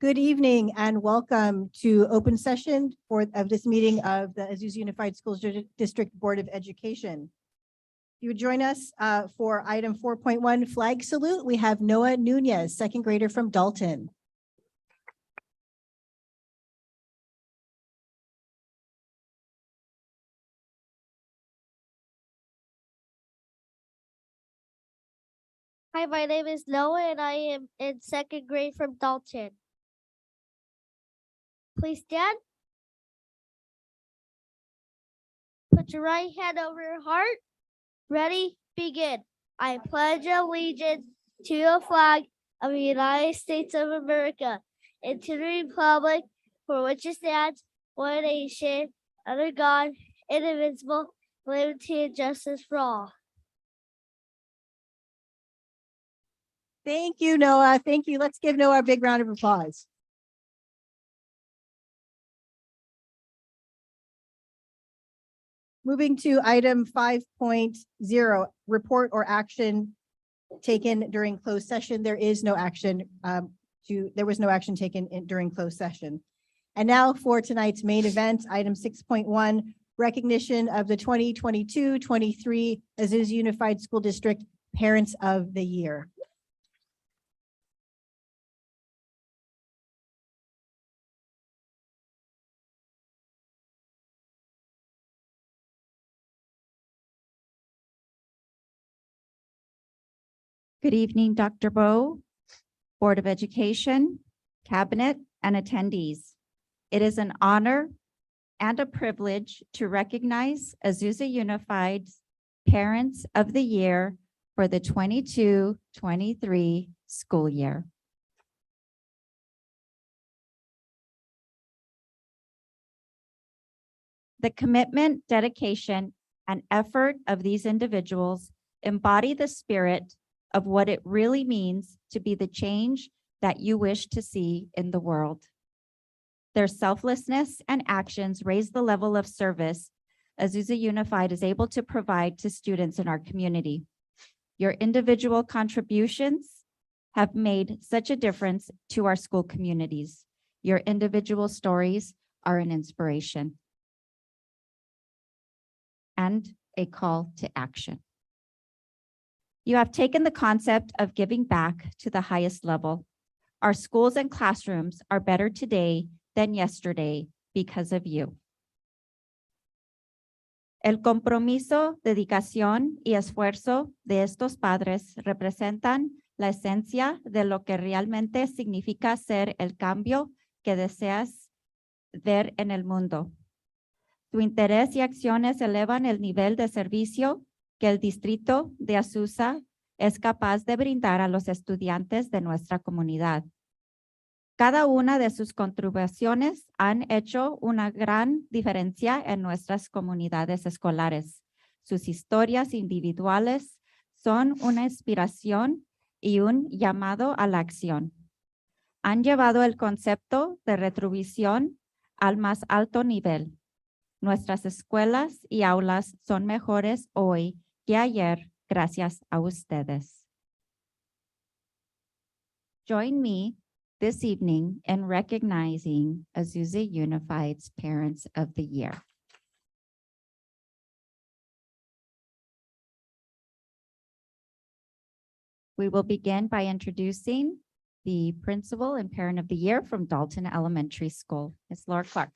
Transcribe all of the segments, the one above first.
Good evening and welcome to open session of this meeting of the Azusa Unified Schools District Board of Education. You would join us for item 4.1 flag salute. We have Noah Nunez, second grader from Dalton. Hi, my name is Noah and I am in second grade from Dalton. Please stand. Put your right hand over your heart. Ready? Begin. I pledge allegiance to the flag of the United States of America and to the republic for which it stands, one nation, under God, indivisible, liberty and justice for all. Thank you, Noah. Thank you. Let's give Noah a big round of applause. Moving to item 5.0, report or action taken during closed session. There was no action taken during closed session. And now for tonight's main event, item 6.1, recognition of the 2022-23 Azusa Unified School District Parents of the Year. Good evening, Dr. Bowe, Board of Education, Cabinet, and attendees. It is an honor and a privilege to recognize Azusa Unified's Parents of the Year for the 22-23 school year. The commitment, dedication, and effort of these individuals embody the spirit of what it really means to be the change that you wish to see in the world. Their selflessness and actions raise the level of service Azusa Unified is able to provide to students in our community. Your individual contributions have made such a difference to our school communities. Your individual stories are an inspiration and a call to action. You have taken the concept of giving back to the highest level. Our schools and classrooms are better today than yesterday because of you. El compromiso, dedicación y esfuerzo de estos padres representan la esencia de lo que realmente significa ser el cambio que deseas ver en el mundo. Tu interés y acciones elevan el nivel de servicio que el distrito de Azusa es capaz de brindar a los estudiantes de nuestra comunidad. Cada una de sus contribuciones han hecho una gran diferencia en nuestras comunidades escolares. Sus historias individuales son una inspiración y un llamado a la acción. Han llevado el concepto de retribución al más alto nivel. Nuestras escuelas y aulas son mejores hoy que ayer, gracias a ustedes. Join me this evening in recognizing Azusa Unified's Parents of the Year. We will begin by introducing the Principal and Parent of the Year from Dalton Elementary School, Ms. Laura Clark.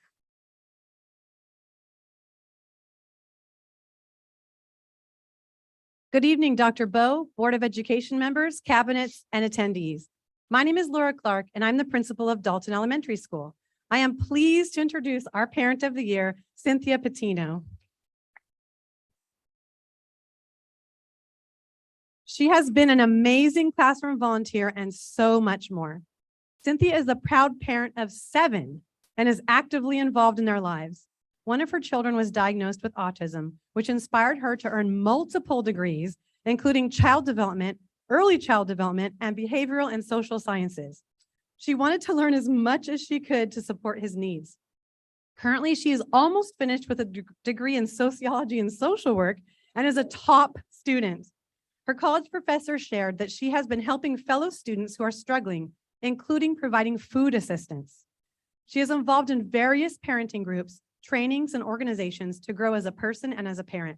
Good evening, Dr. Bowe, Board of Education members, cabinets, and attendees. My name is Laura Clark, and I'm the principal of Dalton Elementary School. I am pleased to introduce our Parent of the Year, Cynthia Patino. She has been an amazing classroom volunteer and so much more. Cynthia is a proud parent of 7 and is actively involved in their lives. One of her children was diagnosed with autism, which inspired her to earn multiple degrees, including child development, early child development, and behavioral and social sciences. She wanted to learn as much as she could to support his needs. Currently, she is almost finished with a degree in sociology and social work and is a top student. Her college professor shared that she has been helping fellow students who are struggling including providing food assistance. She is involved in various parenting groups, trainings, and organizations to grow as a person and as a parent.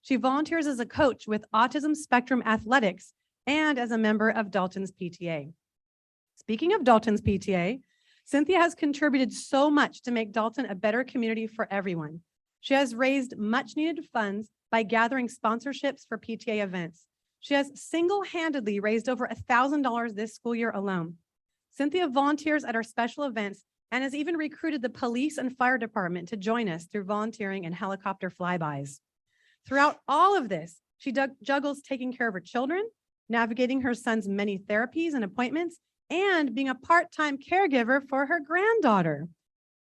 She volunteers as a coach with Autism Spectrum Athletics and as a member of Dalton's PTA. Speaking of Dalton's PTA, Cynthia has contributed so much to make Dalton a better community for everyone. She has raised much needed funds by gathering sponsorships for PTA events. She has single-handedly raised over $1,000 this school year alone. Cynthia volunteers at our special events and has even recruited the police and fire department to join us through volunteering and helicopter flybys. Throughout all of this, she juggles taking care of her children, navigating her son's many therapies and appointments, and being a part-time caregiver for her granddaughter.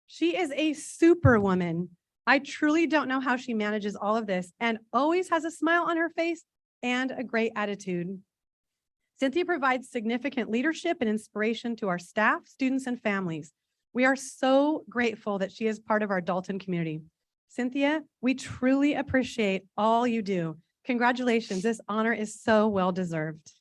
She is a superwoman. I truly don't know how she manages all of this and always has a smile on her face and a great attitude. Cynthia provides significant leadership and inspiration to our staff, students, and families. We are so grateful that she is part of our Dalton community. Cynthia, we truly appreciate all you do. Congratulations, this honor is so well deserved.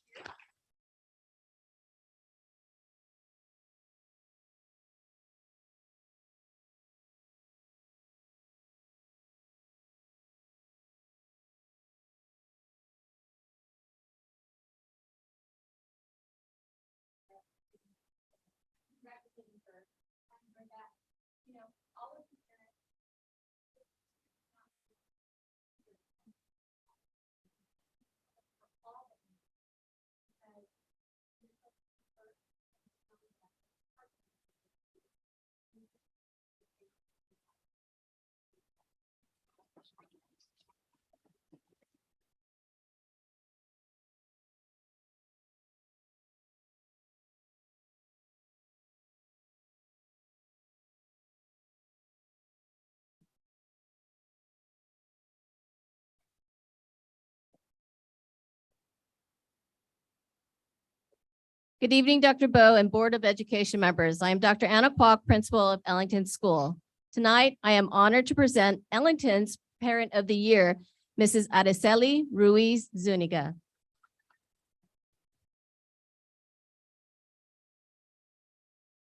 Good evening, Dr. Bowe and Board of Education members. I am Dr. Anna Kwok, principal of Ellington School. Tonight, I am honored to present Ellington's Parent of the Year, Mrs. Araceli Ruiz Zuniga.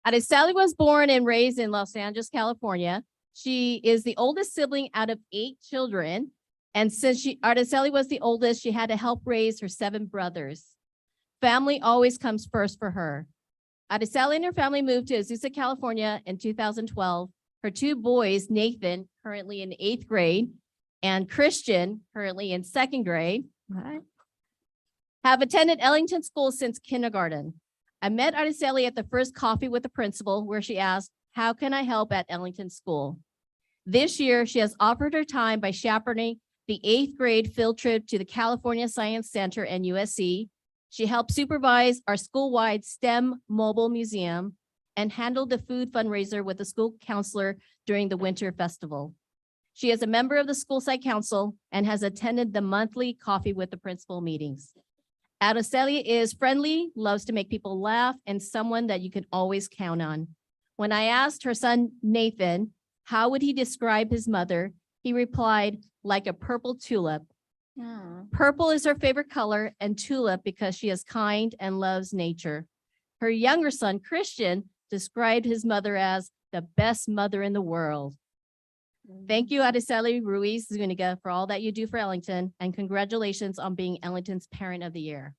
Araceli was born and raised in Los Angeles, California. She is the oldest sibling out of 8 children. And since Araceli was the oldest, she had to help raise her 7 brothers. Family always comes first for her. Araceli and her family moved to Azusa, California in 2012. Her 2 boys, Nathan, currently in 8th grade, and Christian, currently in 2nd grade, have attended Ellington School since kindergarten. I met Araceli at the first coffee with the principal where she asked, "How can I help at Ellington School?" This year, she has offered her time by chaperoning the 8th grade field trip to the California Science Center and USC. She helped supervise our school-wide STEM mobile museum and handled the food fundraiser with the school counselor during the winter festival. She is a member of the school site council and has attended the monthly coffee with the principal meetings. Araceli is friendly, loves to make people laugh, and someone that you can always count on. When I asked her son, Nathan, how would he describe his mother, he replied, "Like a purple tulip." Purple is her favorite color, and tulip because she is kind and loves nature. Her younger son, Christian, described his mother as the best mother in the world. Thank you, Araceli Ruiz Zuniga, for all that you do for Ellington, and congratulations on being Ellington's Parent of the Year.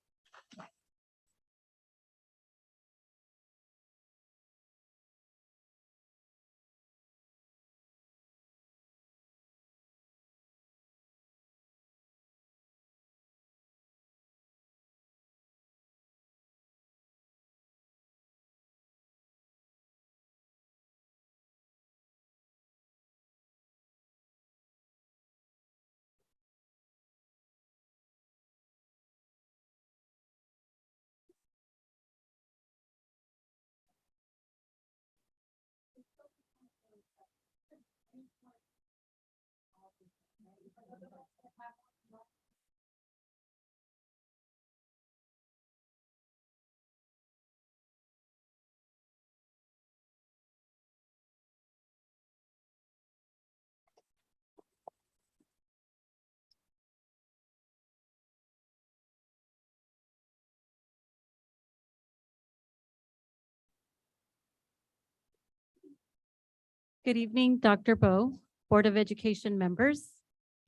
Good evening, Dr. Bo, Board of Education members,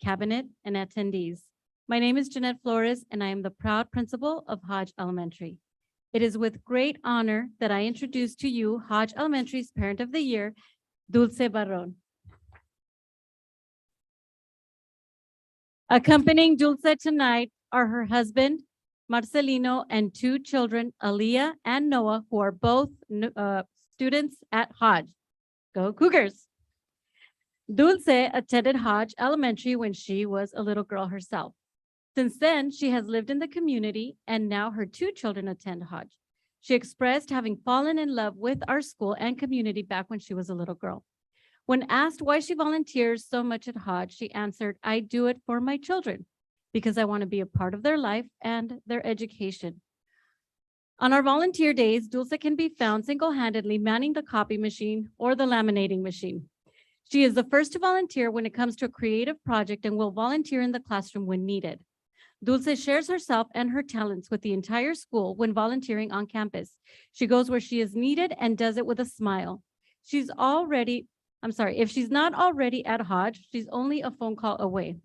cabinet, and attendees. My name is Jeanette Flores, and I am the proud principal of Hodge Elementary. It is with great honor that I introduce to you Hodge Elementary's Parent of the Year, Dulce Barron. Accompanying Dulce tonight are her husband, Marcelino, and two children, Aaliyah and Noah, who are both students at Hodge. Go Cougars! Dulce attended Hodge Elementary when she was a little girl herself. Since then, she has lived in the community, and now her two children attend Hodge. She expressed having fallen in love with our school and community back when she was a little girl. When asked why she volunteers so much at Hodge, she answered, "I do it for my children because I want to be a part of their life and their education." On our volunteer days, Dulce can be found single-handedly manning the copy machine or the laminating machine. She is the first to volunteer when it comes to a creative project and will volunteer in the classroom when needed. Dulce shares herself and her talents with the entire school when volunteering on campus. She goes where she is needed and does it with a smile. If she's not already at Hodge, she's only a phone call away.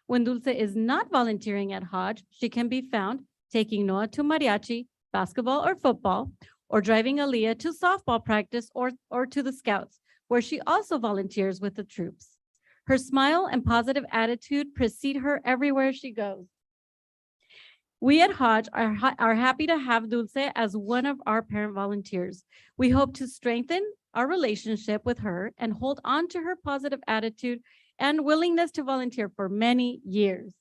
When Dulce is not volunteering at Hodge, she can be found taking Noah to mariachi, basketball or football, or driving Aaliyah to softball practice or to the Scouts, where she also volunteers with the troops. Her smile and positive attitude precede her everywhere she goes. We at Hodge are happy to have Dulce as one of our parent volunteers. We hope to strengthen our relationship with her and hold on to her positive attitude and willingness to volunteer for many years.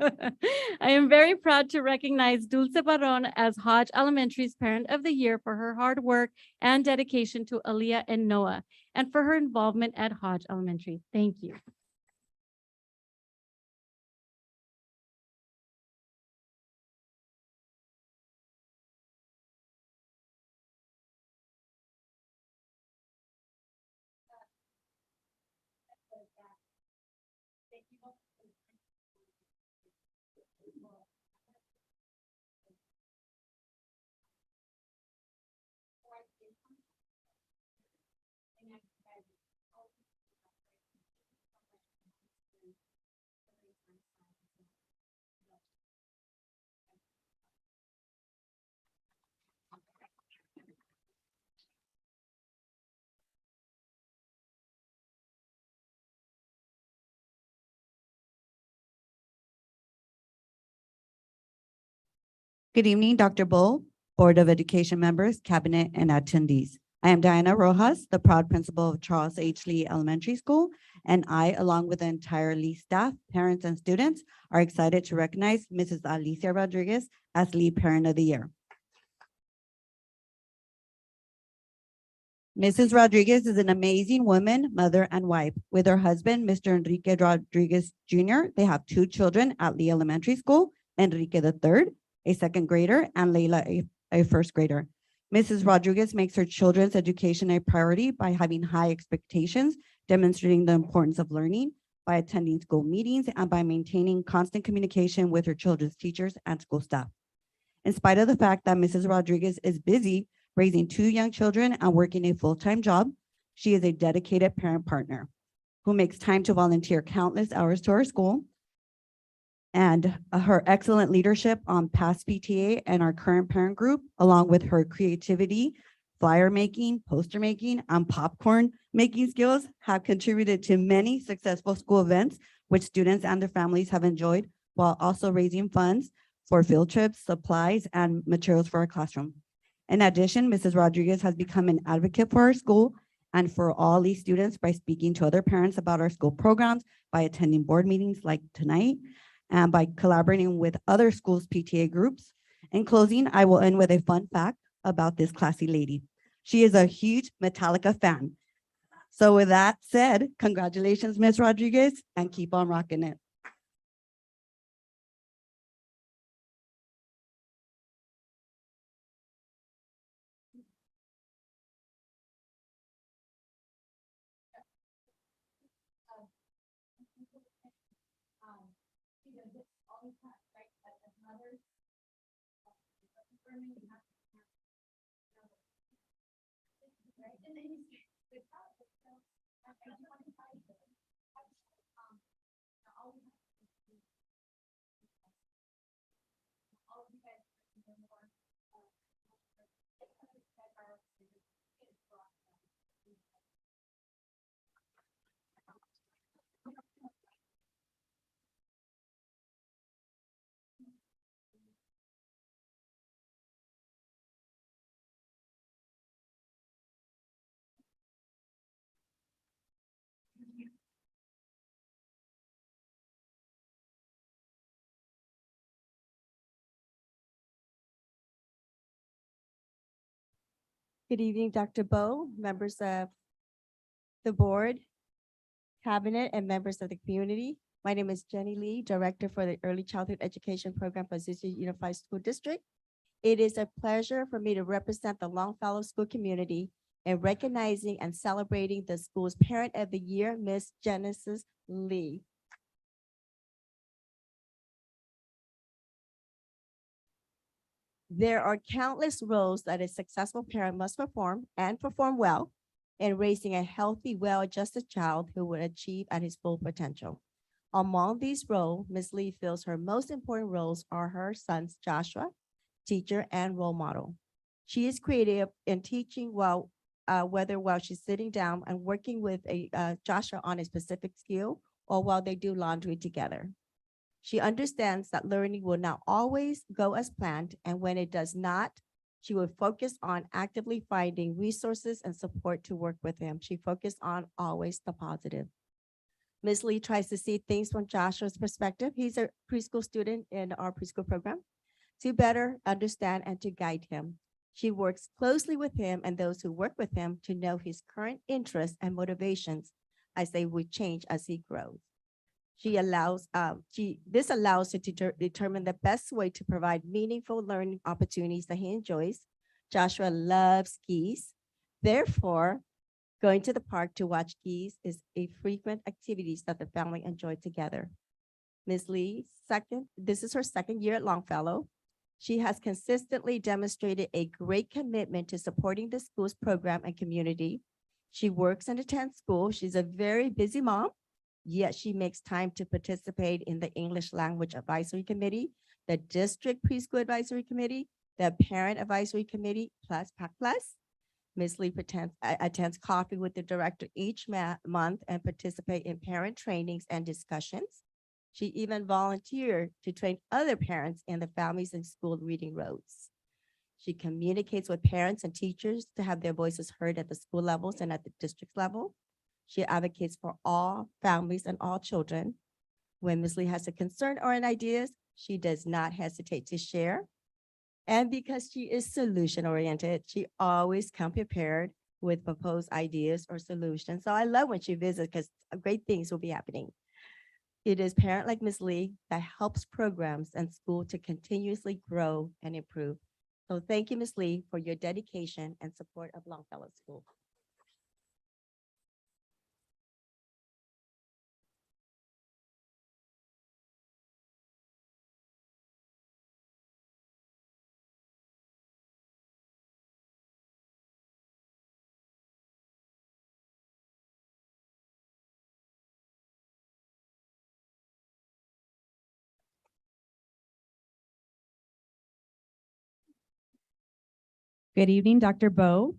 I am very proud to recognize Dulce Barron as Hodge Elementary's Parent of the Year for her hard work and dedication to Aaliyah and Noah, and for her involvement at Hodge Elementary. Thank you. Good evening, Dr. Bull, Board of Education members, cabinet, and attendees. I am Diana Rojas, the proud principal of Charles H. Lee Elementary School, and I, along with the entire Lee staff, parents, and students, are excited to recognize Mrs. Alicia Rodriguez as Lee Parent of the Year. Mrs. Rodriguez is an amazing woman, mother, and wife. With her husband, Mr. Enrique Rodriguez Jr., they have two children at Lee Elementary School, Enrique III, a second grader, and Layla, a first grader. Mrs. Rodriguez makes her children's education a priority by having high expectations, demonstrating the importance of learning, by attending school meetings, and by maintaining constant communication with her children's teachers and school staff. In spite of the fact that Mrs. Rodriguez is busy raising two young children and working a full-time job, she is a dedicated parent partner who makes time to volunteer countless hours to our school. And her excellent leadership on past PTA and our current parent group, along with her creativity, flyer making, poster making, and popcorn making skills, have contributed to many successful school events, which students and their families have enjoyed, while also raising funds for field trips, supplies, and materials for our classroom. In addition, Mrs. Rodriguez has become an advocate for our school and for all these students by speaking to other parents about our school programs, by attending board meetings like tonight, and by collaborating with other schools' PTA groups. In closing, I will end with a fun fact about this classy lady. She is a huge Metallica fan. So with that said, congratulations, Ms. Rodriguez, and keep on rocking it. Good evening, Dr. Bo, members of the board, cabinet, and members of the community. My name is Jenny Lee, Director for the Early Childhood Education Program for Azusa Unified School District. It is a pleasure for me to represent the Longfellow School community in recognizing and celebrating the school's Parent of the Year, Miss Genesis Lee. There are countless roles that a successful parent must perform and perform well in raising a healthy, well-adjusted child who will achieve at his full potential. Among these roles, Ms. Lee feels her most important roles are her sons, Joshua, teacher and role model. She is creative in teaching whether while she's sitting down and working with Joshua on a specific skill or while they do laundry together. She understands that learning will not always go as planned, and when it does not, she will focus on actively finding resources and support to work with him. She focused on always the positive. Ms. Lee tries to see things from Joshua's perspective. He's a preschool student in our preschool program, to better understand and to guide him. She works closely with him and those who work with him to know his current interests and motivations as they would change as he grows. This allows her to determine the best way to provide meaningful learning opportunities that he enjoys. Joshua loves geese. Therefore, going to the park to watch geese is a frequent activities that the family enjoy together. Ms. Lee, this is her second year at Longfellow. She has consistently demonstrated a great commitment to supporting the school's program and community. She works and attends school. She's a very busy mom, yet she makes time to participate in the English Language Advisory Committee, the District Preschool Advisory Committee, the Parent Advisory Committee, plus PAC Plus. Ms. Lee attends coffee with the director each month and participate in parent trainings and discussions. She even volunteered to train other parents in the Families in School Reading Roads. She communicates with parents and teachers to have their voices heard at the school levels and at the district level. She advocates for all families and all children. When Ms. Lee has a concern or an idea, she does not hesitate to share. And because she is solution-oriented, she always comes prepared with proposed ideas or solutions. So I love when she visits because great things will be happening. It is parent like Ms. Lee that helps programs and school to continuously grow and improve. So thank you, Ms. Lee, for your dedication and support of Longfellow School. Good evening, Dr. Bo,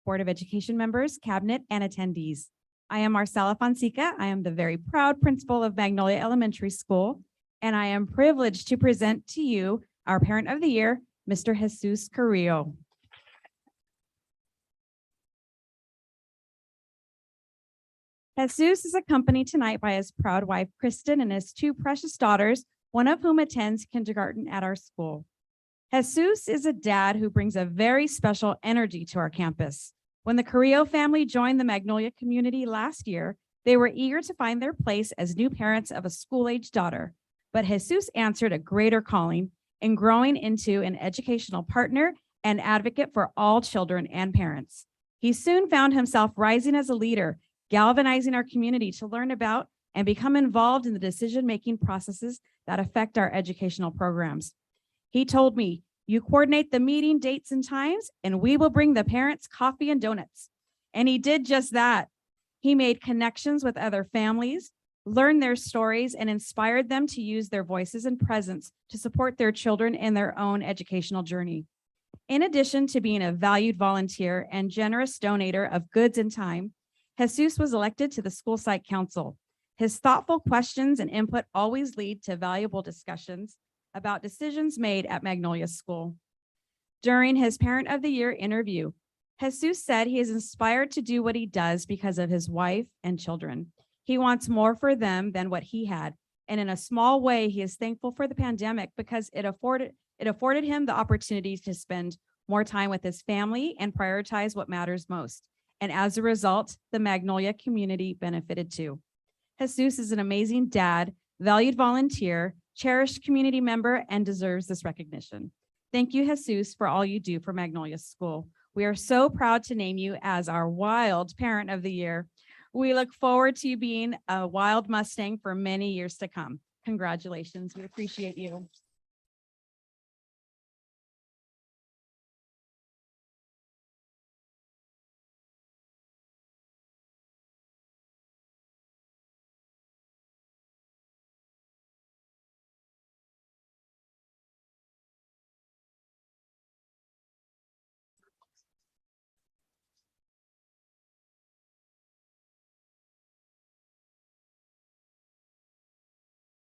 Board of Education members, cabinet, and attendees. I am Marcela Fonseca. I am the very proud principal of Magnolia Elementary School, and I am privileged to present to you our Parent of the Year, Mr. Jesus Carrillo. Jesus is accompanied tonight by his proud wife, Kristen, and his two precious daughters, one of whom attends kindergarten at our school. Jesus is a dad who brings a very special energy to our campus. When the Carrillo family joined the Magnolia community last year, they were eager to find their place as new parents of a school-age daughter. But Jesus answered a greater calling in growing into an educational partner and advocate for all children and parents. He soon found himself rising as a leader, galvanizing our community to learn about and become involved in the decision-making processes that affect our educational programs. He told me, "You coordinate the meeting dates and times, and we will bring the parents coffee and donuts." And he did just that. He made connections with other families, learned their stories, and inspired them to use their voices and presence to support their children in their own educational journey. In addition to being a valued volunteer and generous donator of goods and time, Jesus was elected to the school site council. His thoughtful questions and input always lead to valuable discussions about decisions made at Magnolia School. During his Parent of the Year interview, Jesus said he is inspired to do what he does because of his wife and children. He wants more for them than what he had. And in a small way, he is thankful for the pandemic because it afforded him the opportunity to spend more time with his family and prioritize what matters most. And as a result, the Magnolia community benefited too. Jesus is an amazing dad, valued volunteer, cherished community member, and deserves this recognition. Thank you, Jesus, for all you do for Magnolia School. We are so proud to name you as our Wild Parent of the Year. We look forward to you being a wild Mustang for many years to come. Congratulations. We appreciate you.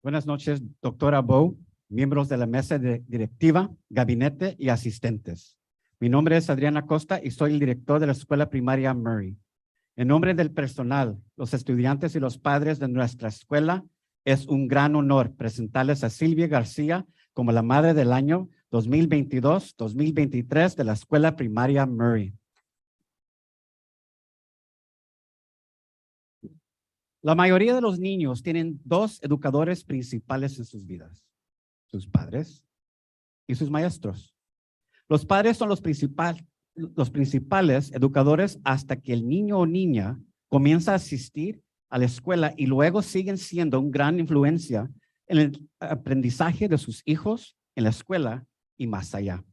Buenas noches, doctora Bow, miembros de la mesa directiva, gabinete y asistentes. Mi nombre es Adriana Costa y soy el director de la escuela primaria Murray. En nombre del personal, los estudiantes y los padres de nuestra escuela, es un gran honor presentarles a Silvia García como la madre del año 2022-2023 de la escuela primaria Murray. La mayoría de los niños tienen dos educadores principales en sus vidas, sus padres y sus maestros. Los padres son los principales educadores hasta que el niño o niña comienza a asistir a la escuela y luego siguen siendo una gran influencia en el aprendizaje de sus hijos en la escuela y más allá.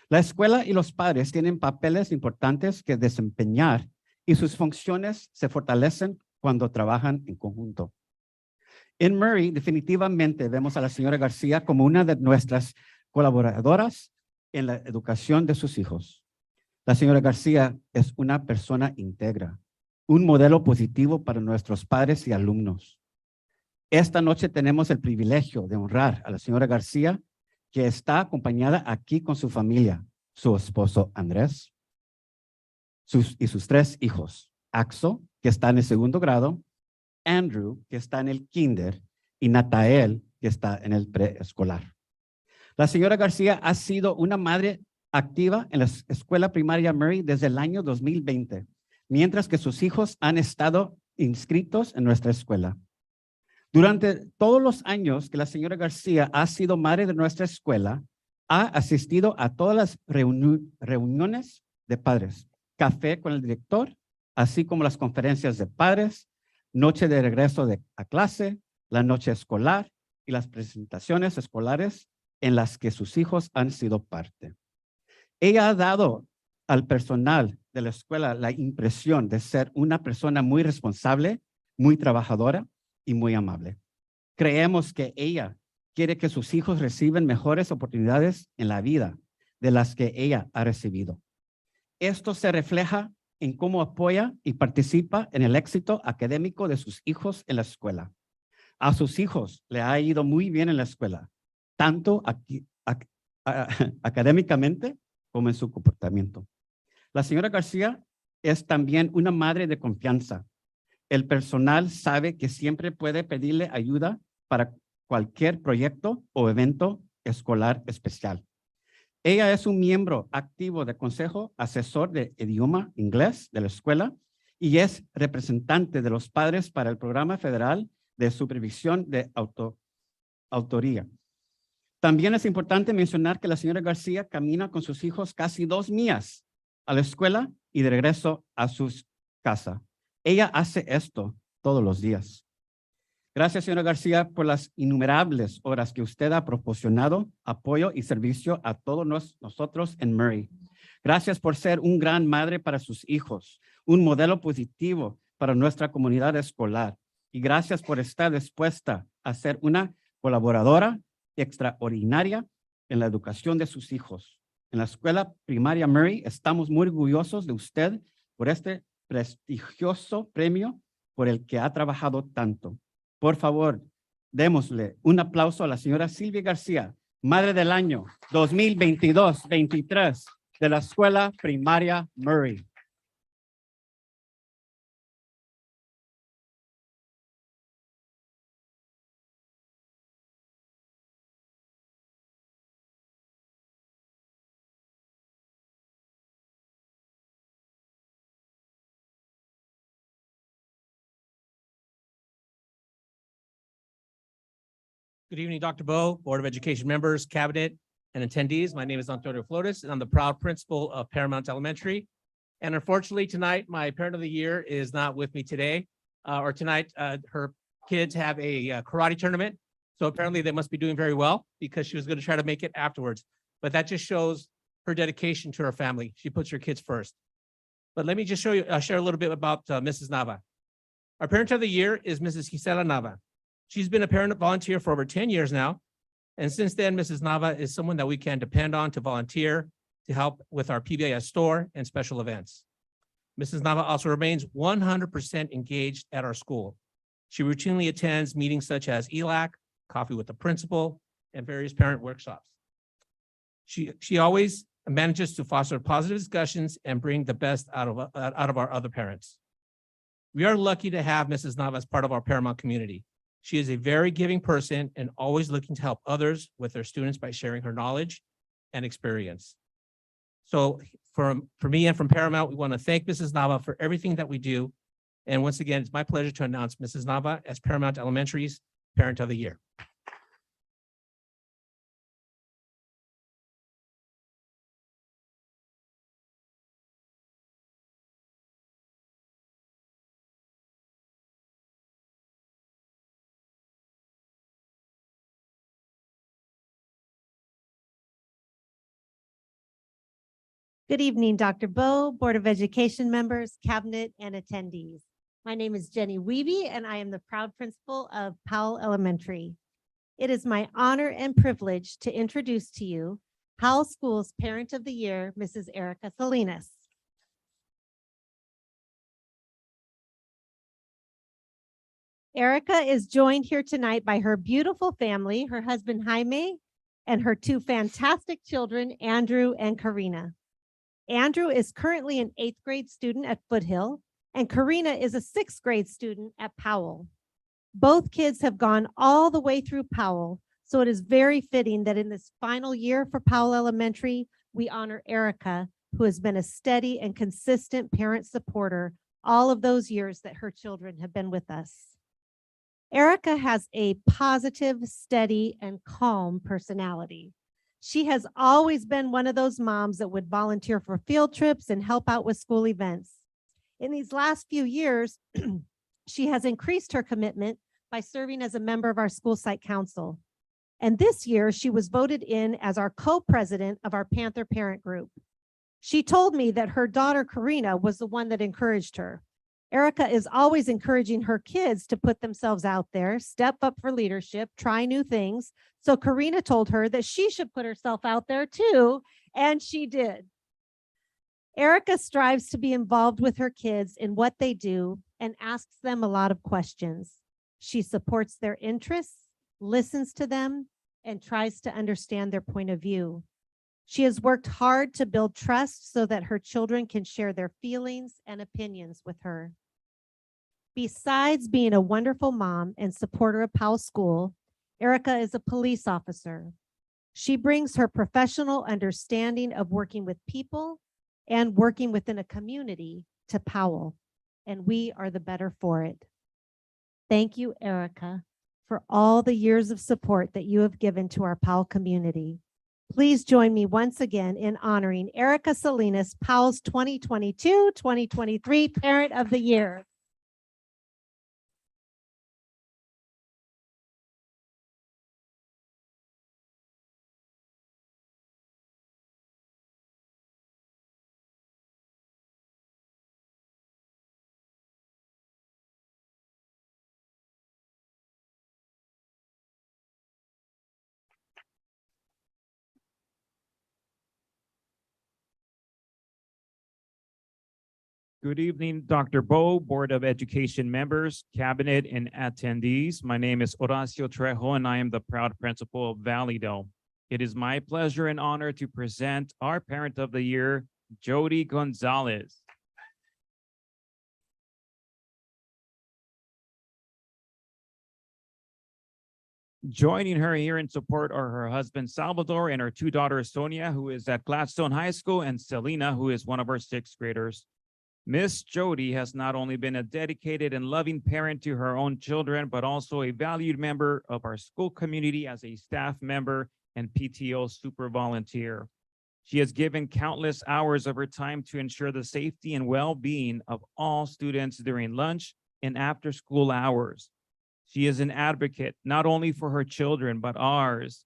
La escuela y los padres tienen papeles importantes que desempeñar y sus funciones se fortalecen cuando trabajan en conjunto. En Murray, definitivamente vemos a la señora García como una de nuestras colaboradoras en la educación de sus hijos. La señora García es una persona íntegra, un modelo positivo para nuestros padres y alumnos. Esta noche tenemos el privilegio de honrar a la señora García, que está acompañada aquí con su familia, su esposo Andrés y sus tres hijos, Axo, que está en el segundo grado, Andrew, que está en el kinder, y Natael, que está en el preescolar. La señora García ha sido una madre activa en la escuela primaria Murray desde el año 2020, mientras que sus hijos han estado inscritos en nuestra escuela. Durante todos los años que la señora García ha sido madre de nuestra escuela, ha asistido a todas las reuniones de padres, café con el director, así como las conferencias de padres, noche de regreso a clase, la noche escolar y las presentaciones escolares en las que sus hijos han sido parte. Ella ha dado al personal de la escuela la impresión de ser una persona muy responsable, muy trabajadora y muy amable. Creemos que ella quiere que sus hijos reciban mejores oportunidades en la vida de las que ella ha recibido. Esto se refleja en cómo apoya y participa en el éxito académico de sus hijos en la escuela. A sus hijos le ha ido muy bien en la escuela, tanto académicamente como en su comportamiento. La señora García es también una madre de confianza. El personal sabe que siempre puede pedirle ayuda para cualquier proyecto o evento escolar especial. Ella es un miembro activo del Consejo Asesor de Idioma Inglés de la escuela y es representante de los padres para el Programa Federal de Supervisión de Autoría. También es importante mencionar que la señora García camina con sus hijos casi 2 millas a la escuela y de regreso a su casa. Ella hace esto todos los días. Gracias, señora García, por las innumerables horas que usted ha proporcionado apoyo y servicio a todos nosotros en Murray. Gracias por ser un gran madre para sus hijos, un modelo positivo para nuestra comunidad escolar. Y gracias por estar dispuesta a ser una colaboradora extraordinaria en la educación de sus hijos. En la escuela primaria Murray estamos muy orgullosos de usted por este prestigioso premio por el que ha trabajado tanto. Por favor, démosle un aplauso a la señora Silvia García, Madre del Año 2022-23 de la escuela primaria Murray. Good evening, Dr. Bo, Board of Education members, cabinet, and attendees. My name is Antonio Flores, and I'm the proud principal of Paramount Elementary. And unfortunately, tonight, my parent of the year is not with me today, or tonight, her kids have a karate tournament. So apparently they must be doing very well because she was going to try to make it afterwards. But that just shows her dedication to her family. She puts her kids first. But let me just share a little bit about Mrs. Nava. Our parent of the year is Mrs. Gisela Nava. She's been a parent volunteer for over 10 years now. And since then, Mrs. Nava is someone that we can depend on to volunteer to help with our PBIS store and special events. Mrs. Nava also remains 100% engaged at our school. She routinely attends meetings such as ELAC, Coffee with the Principal, and various parent workshops. She always manages to foster positive discussions and bring the best out of our other parents. We are lucky to have Mrs. Nava as part of our Paramount community. She is a very giving person and always looking to help others with their students by sharing her knowledge and experience. So for me and from Paramount, we want to thank Mrs. Nava for everything that we do. And once again, it's my pleasure to announce Mrs. Nava as Paramount Elementary's Parent of the Year. Good evening, Dr. Bo, Board of Education members, cabinet, and attendees. My name is Jenny Weeby, and I am the proud principal of Powell Elementary. It is my honor and privilege to introduce to you Powell School's Parent of the Year, Mrs. Erica Salinas. Erica is joined here tonight by her beautiful family, her husband Jaime, and her two fantastic children, Andrew and Karina. Andrew is currently an 8th grade student at Foothill, and Karina is a 6th grade student at Powell. Both kids have gone all the way through Powell, so it is very fitting that in this final year for Powell Elementary, we honor Erica, who has been a steady and consistent parent supporter all of those years that her children have been with us. Erica has a positive, steady, and calm personality. She has always been one of those moms that would volunteer for field trips and help out with school events. In these last few years, she has increased her commitment by serving as a member of our school site council. And this year, she was voted in as our co-president of our Panther parent group. She told me that her daughter, Karina, was the one that encouraged her. Erica is always encouraging her kids to put themselves out there, step up for leadership, try new things. So Karina told her that she should put herself out there too, and she did. Erica strives to be involved with her kids in what they do and asks them a lot of questions. She supports their interests, listens to them, and tries to understand their point of view. She has worked hard to build trust so that her children can share their feelings and opinions with her. Besides being a wonderful mom and supporter of Powell School, Erica is a police officer. She brings her professional understanding of working with people and working within a community to Powell, and we are the better for it. Thank you, Erica, for all the years of support that you have given to our Powell community. Please join me once again in honoring Erica Salinas, Powell's 2022-2023 Parent of the Year. Good evening, Dr. Bo, Board of Education members, cabinet, and attendees. My name is Horacio Trejo, and I am the proud principal of Valleydale. It is my pleasure and honor to present our Parent of the Year, Jody Gonzalez. Joining her here in support are her husband Salvador and her two daughters Sonia, who is at Gladstone High School, and Selena, who is one of our sixth graders. Miss Jody has not only been a dedicated and loving parent to her own children, but also a valued member of our school community as a staff member and PTO super volunteer. She has given countless hours of her time to ensure the safety and well-being of all students during lunch and after school hours. She is an advocate not only for her children, but ours.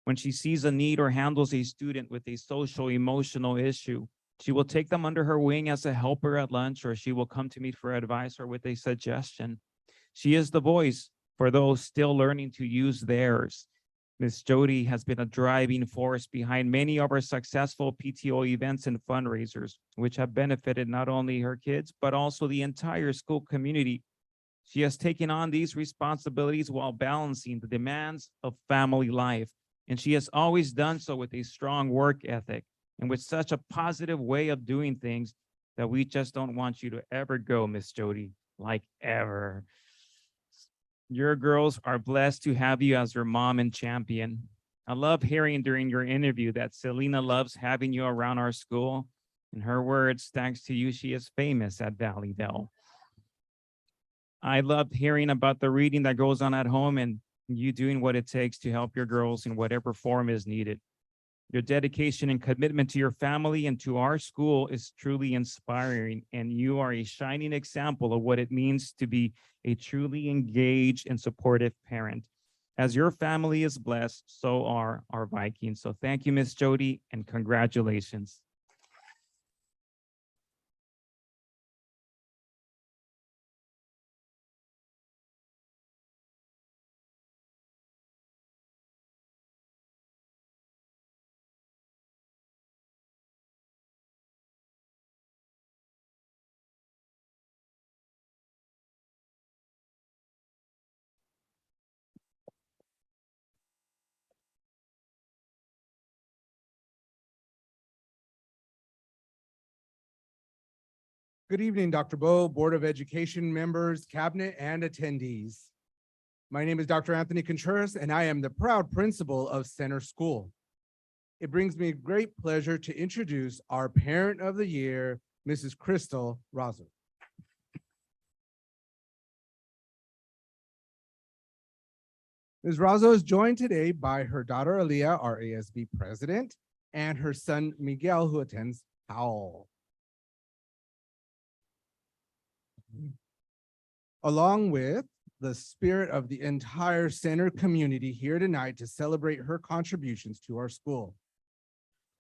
When she sees a need or handles a student with a social emotional issue, she will take them under her wing as a helper at lunch, or she will come to me for advice or with a suggestion. She is the voice for those still learning to use theirs. Miss Jody has been a driving force behind many of our successful PTO events and fundraisers, which have benefited not only her kids, but also the entire school community. She has taken on these responsibilities while balancing the demands of family life, and she has always done so with a strong work ethic and with such a positive way of doing things that we just don't want you to ever go, Miss Jody, like ever. Your girls are blessed to have you as their mom and champion. I love hearing during your interview that Selena loves having you around our school. In her words, thanks to you, she is famous at Valleydale. I loved hearing about the reading that goes on at home and you doing what it takes to help your girls in whatever form is needed. Your dedication and commitment to your family and to our school is truly inspiring, and you are a shining example of what it means to be a truly engaged and supportive parent. As your family is blessed, so are our Vikings. So thank you, Miss Jody, and congratulations. Good evening, Dr. Bo, Board of Education members, cabinet, and attendees. My name is Dr. Anthony Contreras, and I am the proud principal of Center School. It brings me great pleasure to introduce our Parent of the Year, Mrs. Crystal Razo. Ms. Razo is joined today by her daughter, Aaliyah, our ASB president, and her son, Miguel, who attends Powell. Along with the spirit of the entire center community here tonight to celebrate her contributions to our school.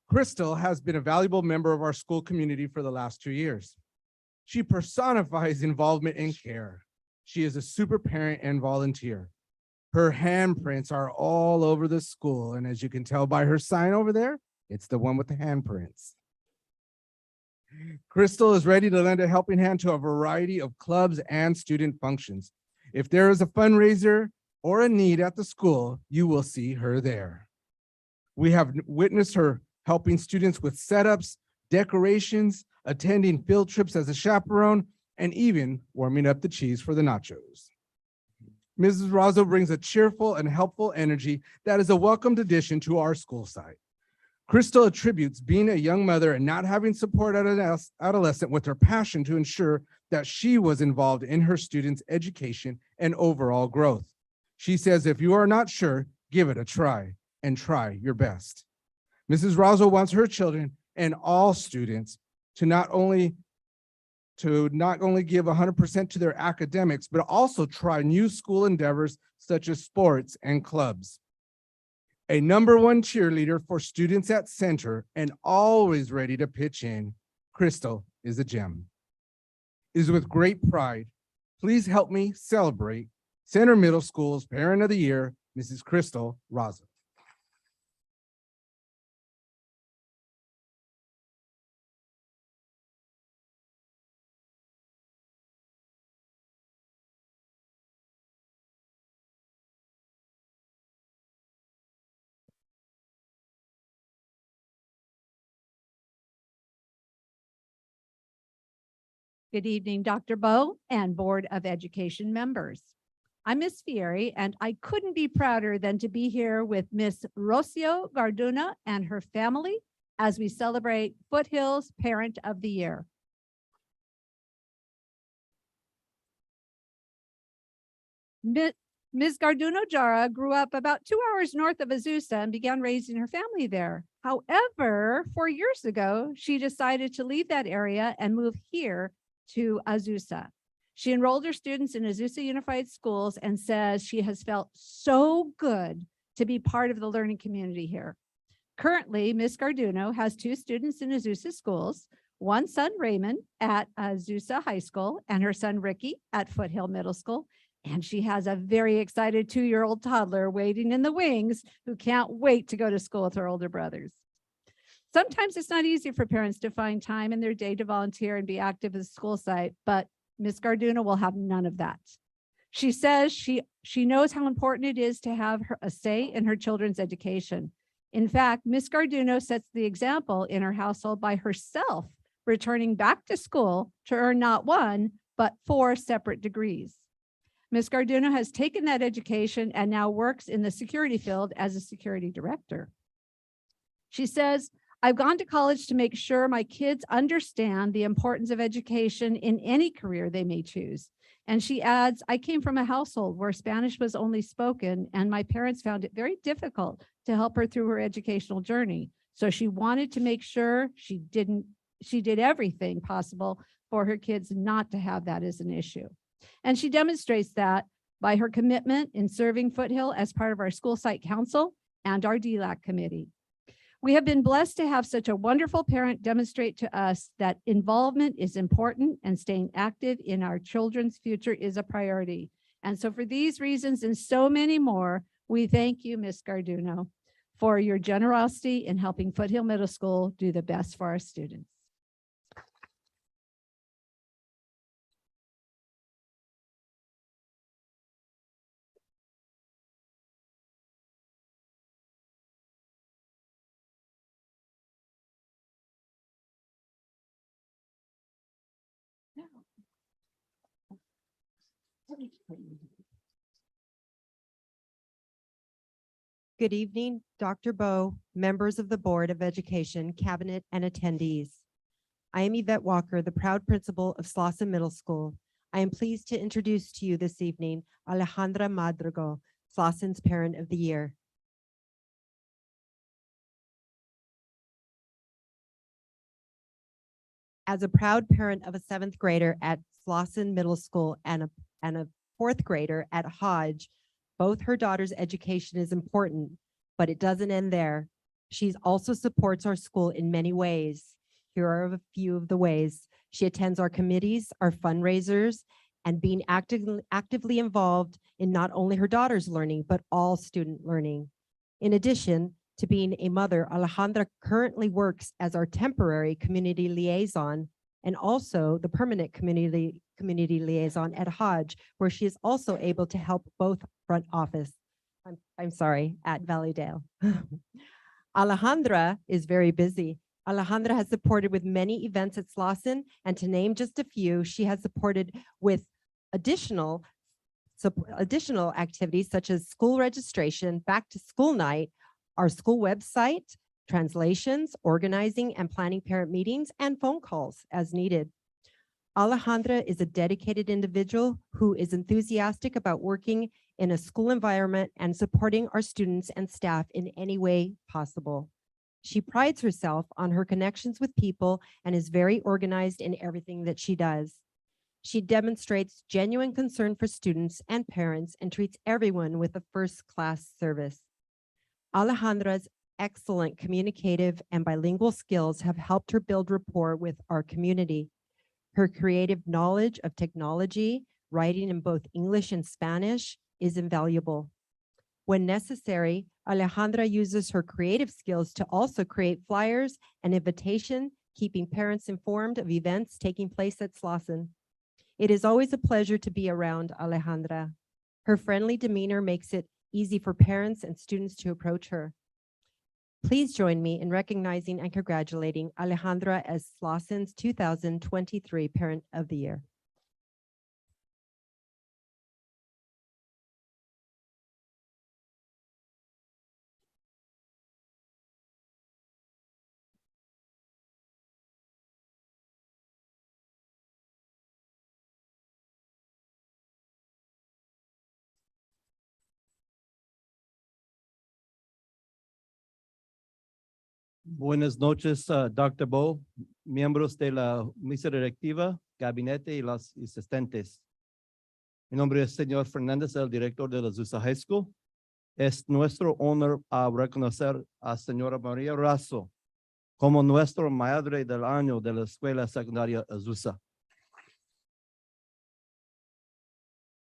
Crystal has been a valuable member of our school community for the last 2 years. She personifies involvement and care. She is a super parent and volunteer. Her handprints are all over the school, and as you can tell by her sign over there, it's the one with the handprints. Crystal is ready to lend a helping hand to a variety of clubs and student functions. If there is a fundraiser or a need at the school, you will see her there. We have witnessed her helping students with setups, decorations, attending field trips as a chaperone, and even warming up the cheese for the nachos. Mrs. Razo brings a cheerful and helpful energy that is a welcomed addition to our school site. Crystal attributes being a young mother and not having support at an adolescent with her passion to ensure that she was involved in her students' education and overall growth. She says, if you are not sure, give it a try and try your best. Mrs. Razo wants her children and all students to not only give 100% to their academics, but also try new school endeavors such as sports and clubs. A #1 cheerleader for students at Center and always ready to pitch in, Crystal is a gem. It is with great pride. Please help me celebrate Center Middle School's Parent of the Year, Mrs. Crystal Razo. Good evening, Dr. Bo and Board of Education members. I'm Miss Fieri, and I couldn't be prouder than to be here with Miss Rocio Garduna and her family as we celebrate Foothills Parent of the Year. Ms. Garduno Jara grew up about 2 hours north of Azusa and began raising her family there. However, 4 years ago, she decided to leave that area and move here to Azusa. She enrolled her students in Azusa Unified Schools and says she has felt so good to be part of the learning community here. Currently, Ms. Garduno has 2 students in Azusa schools, one son, Raymond, at Azusa High School, and her son, Ricky, at Foothill Middle School. And she has a very excited 2-year-old toddler waiting in the wings who can't wait to go to school with her older brothers. Sometimes it's not easy for parents to find time in their day to volunteer and be active at the school site, but Ms. Garduno will have none of that. She says she knows how important it is to have a say in her children's education. In fact, Ms. Garduno sets the example in her household by herself returning back to school to earn not 1, but 4 separate degrees. Ms. Garduno has taken that education and now works in the security field as a security director. She says, I've gone to college to make sure my kids understand the importance of education in any career they may choose. And she adds, I came from a household where Spanish was only spoken, and my parents found it very difficult to help her through her educational journey. So she wanted to make sure she did everything possible for her kids not to have that as an issue. And she demonstrates that by her commitment in serving Foothill as part of our school site council and our DLAC committee. We have been blessed to have such a wonderful parent demonstrate to us that involvement is important and staying active in our children's future is a priority. And so for these reasons and so many more, we thank you, Ms. Garduno, for your generosity in helping Foothill Middle School do the best for our students. Good evening, Dr. Bo, members of the Board of Education, Cabinet, and attendees. I am Yvette Walker, the proud principal of Slauson Middle School. I am pleased to introduce to you this evening Alejandra Madrigal, Slauson's Parent of the Year. As a proud parent of a 7th grader at Slauson Middle School and a 4th grader at Hodge, both her daughter's education is important, but it doesn't end there. She also supports our school in many ways. Here are a few of the ways. She attends our committees, our fundraisers, and being actively involved in not only her daughter's learning, but all student learning. In addition to being a mother, Alejandra currently works as our temporary community liaison and also the permanent community liaison at Hodge, where she is also able to help both front office. At Valleydale. Alejandra is very busy. Alejandra has supported with many events at Slauson, and to name just a few, she has supported with additional activities such as school registration, back to school night, our school website, translations, organizing and planning parent meetings, and phone calls as needed. Alejandra is a dedicated individual who is enthusiastic about working in a school environment and supporting our students and staff in any way possible. She prides herself on her connections with people and is very organized in everything that she does. She demonstrates genuine concern for students and parents and treats everyone with a first-class service. Alejandra's excellent communicative and bilingual skills have helped her build rapport with our community. Her creative knowledge of technology, writing in both English and Spanish, is invaluable. When necessary, Alejandra uses her creative skills to also create flyers and invitation, keeping parents informed of events taking place at Slauson. It is always a pleasure to be around Alejandra. Her friendly demeanor makes it easy for parents and students to approach her. Please join me in recognizing and congratulating Alejandra as Slausen's 2023 Parent of the Year. Buenas noches, Dr. Bo, miembros de la mesa directiva, gabinete y los asistentes. Mi nombre es señor Fernández, el director de la Azusa High School. Es nuestro honor reconocer a señora María Razo como nuestra madre del año de la escuela secundaria Azusa.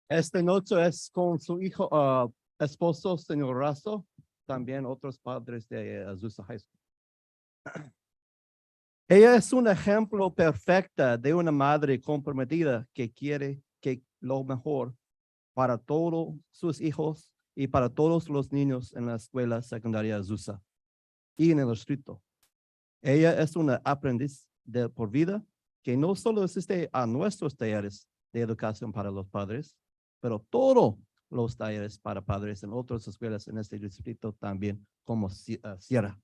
Esta noche es con su hijo, esposo, señor Razo, también otros padres de Azusa High School. Ella es un ejemplo perfecto de una madre comprometida que quiere que lo mejor para todos sus hijos y para todos los niños en la escuela secundaria Azusa y en el distrito. Ella es una aprendiz de por vida que no solo asiste a nuestros talleres de educación para los padres, pero todos los talleres para padres en otras escuelas en este distrito también, como Sierra.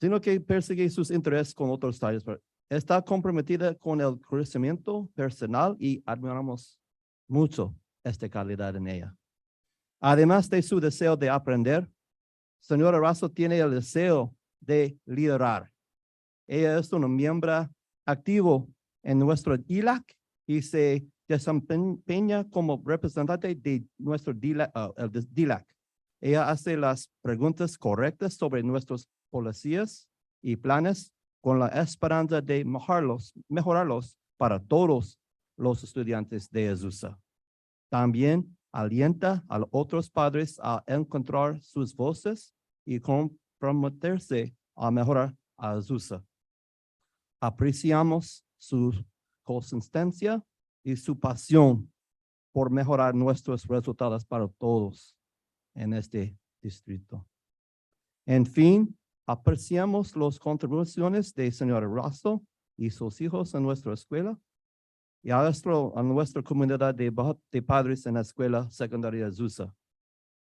Sino que persigue sus intereses con otros talleres. Está comprometida con el crecimiento personal y admiramos mucho esta calidad en ella. Además de su deseo de aprender, señora Razo tiene el deseo de liderar. Ella es una miembro activo en nuestro DILAC y se desempeña como representante de nuestro DILAC. Ella hace las preguntas correctas sobre nuestros policías y planes con la esperanza de mejorarlos para todos los estudiantes de Azusa. También alienta a otros padres a encontrar sus voces y comprometerse a mejorar a Azusa. Apreciamos su consistencia y su pasión por mejorar nuestros resultados para todos en este distrito. En fin, apreciamos las contribuciones de señora Razo y sus hijos en nuestra escuela y a nuestra comunidad de padres en la escuela secundaria Azusa.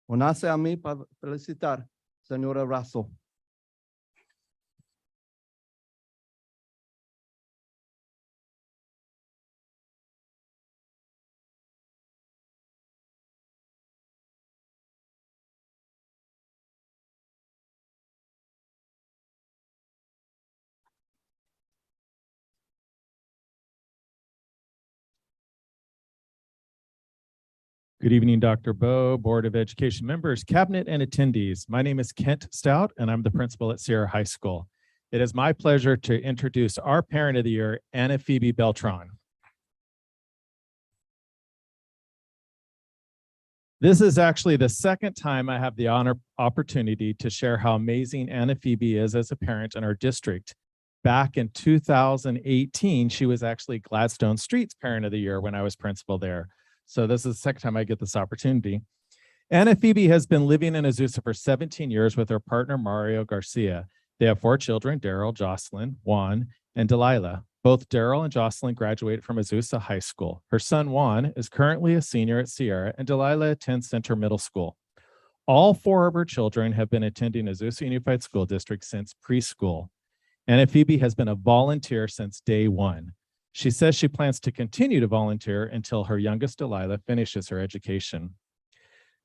Unáse a mí para felicitar señora Razo. Good evening, Dr. Bo, Board of Education members, cabinet, and attendees. My name is Kent Stout, and I'm the principal at Sierra High School. It is my pleasure to introduce our Parent of the Year, Anna Phoebe Beltran. This is actually the second time I have the opportunity to share how amazing Anna Phoebe is as a parent in our district. Back in 2018, she was actually Gladstone Street's Parent of the Year when I was principal there. So this is the second time I get this opportunity. Anna Phoebe has been living in Azusa for 17 years with her partner, Mario Garcia. They have 4 children, Daryl, Jocelyn, Juan, and Delilah. Both Daryl and Jocelyn graduated from Azusa High School. Her son, Juan, is currently a senior at Sierra, and Delilah attends Center Middle School. All 4 of her children have been attending Azusa Unified School District since preschool. Anna Phoebe has been a volunteer since day one. She says she plans to continue to volunteer until her youngest Delilah finishes her education.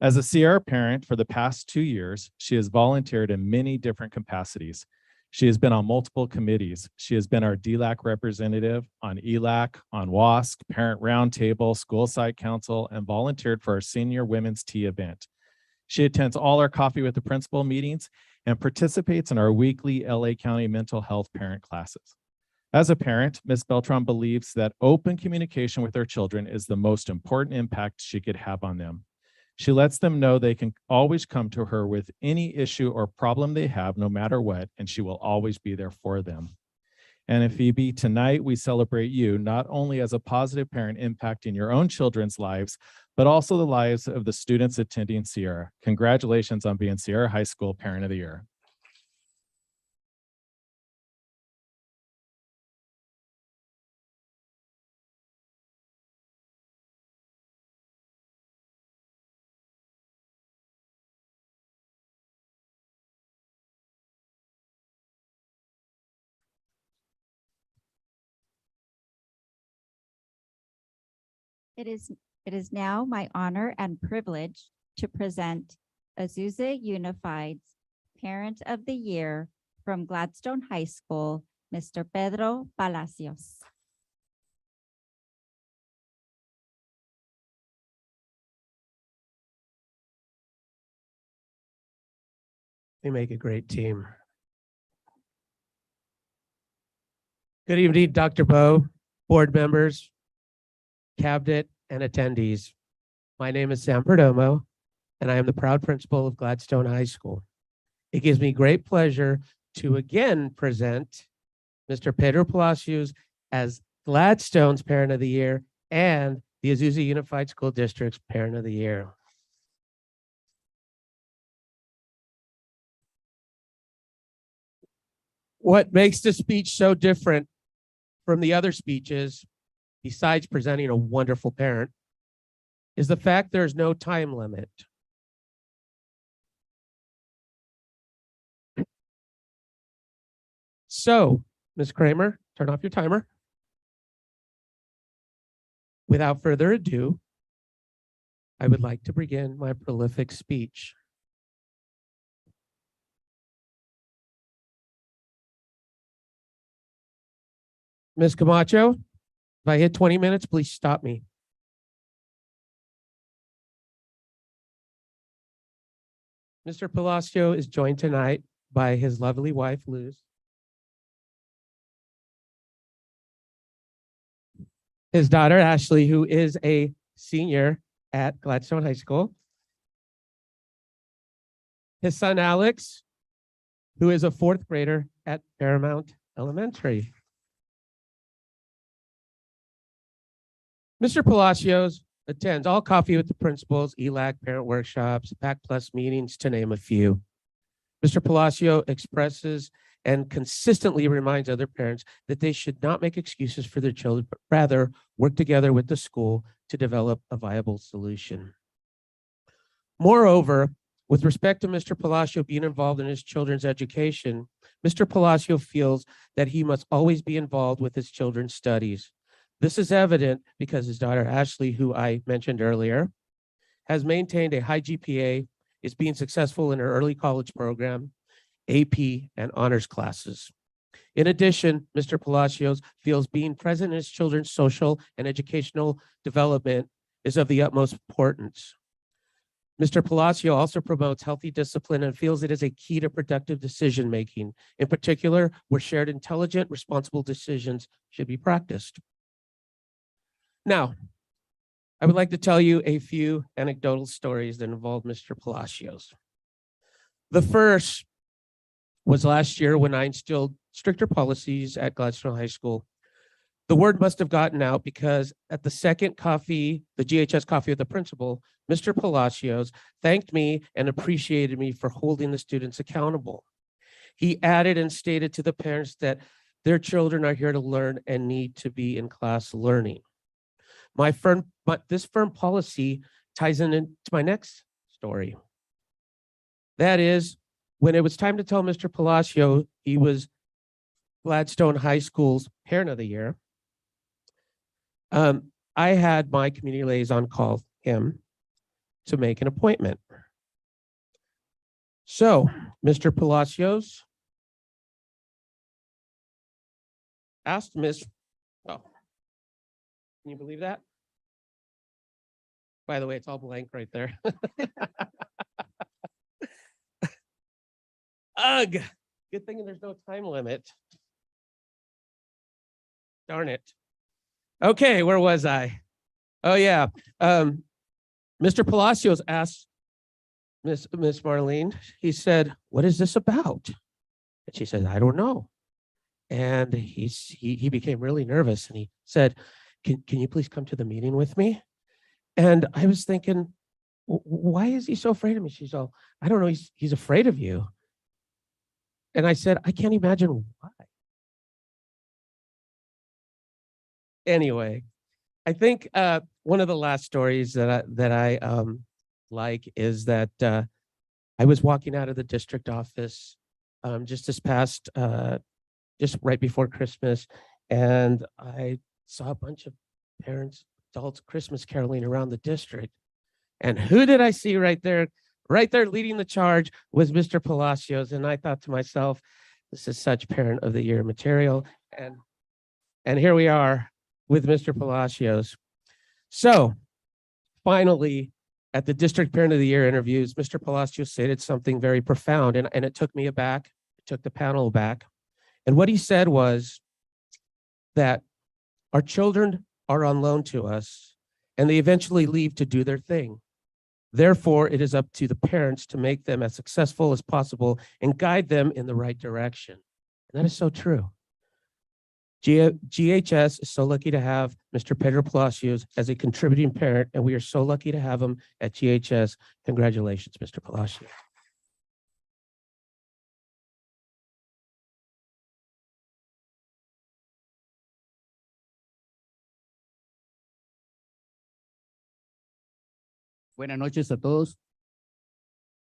As a Sierra parent for the past 2 years, she has volunteered in many different capacities. She has been on multiple committees. She has been our DLAC representative on ELAC, on WASC, Parent Roundtable, School Site Council, and volunteered for our senior women's tea event. She attends all our Coffee with the Principal meetings and participates in our weekly LA County mental health parent classes. As a parent, Ms. Beltran believes that open communication with her children is the most important impact she could have on them. She lets them know they can always come to her with any issue or problem they have, no matter what, and she will always be there for them. Anna Phoebe, tonight we celebrate you not only as a positive parent impacting your own children's lives, but also the lives of the students attending Sierra. Congratulations on being Sierra High School Parent of the Year. It is now my honor and privilege to present Azusa Unified's Parent of the Year from Gladstone High School, Mr. Pedro Palacios. They make a great team. Good evening, Dr. Bo, board members, cabinet, and attendees. My name is Sam Perdomo, and I am the proud principal of Gladstone High School. It gives me great pleasure to again present Mr. Pedro Palacios as Gladstone's Parent of the Year and the Azusa Unified School District's Parent of the Year. What makes the speech so different from the other speeches, besides presenting a wonderful parent, is the fact there's no time limit. So, Ms. Kramer, turn off your timer. Without further ado, I would like to begin my prolific speech. Ms. Camacho, if I hit 20 minutes, please stop me. Mr. Palacio is joined tonight by his lovely wife, Luz, his daughter, Ashley, who is a senior at Gladstone High School, his son, Alex, who is a fourth grader at Paramount Elementary. Mr. Palacios attends all Coffee with the Principals, ELAC, parent workshops, PAC Plus meetings, to name a few. Mr. Palacio expresses and consistently reminds other parents that they should not make excuses for their children, but rather work together with the school to develop a viable solution. Moreover, with respect to Mr. Palacio being involved in his children's education, Mr. Palacio feels that he must always be involved with his children's studies. This is evident because his daughter, Ashley, who I mentioned earlier, has maintained a high GPA, is being successful in her early college program, AP, and honors classes. In addition, Mr. Palacios feels being present in his children's social and educational development is of the utmost importance. Mr. Palacio also promotes healthy discipline and feels it is a key to productive decision-making, in particular, where shared intelligent, responsible decisions should be practiced. Now, I would like to tell you a few anecdotal stories that involve Mr. Palacios. The first was last year when I instilled stricter policies at Gladstone High School. The word must have gotten out because at the second coffee, the GHS coffee with the principal, Mr. Palacios thanked me and appreciated me for holding the students accountable. He added and stated to the parents that their children are here to learn and need to be in class learning. This firm policy ties into my next story. That is, when it was time to tell Mr. Palacio he was Gladstone High School's Parent of the Year, I had my community liaison call him to make an appointment. So, Mr. Palacios asked Miss, oh, can you believe that? By the way, it's all blank right there. Ugh, good thing there's no time limit. Darn it. Okay, where was I? Oh yeah, Mr. Palacios asked Miss Marlene, he said, "What is this about?" And she said, "I don't know." And he became really nervous and he said, can you please come to the meeting with me? And I was thinking, why is he so afraid of me? She's all, I don't know, he's afraid of you. And I said, I can't imagine why. Anyway, I think one of the last stories that I like is that I was walking out of the district office just this past, just right before Christmas, and I saw a bunch of parents, adults, Christmas caroling around the district. And who did I see right there? Right there leading the charge was Mr. Palacios. And I thought to myself, this is such Parent of the Year material. And here we are with Mr. Palacios. So finally, at the District Parent of the Year interviews, Mr. Palacios stated something very profound, and it took me aback. It took the panel aback. And what he said was that our children are on loan to us, and they eventually leave to do their thing. Therefore, it is up to the parents to make them as successful as possible and guide them in the right direction. And that is so true. GHS is so lucky to have Mr. Pedro Palacios as a contributing parent, and we are so lucky to have him at GHS. Congratulations, Mr. Palacios. Buenas noches a todos.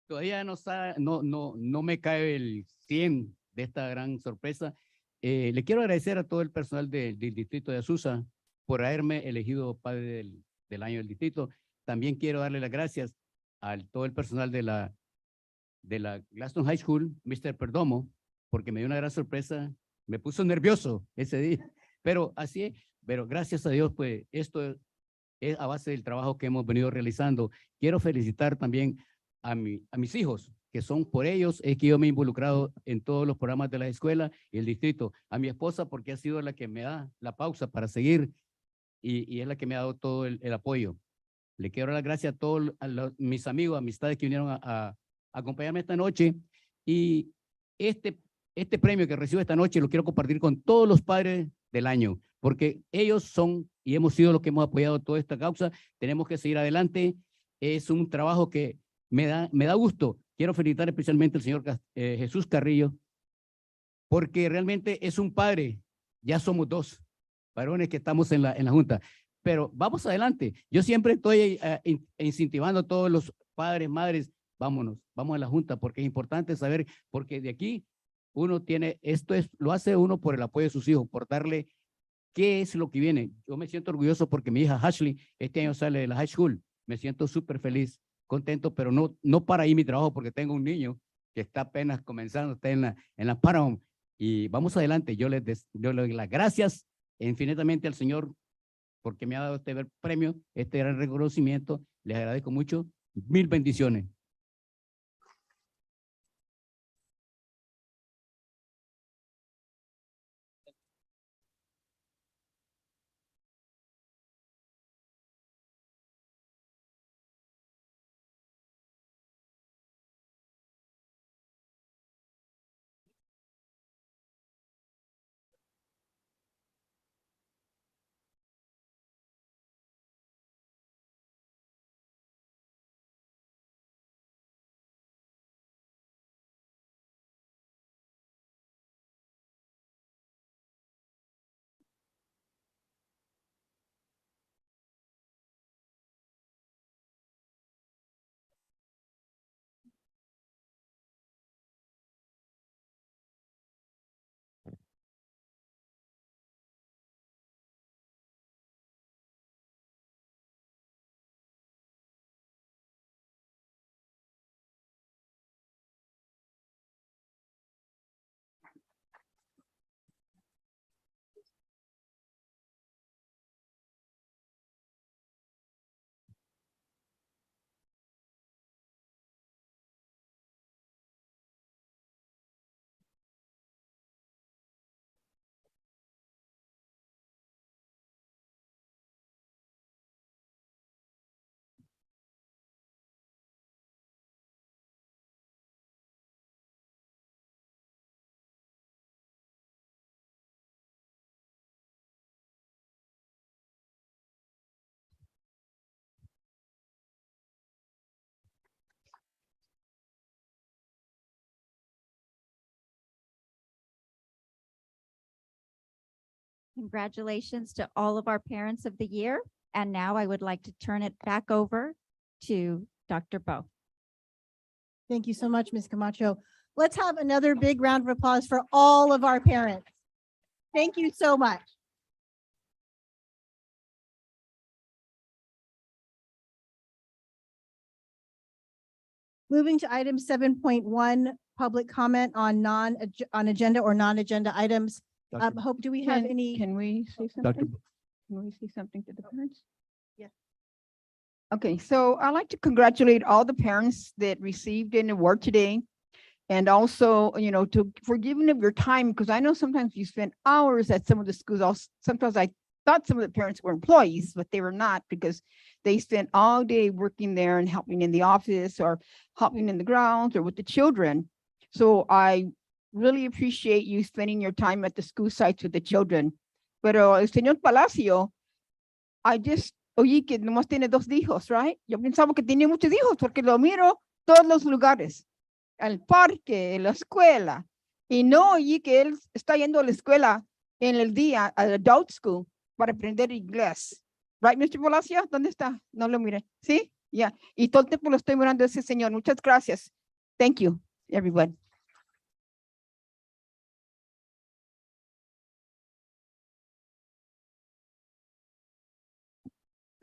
Todavía no me cae el 100 de esta gran sorpresa. Le quiero agradecer a todo el personal del distrito de Azusa por haberme elegido padre del año del distrito. También quiero darle las gracias a todo el personal de la Gladstone High School, Mr. Perdomo, porque me dio una gran sorpresa. Me puso nervioso ese día, pero así es. Pero gracias a Dios, pues esto es a base del trabajo que hemos venido realizando. Quiero felicitar también a mis hijos, que son por ellos, es que yo me he involucrado en todos los programas de la escuela y el distrito. A mi esposa, porque ha sido la que me da la pausa para seguir y es la que me ha dado todo el apoyo. Le quiero dar las gracias a todos mis amigos, amistades que vinieron a acompañarme esta noche. Y este premio que recibo esta noche lo quiero compartir con todos los padres del año, porque ellos son y hemos sido los que hemos apoyado toda esta causa. Tenemos que seguir adelante. Es un trabajo que me da gusto. Quiero felicitar especialmente al señor Jesús Carrillo, porque realmente es un padre. Ya somos dos varones que estamos en la Junta. Pero vamos adelante. Yo siempre estoy incentivando a todos los padres, madres, vámonos, vamos a la Junta, porque es importante saber, porque de aquí uno tiene, lo hace uno por el apoyo de sus hijos, por darle qué es lo que viene. Yo me siento orgulloso porque mi hija Ashley este año sale de la high school. Me siento súper feliz, contento, pero no para ahí mi trabajo, porque tengo un niño que está apenas comenzando, está en la Paramount, y vamos adelante. Yo le doy las gracias infinitamente al Señor porque me ha dado este premio, este gran reconocimiento. Les agradezco mucho. Mil bendiciones. Congratulations to all of our parents of the year. And now I would like to turn it back over to Dr. Bo. Thank you so much, Ms. Camacho. Let's have another big round of applause for all of our parents. Thank you so much. Moving to item 7.1, public comment on agenda or non-agenda items. Hope, do we have any? Can we say Dr. something? Can we say something to the parents? Yes. Okay, so I'd like to congratulate all the parents that received an award today. And also, you know, for giving up your time, because I know sometimes you spend hours at some of the schools. Sometimes I thought some of the parents were employees, but they were not, because they spent all day working there and helping in the office or helping in the grounds or with the children. So I really appreciate you spending your time at the school sites with the children. Pero el señor Palacio, I just oí que nomás tiene 2 hijos, right? Yo pensaba que tenía muchos hijos porque lo miro todos los lugares, al parque, la escuela, y no oí que él está yendo a la escuela en el día, al adult school, para aprender inglés. Right, Mr. Palacio? ¿Dónde está? No lo mire. ¿Sí? Yeah. Y todo el tiempo lo estoy mirando a ese señor. Muchas gracias. Thank you, everyone.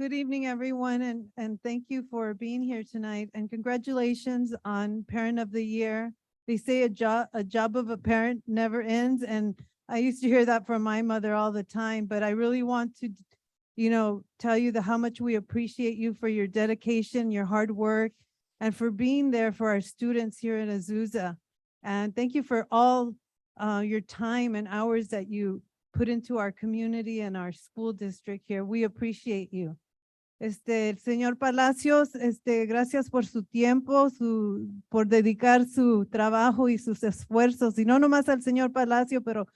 Good evening, everyone, and thank you for being here tonight, and congratulations on Parent of the Year. They say a job of a parent never ends, and I used to hear that from my mother all the time, but I really want to, you know, tell you how much we appreciate you for your dedication, your hard work, and for being there for our students here at Azusa. And thank you for all your time and hours that you put into our community and our school district here. We appreciate you. El señor Palacios, gracias por su tiempo, por dedicar su trabajo y sus esfuerzos, y no nomás al señor Palacio, pero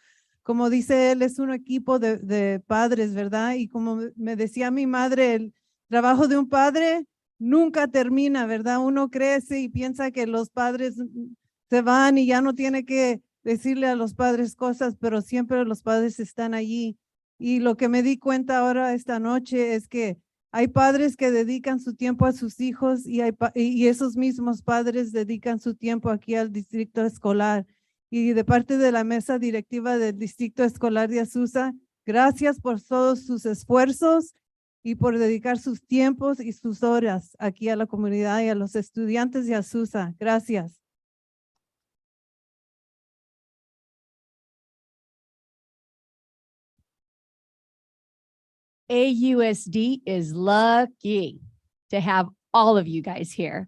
como dice él, es un equipo de padres, ¿verdad? Y como me decía mi madre, el trabajo de un padre nunca termina, ¿verdad? Uno crece y piensa que los padres se van y ya no tiene que decirle a los padres cosas, pero siempre los padres están allí. Y lo que me di cuenta ahora esta noche es que hay padres que dedican su tiempo a sus hijos y esos mismos padres dedican su tiempo aquí al distrito escolar. Y de parte de la mesa directiva del distrito escolar de Azusa, gracias por todos sus esfuerzos y por dedicar sus tiempos y sus horas aquí a la comunidad y a los estudiantes de Azusa. Gracias. AUSD is lucky to have all of you guys here.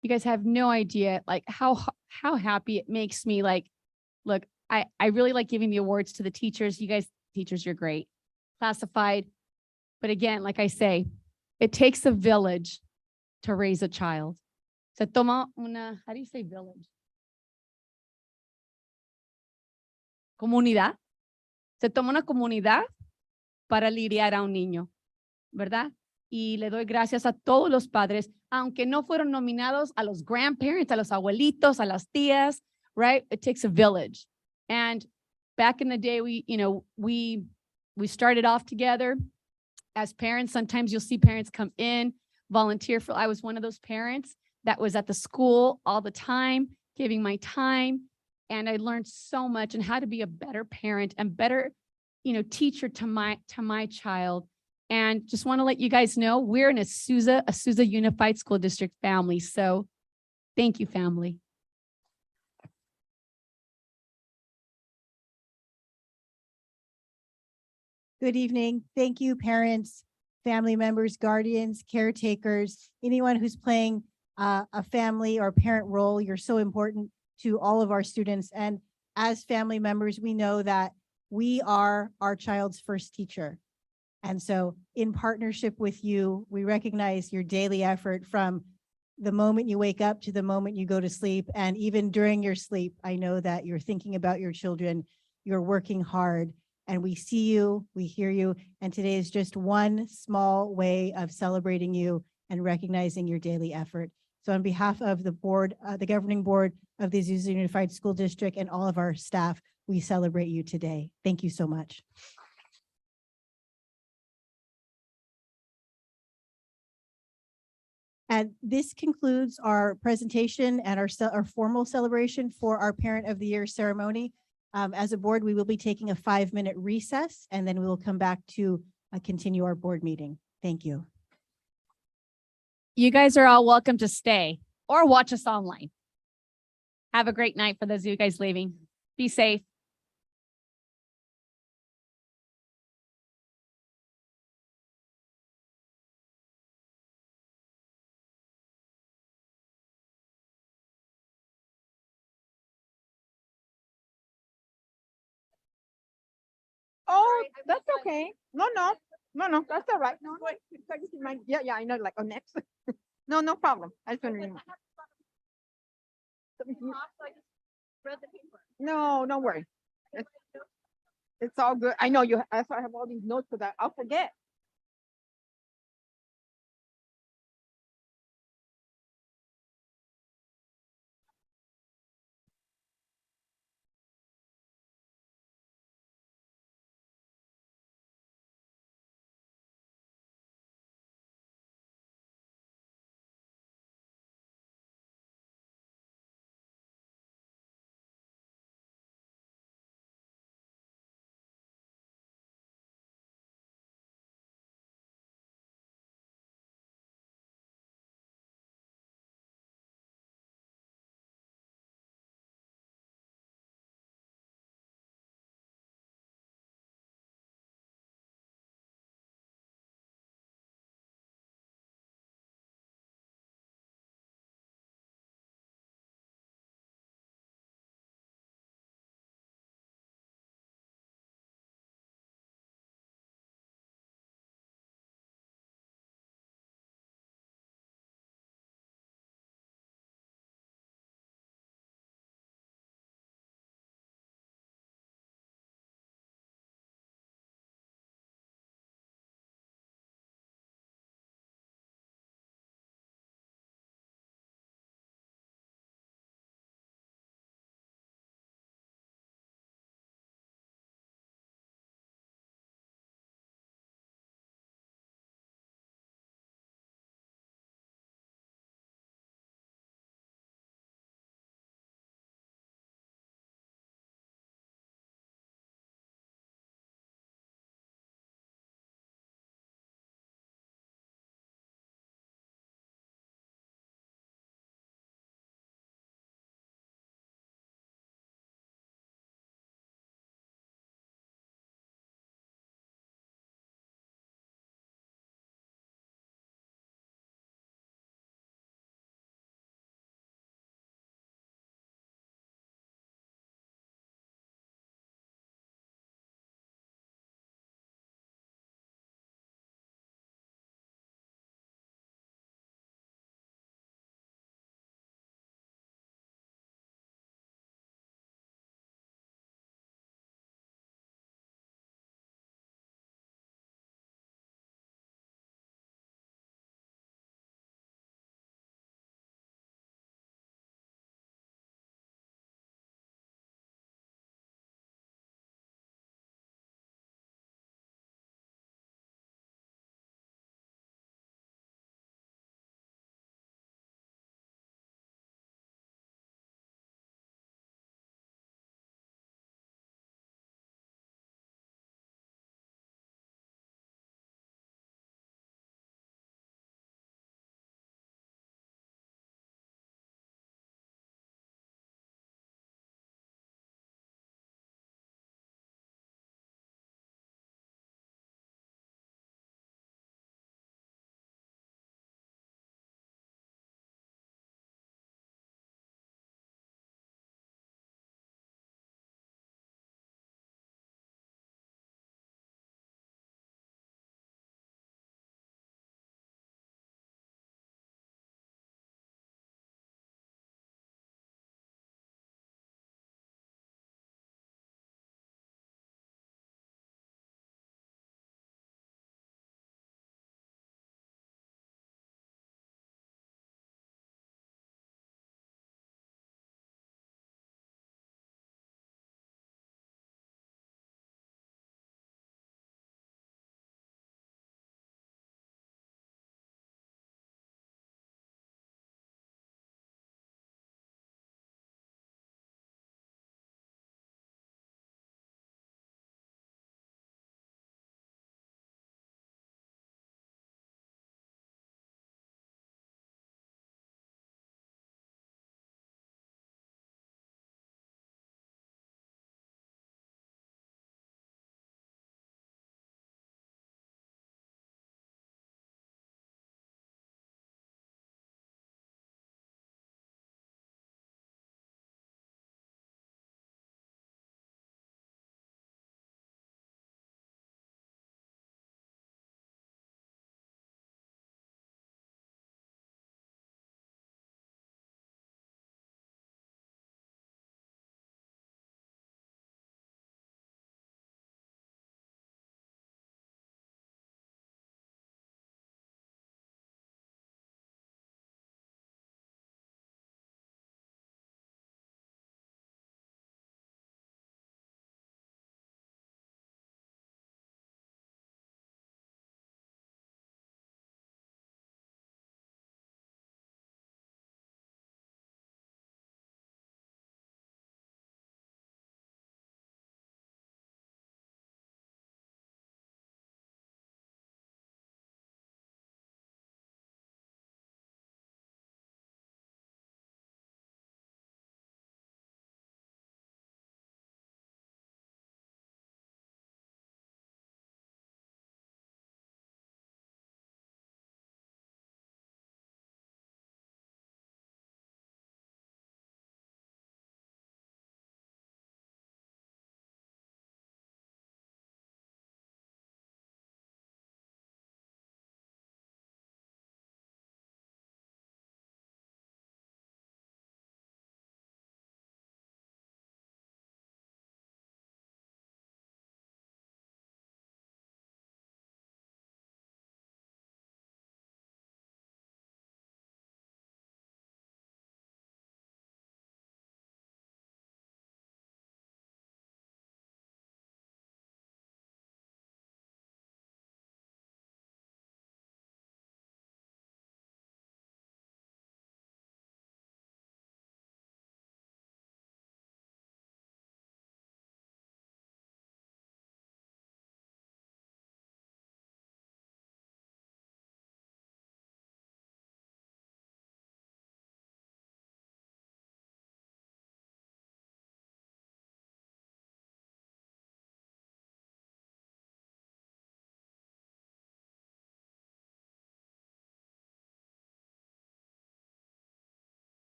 You guys have no idea like how happy it makes me. Like, look, I really like giving the awards to the teachers. You guys, teachers, you're great. Classified. But again, like I say, it takes a village to raise a child. Se toma una, how do you say village? Comunidad. Se toma una comunidad para lidiar a un niño, ¿verdad? Y le doy gracias a todos los padres, aunque no fueron nominados, a los grandparents, a los abuelitos, a las tías, right? It takes a village. And back in the day, we started off together as parents. Sometimes you'll see parents come in, volunteer for, I was one of those parents that was at the school all the time, giving my time. And I learned so much and how to be a better parent and better teacher to my child. And just want to let you guys know, we're an Azusa Unified School District family. So thank you, family. Good evening. Thank you, parents, family members, guardians, caretakers, anyone who's playing a family or parent role. You're so important to all of our students. And as family members, we know that we are our child's first teacher. And so in partnership with you, we recognize your daily effort from the moment you wake up to the moment you go to sleep. And even during your sleep, I know that you're thinking about your children, you're working hard, and we see you, we hear you. And today is just one small way of celebrating you and recognizing your daily effort. So on behalf of the board, the governing board of the Azusa Unified School District and all of our staff, we celebrate you today. Thank you so much. And this concludes our presentation and our formal celebration for our Parent of the Year ceremony. As a board, we will be taking a 5-minute recess, and then we will come back to continue our board meeting. Thank you. You guys are all welcome to stay or watch us online. Have a great night for those of you guys leaving. Be safe. Oh, that's okay. No, that's all right. No, wait, yeah, yeah, I know, like, next. No, no problem. I just want to. No, don't worry. It's all good. I know you, that's why I have all these notes because I'll forget.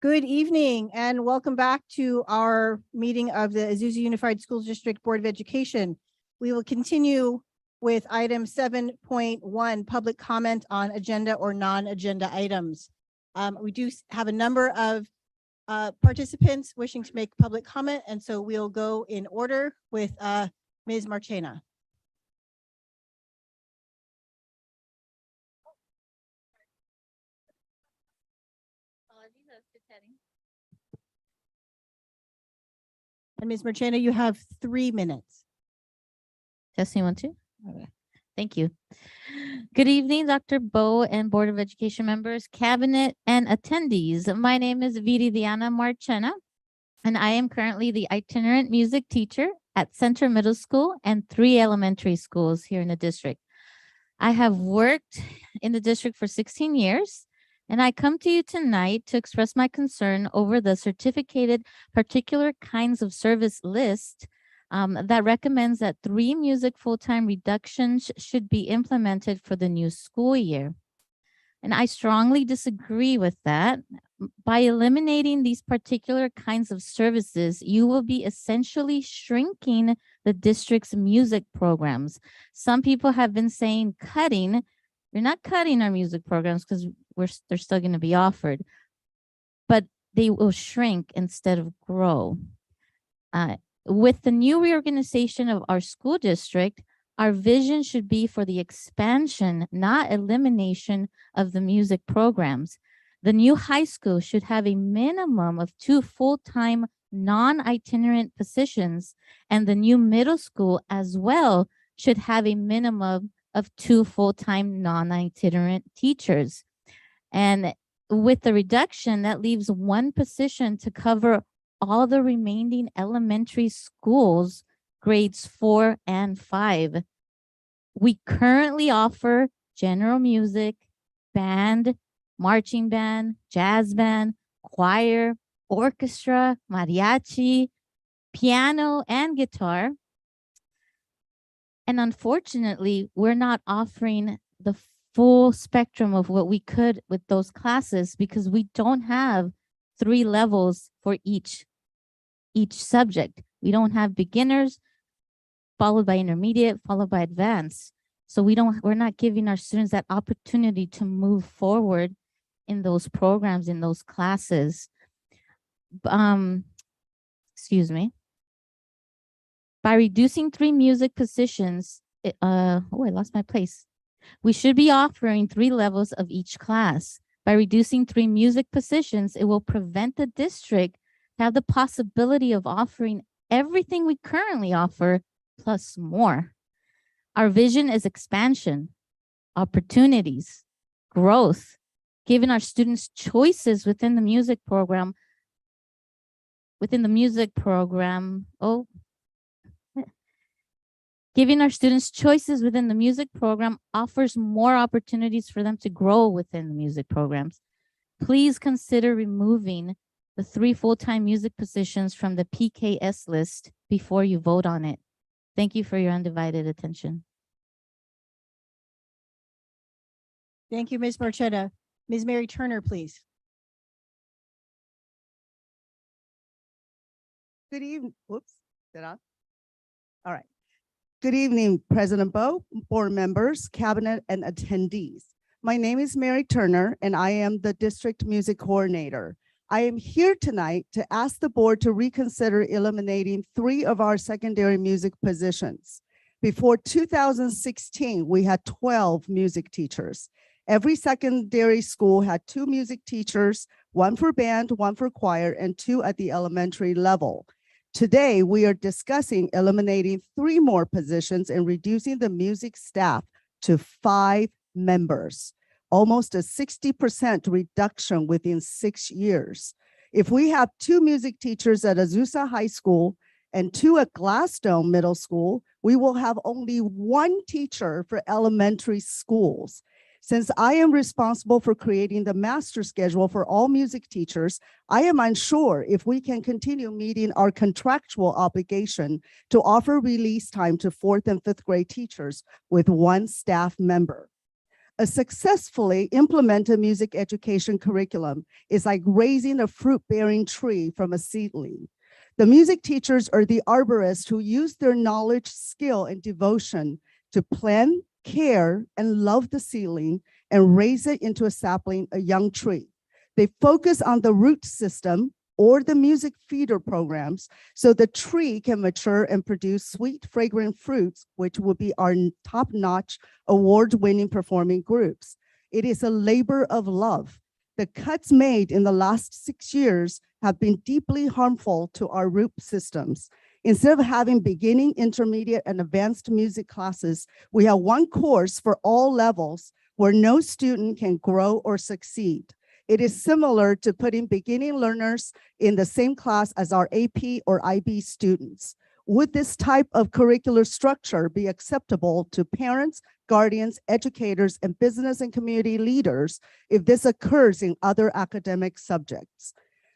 Good evening and welcome back to our meeting of the Azusa Unified School District Board of Education. We will continue with item 7.1, public comment on agenda or non-agenda items. We do have a number of participants wishing to make public comment, and so we'll go in order with Ms. Marchena. And Ms. Marchena, you have 3 minutes. Testing 1, 2. Okay. Thank you. Good evening, Dr. Bo and Board of Education members, cabinet, and attendees. My name is Viridiana Marchena, and I am currently the itinerant music teacher at Center Middle School and 3 elementary schools here in the district. I have worked in the district for 16 years, and I come to you tonight to express my concern over the certificated particular kinds of service list that recommends that 3 music full-time reductions should be implemented for the new school year. And I strongly disagree with that. By eliminating these particular kinds of services, you will be essentially shrinking the district's music programs. Some people have been saying cutting. We're not cutting our music programs because they're still going to be offered, but they will shrink instead of grow. With the new reorganization of our school district, our vision should be for the expansion, not elimination of the music programs. The new high school should have a minimum of 2 full-time non-itinerant positions, and the new middle school as well should have a minimum of 2 full-time non-itinerant teachers. And with the reduction, that leaves 1 position to cover all the remaining elementary schools, grades 4 and 5. We currently offer general music, band, marching band, jazz band, choir, orchestra, mariachi, piano, and guitar. And unfortunately, we're not offering the full spectrum of what we could with those classes because we don't have 3 levels for each subject. We don't have beginners, followed by intermediate, followed by advanced. So we're not giving our students that opportunity to move forward in those programs, in those classes. Excuse me. By reducing 3 music positions, I lost my place. We should be offering 3 levels of each class. By reducing 3 music positions, it will prevent the district to have the possibility of offering everything we currently offer plus more. Our vision is expansion, opportunities, growth, giving our students choices within the music program. Giving our students choices within the music program offers more opportunities for them to grow within the music programs. Please consider removing the 3 full-time music positions from the PKS list before you vote on it. Thank you for your undivided attention. Thank you, Ms. Marchena. Ms. Mary Turner, please. Good evening. Whoops, is that on? All right. Good evening, President Bo, board members, cabinet, and attendees. My name is Mary Turner, and I am the district music coordinator. I am here tonight to ask the board to reconsider eliminating 3 of our secondary music positions. Before 2016, we had 12 music teachers. Every secondary school had 2 music teachers, 1 for band, 1 for choir, and 2 at the elementary level. Today, we are discussing eliminating 3 more positions and reducing the music staff to 5 members, almost a 60% reduction within 6 years. If we have 2 music teachers at Azusa High School and 2 at Gladstone Middle School, we will have only 1 teacher for elementary schools. Since I am responsible for creating the master schedule for all music teachers, I am unsure if we can continue meeting our contractual obligation to offer release time to 4th and 5th grade teachers with 1 staff member. A successfully implemented music education curriculum is like raising a fruit-bearing tree from a seedling. The music teachers are the arborists who use their knowledge, skill, and devotion to plan, care, and love the seedling and raise it into a sapling, a young tree. They focus on the root system or the music feeder programs so the tree can mature and produce sweet, fragrant fruits, which will be our top-notch, award-winning performing groups. It is a labor of love. The cuts made in the last 6 years have been deeply harmful to our root systems. Instead of having beginning, intermediate, and advanced music classes, we have one course for all levels where no student can grow or succeed. It is similar to putting beginning learners in the same class as our AP or IB students. Would this type of curricular structure be acceptable to parents, guardians, educators, and business and community leaders if this occurs in other academic subjects?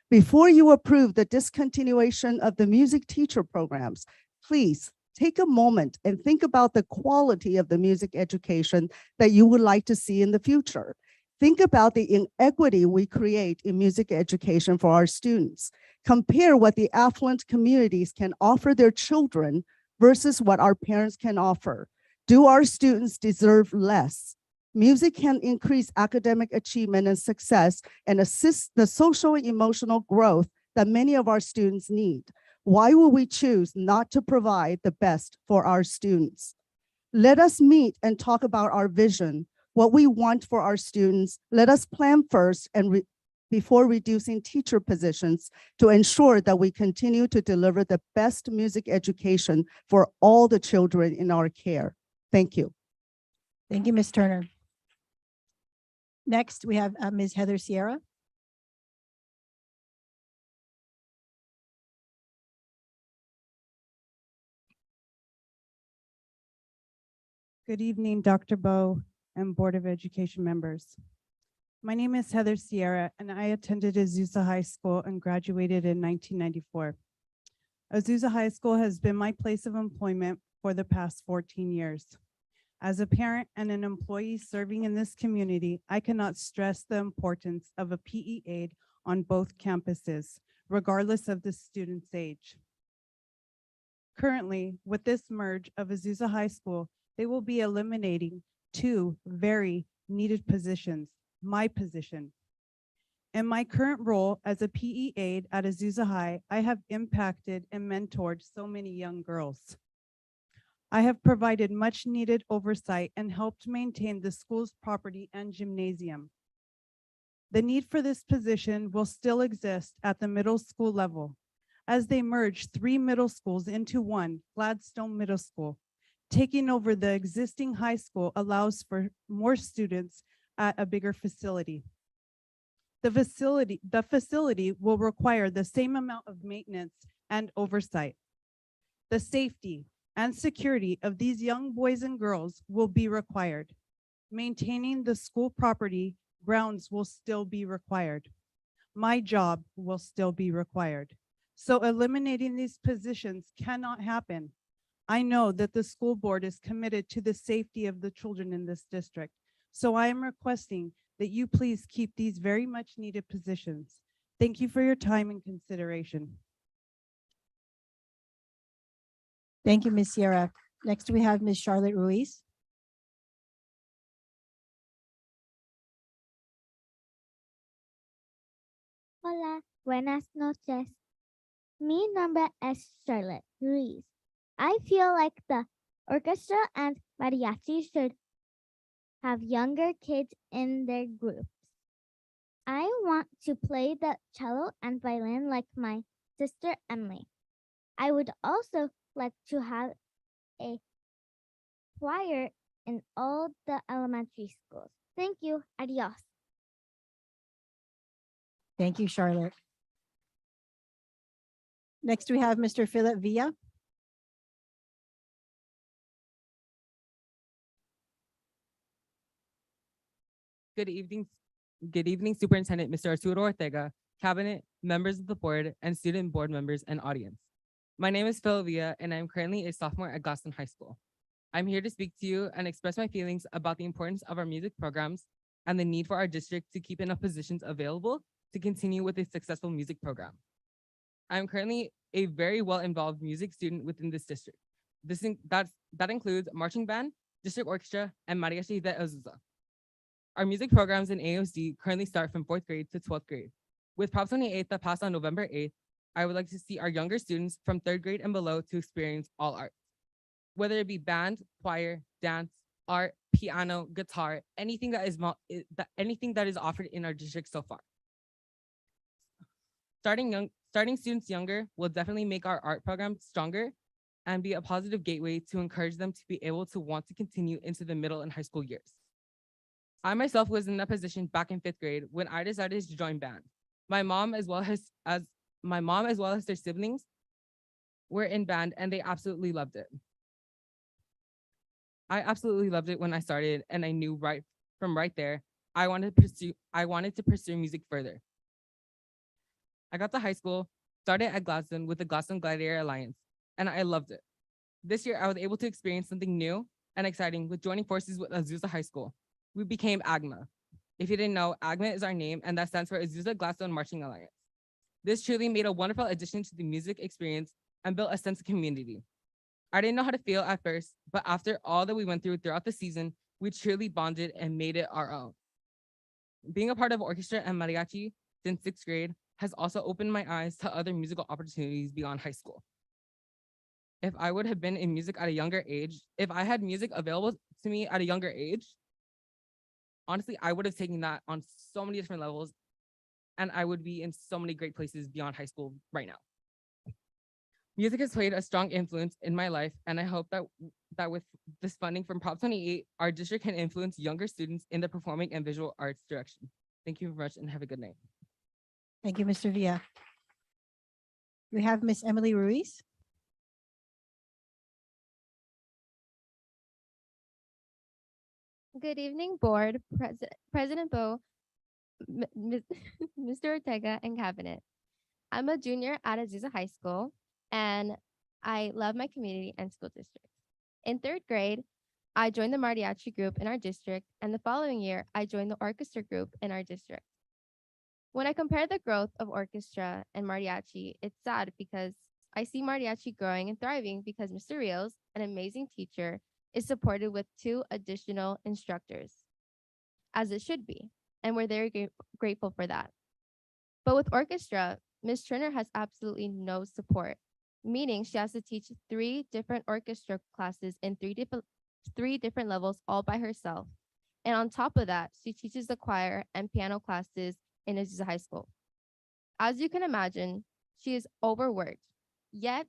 Before you approve the discontinuation of the music teacher programs, please take a moment and think about the quality of the music education that you would like to see in the future. Think about the inequity we create in music education for our students. Compare what the affluent communities can offer their children versus what our parents can offer. Do our students deserve less? Music can increase academic achievement and success and assist the social and emotional growth that many of our students need. Why would we choose not to provide the best for our students? Let us meet and talk about our vision, what we want for our students. Let us plan first and before reducing teacher positions to ensure that we continue to deliver the best music education for all the children in our care. Thank you. Thank you, Ms. Turner. Next, we have Ms. Heather Sierra. Good evening, Dr. Bo and Board of Education members. My name is Heather Sierra, and I attended Azusa High School and graduated in 1994. Azusa High School has been my place of employment for the past 14 years. As a parent and an employee serving in this community, I cannot stress the importance of a PE aide on both campuses, regardless of the student's age. Currently, with this merge of Azusa High School, they will be eliminating 2 very needed positions, my position. In my current role as a PE aide at Azusa High, I have impacted and mentored so many young girls. I have provided much needed oversight and helped maintain the school's property and gymnasium. The need for this position will still exist at the middle school level as they merge 3 middle schools into one, Gladstone Middle School. Taking over the existing high school allows for more students at a bigger facility. The facility will require the same amount of maintenance and oversight. The safety and security of these young boys and girls will be required. Maintaining the school property grounds will still be required. My job will still be required. So eliminating these positions cannot happen. I know that the school board is committed to the safety of the children in this district. So I am requesting that you please keep these very much needed positions. Thank you for your time and consideration. Thank you, Ms. Sierra. Next, we have Ms. Charlotte Ruiz. Hola, buenas noches. Mi nombre es Charlotte Ruiz. I feel like the orchestra and mariachi should have younger kids in their groups. I want to play the cello and violin like my sister Emily. I would also like to have a choir in all the elementary schools. Thank you. Adios. Thank you, Charlotte. Next, we have Mr. Philip Villa. Good evening, Superintendent Mr. Arturo Ortega, Cabinet, members of the board, and student board members and audience. My name is Phil Villa, and I am currently a sophomore at Gladstone High School. I'm here to speak to you and express my feelings about the importance of our music programs and the need for our district to keep enough positions available to continue with a successful music program. I'm currently a very well-involved music student within this district. That includes marching band, district orchestra, and mariachi de Azusa. Our music programs in AOC currently start from 4th grade to 12th grade. With Prop 28 that passed on November 8th, I would like to see our younger students from 3rd grade and below to experience all arts. Whether it be band, choir, dance, art, piano, guitar, anything that is offered in our district so far. Starting students younger will definitely make our art program stronger and be a positive gateway to encourage them to be able to want to continue into the middle and high school years. I myself was in that position back in 5th grade when I decided to join band. My mom as well as their siblings were in band and they absolutely loved it. I absolutely loved it when I started, and I knew right there I wanted to pursue music further. I got to high school, started at Gladstone with the Gladstone Gladiator Alliance, and I loved it. This year, I was able to experience something new and exciting with joining forces with Azusa High School. We became AGMA. If you didn't know, AGMA is our name, and that stands for Azusa Gladstone Marching Alliance. This truly made a wonderful addition to the music experience and built a sense of community. I didn't know how to feel at first, but after all that we went through throughout the season, we truly bonded and made it our own. Being a part of orchestra and mariachi since 6th grade has also opened my eyes to other musical opportunities beyond high school. If I would have been in music at a younger age, if I had music available to me at a younger age, honestly, I would have taken that on so many different levels, and I would be in so many great places beyond high school right now. Music has played a strong influence in my life, and I hope that with this funding from Prop 28, our district can influence younger students in the performing and visual arts direction. Thank you very much and have a good night. Thank you, Mr. Villa. We have Miss Emily Ruiz. Good evening, Board, President Bo, Mr. Ortega, and Cabinet. I'm a junior at Azusa High School, and I love my community and school district. In 3rd grade, I joined the mariachi group in our district, and the following year, I joined the orchestra group in our district. When I compare the growth of orchestra and mariachi, it's sad because I see mariachi growing and thriving because Mr. Rios, an amazing teacher, is supported with 2 additional instructors, as it should be, and we're very grateful for that. But with orchestra, Ms. Turner has absolutely no support, meaning she has to teach 3 different orchestra classes in 3 different levels all by herself. And on top of that, she teaches the choir and piano classes in Azusa High School. As you can imagine, she is overworked, yet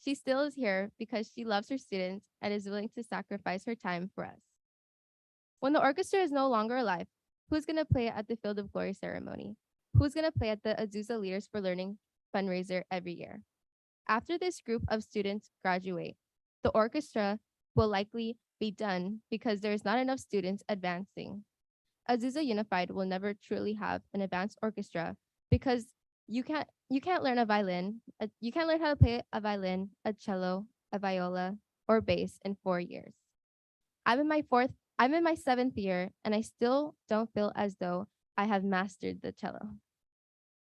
she still is here because she loves her students and is willing to sacrifice her time for us. When the orchestra is no longer alive, who's going to play at the Field of Glory ceremony? Who's going to play at the Azusa Leaders for Learning fundraiser every year? After this group of students graduate, the orchestra will likely be done because there's not enough students advancing. Azusa Unified will never truly have an advanced orchestra because you can't learn a violin. You can't learn how to play a violin, a cello, a viola, or bass in 4 years. I'm in my 7th year, and I still don't feel as though I have mastered the cello.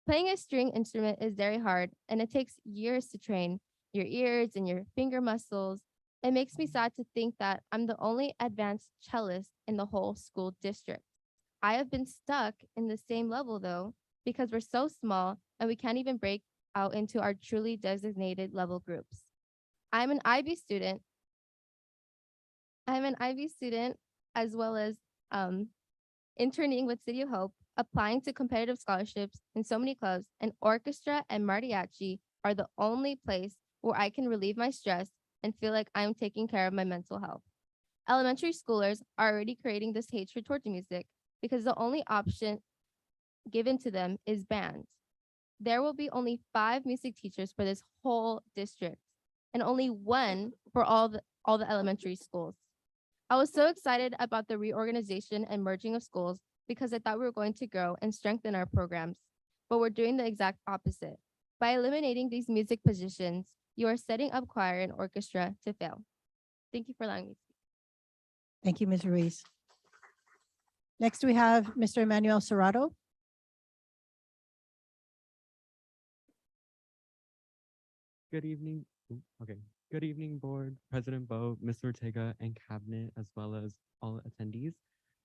Playing a string instrument is very hard, and it takes years to train your ears and your finger muscles. It makes me sad to think that I'm the only advanced cellist in the whole school district. I have been stuck in the same level though, because we're so small and we can't even break out into our truly designated level groups. I'm an IB student as well as interning with City of Hope, applying to competitive scholarships in so many clubs, and orchestra and mariachi are the only place where I can relieve my stress and feel like I'm taking care of my mental health. Elementary schoolers are already creating this hatred towards music because the only option given to them is band. There will be only 5 music teachers for this whole district and only 1 for all the elementary schools. I was so excited about the reorganization and merging of schools because I thought we were going to grow and strengthen our programs, but we're doing the exact opposite. By eliminating these music positions, you are setting up choir and orchestra to fail. Thank you for allowing me. Thank you, Ms. Ruiz. Next, we have Mr. Emmanuel Serrato. Good evening. Okay. Good evening, Board, President Bo, Ms. Ortega, and Cabinet, as well as all attendees.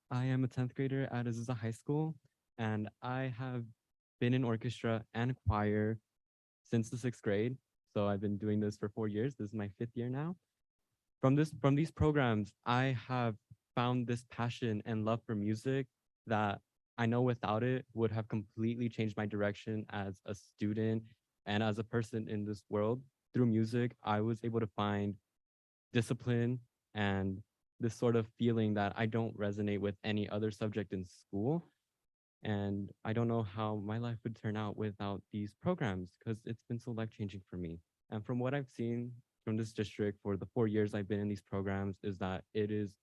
I am a 10th grader at Azusa High School, and I have been in orchestra and choir since the 6th grade. So I've been doing this for 4 years. This is my 5th year now. From these programs, I have found this passion and love for music that I know without it would have completely changed my direction as a student and as a person in this world. Through music, I was able to find discipline and this sort of feeling that I don't resonate with any other subject in school. And I don't know how my life would turn out without these programs because it's been so life-changing for me. And from what I've seen from this district for the 4 years I've been in these programs is that it has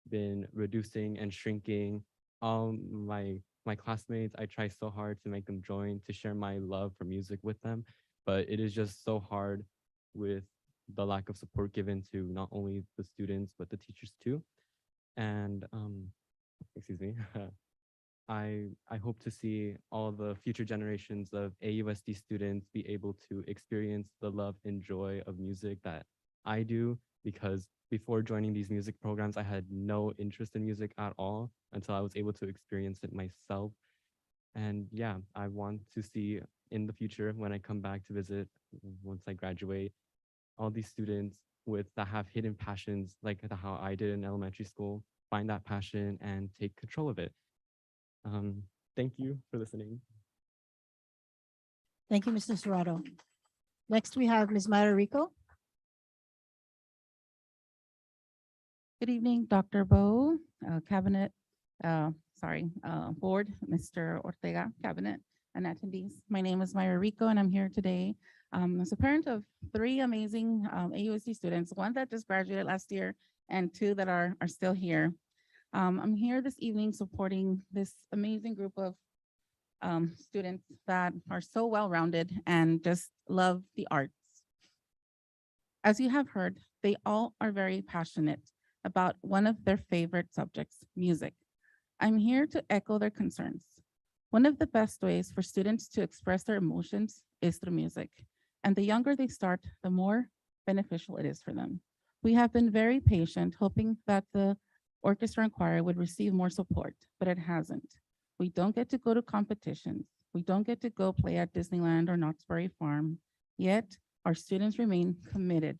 been reducing and shrinking. My classmates, I try so hard to make them join, to share my love for music with them, but it is just so hard with the lack of support given to not only the students, but the teachers too. And excuse me, I hope to see all the future generations of AUSD students be able to experience the love and joy of music that I do, because before joining these music programs, I had no interest in music at all until I was able to experience it myself. And yeah, I want to see in the future when I come back to visit, once I graduate, all these students that have hidden passions like how I did in elementary school, find that passion and take control of it. Thank you for listening. Thank you, Mr. Serrato. Next, we have Ms. Mayra Rico. Good evening, Dr. Bo, Cabinet, Board, Mr. Ortega, Cabinet, and attendees. My name is Mayra Rico, and I'm here today as a parent of 3 amazing AUSD students, 1 that just graduated last year and 2 that are still here. I'm here this evening supporting this amazing group of students that are so well-rounded and just love the arts. As you have heard, they all are very passionate about one of their favorite subjects, music. I'm here to echo their concerns. One of the best ways for students to express their emotions is through music. And the younger they start, the more beneficial it is for them. We have been very patient, hoping that the orchestra and choir would receive more support, but it hasn't. We don't get to go to competitions. We don't get to go play at Disneyland or Knott's Berry Farm, yet our students remain committed.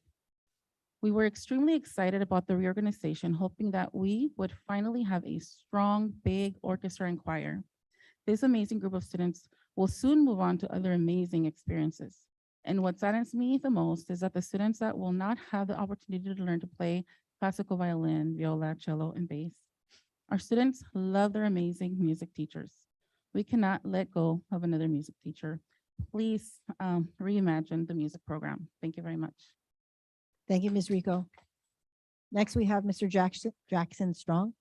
We were extremely excited about the reorganization, hoping that we would finally have a strong, big orchestra and choir. This amazing group of students will soon move on to other amazing experiences. And what saddens me the most is that the students that will not have the opportunity to learn to play classical violin, viola, cello, and bass. Our students love their amazing music teachers. We cannot let go of another music teacher. Please reimagine the music program. Thank you very much. Thank you, Ms. Rico. Next, we have Mr. Jackson Strong.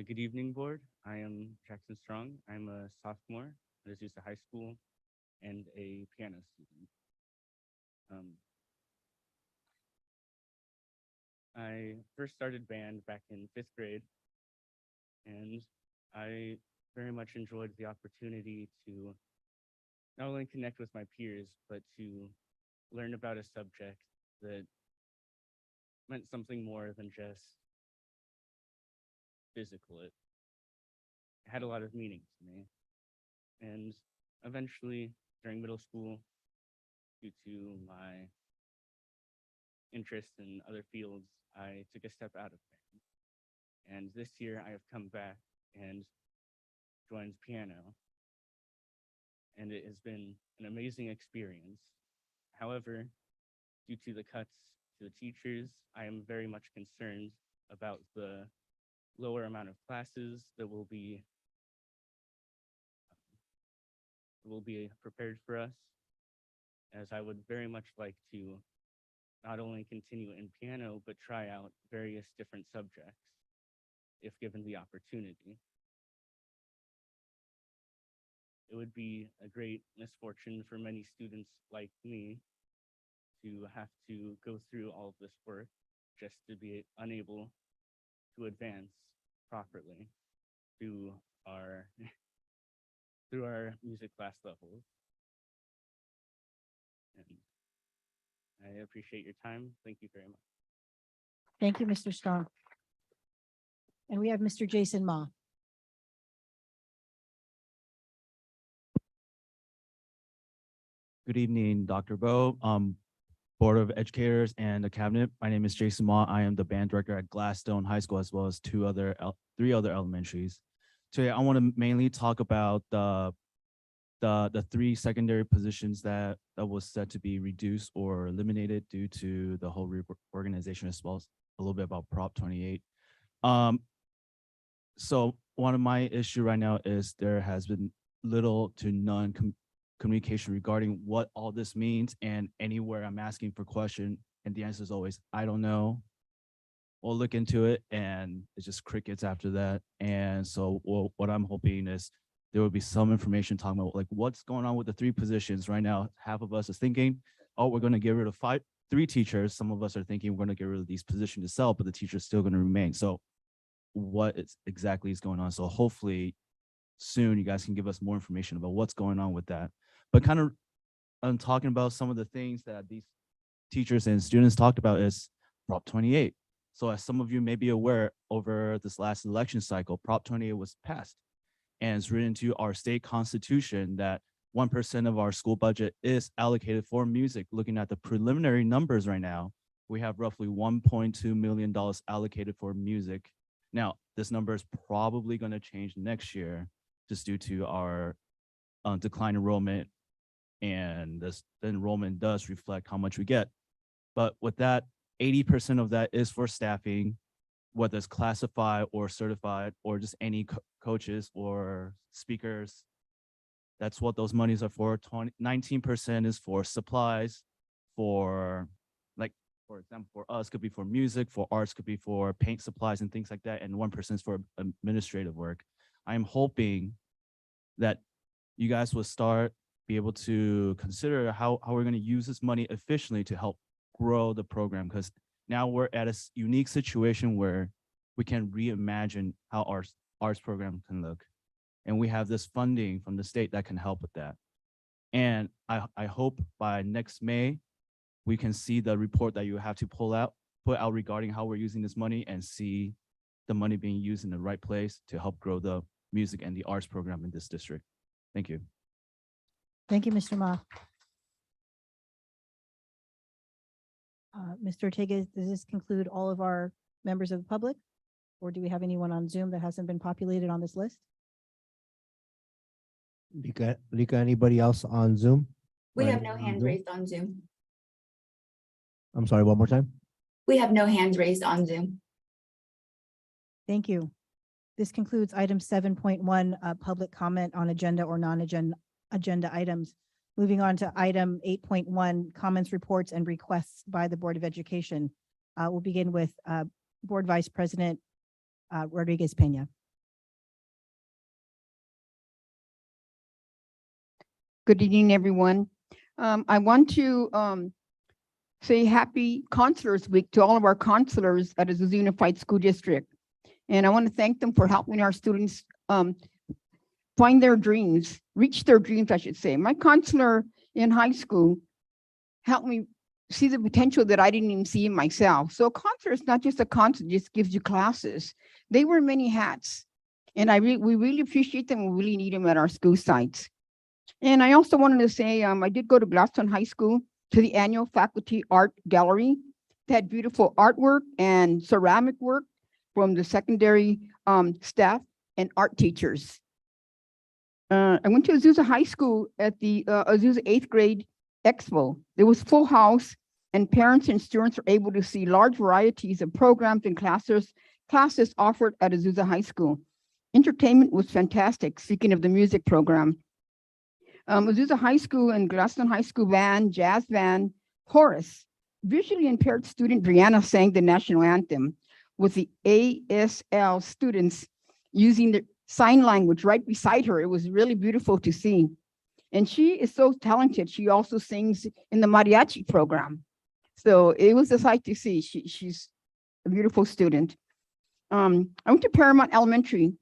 Good evening, Board. I am Jackson Strong. I'm a sophomore at Azusa High School and a piano student. I first started band back in 5th grade, and I very much enjoyed the opportunity to not only connect with my peers, but to learn about a subject that meant something more than just physical. It had a lot of meaning to me. And eventually, during middle school, due to my interest in other fields, I took a step out of band. And this year I have come back and joined piano. And it has been an amazing experience. However, due to the cuts to the teachers, I am very much concerned about the lower amount of classes that will be prepared for us, as I would very much like to not only continue in piano, but try out various different subjects if given the opportunity. it would be a great misfortune for many students like me to have to go through all of this work just to be unable to advance properly through our through our music class levels. And I appreciate your time. Thank you very much. Thank you, Mr. Strong. And we have Mr. Jason Ma. Good evening, Dr. Bo, Board of Educators and the Cabinet. My name is Jason Ma. I am the band director at Gladstone High School, as well as three other elementaries. Today, I want to mainly talk about the three secondary positions that was said to be reduced or eliminated due to the whole reorganization, as well as a little bit about Prop 28. So one of my issue right now is there has been little to none communication regarding what all this means, and anywhere I'm asking for question and the answer is always, I don't know. We'll look into it, and it's just crickets after that. And so what I'm hoping is there will be some information talking about like what's going on with the three positions right now. Half of us is thinking, oh, we're going to get rid of three teachers. Some of us are thinking we're going to get rid of these positions itself, but the teacher's still going to remain. So what exactly is going on? So hopefully soon you guys can give us more information about what's going on with that. But kind of I'm talking about some of the things that these teachers and students talked about is Prop 28. So as some of you may be aware, over this last election cycle, Prop 28 was passed, and it's written into our state constitution that 1% of our school budget is allocated for music. Looking at the preliminary numbers right now, we have roughly $1.2 million allocated for music. Now, this number is probably going to change next year just due to our decline enrollment, and the enrollment does reflect how much we get. But with that, 80% of that is for staffing, whether it's classified or certified, or just any coaches or speakers. That's what those monies are for. 19% is for supplies, for like, for example, for us could be for music, for arts could be for paint supplies and things like that, and 1% is for administrative work. I'm hoping that you guys will be able to consider how we're going to use this money efficiently to help grow the program, because now we're at a unique situation where we can reimagine how our arts program can look. And we have this funding from the state that can help with that. And I hope by next May, we can see the report that you have to put out regarding how we're using this money, and see the money being used in the right place to help grow the music and the arts program in this district. Thank you. Thank you, Mr. Ma. Mr. Ortega, does this conclude all of our members of the public? Or do we have anyone on Zoom that hasn't been populated on this list? Lika, anybody else on Zoom? We Or have anyone no on hands Zoom? raised on Zoom. I'm sorry, one more time. We have no hands raised on Zoom. Thank you. This concludes item 7.1, public comment on agenda or non-agenda items. Moving on to item 8.1, comments, reports, and requests by the Board of Education. We'll begin with Board Vice President Rodriguez Peña. Good evening, everyone. I want to say happy Counselors Week to all of our counselors at Azusa Unified School District. And I want to thank them for helping our students find their dreams, reach their dreams, I should say. My counselor in high school helped me see the potential that I didn't even see in myself. So a counselor is not just a counselor, just gives you classes. They wear many hats. And we really appreciate them. We really need them at our school sites. And I also wanted to say, I did go to Gladstone High School to the annual faculty art gallery. They had beautiful artwork and ceramic work from the secondary staff and art teachers. I went to Azusa High School at the Azusa 8th grade expo. There was full house, and parents and students were able to see large varieties of programs and classes offered at Azusa High School. Entertainment was fantastic, speaking of the music program. Azusa High School and Gladstone High School band, jazz band, chorus. Visually impaired student Brianna sang the national anthem with the ASL students using sign language right beside her. It was really beautiful to see. And she is so talented. She also sings in the mariachi program. So it was a sight to see. She's a beautiful student. I went to Paramount Elementary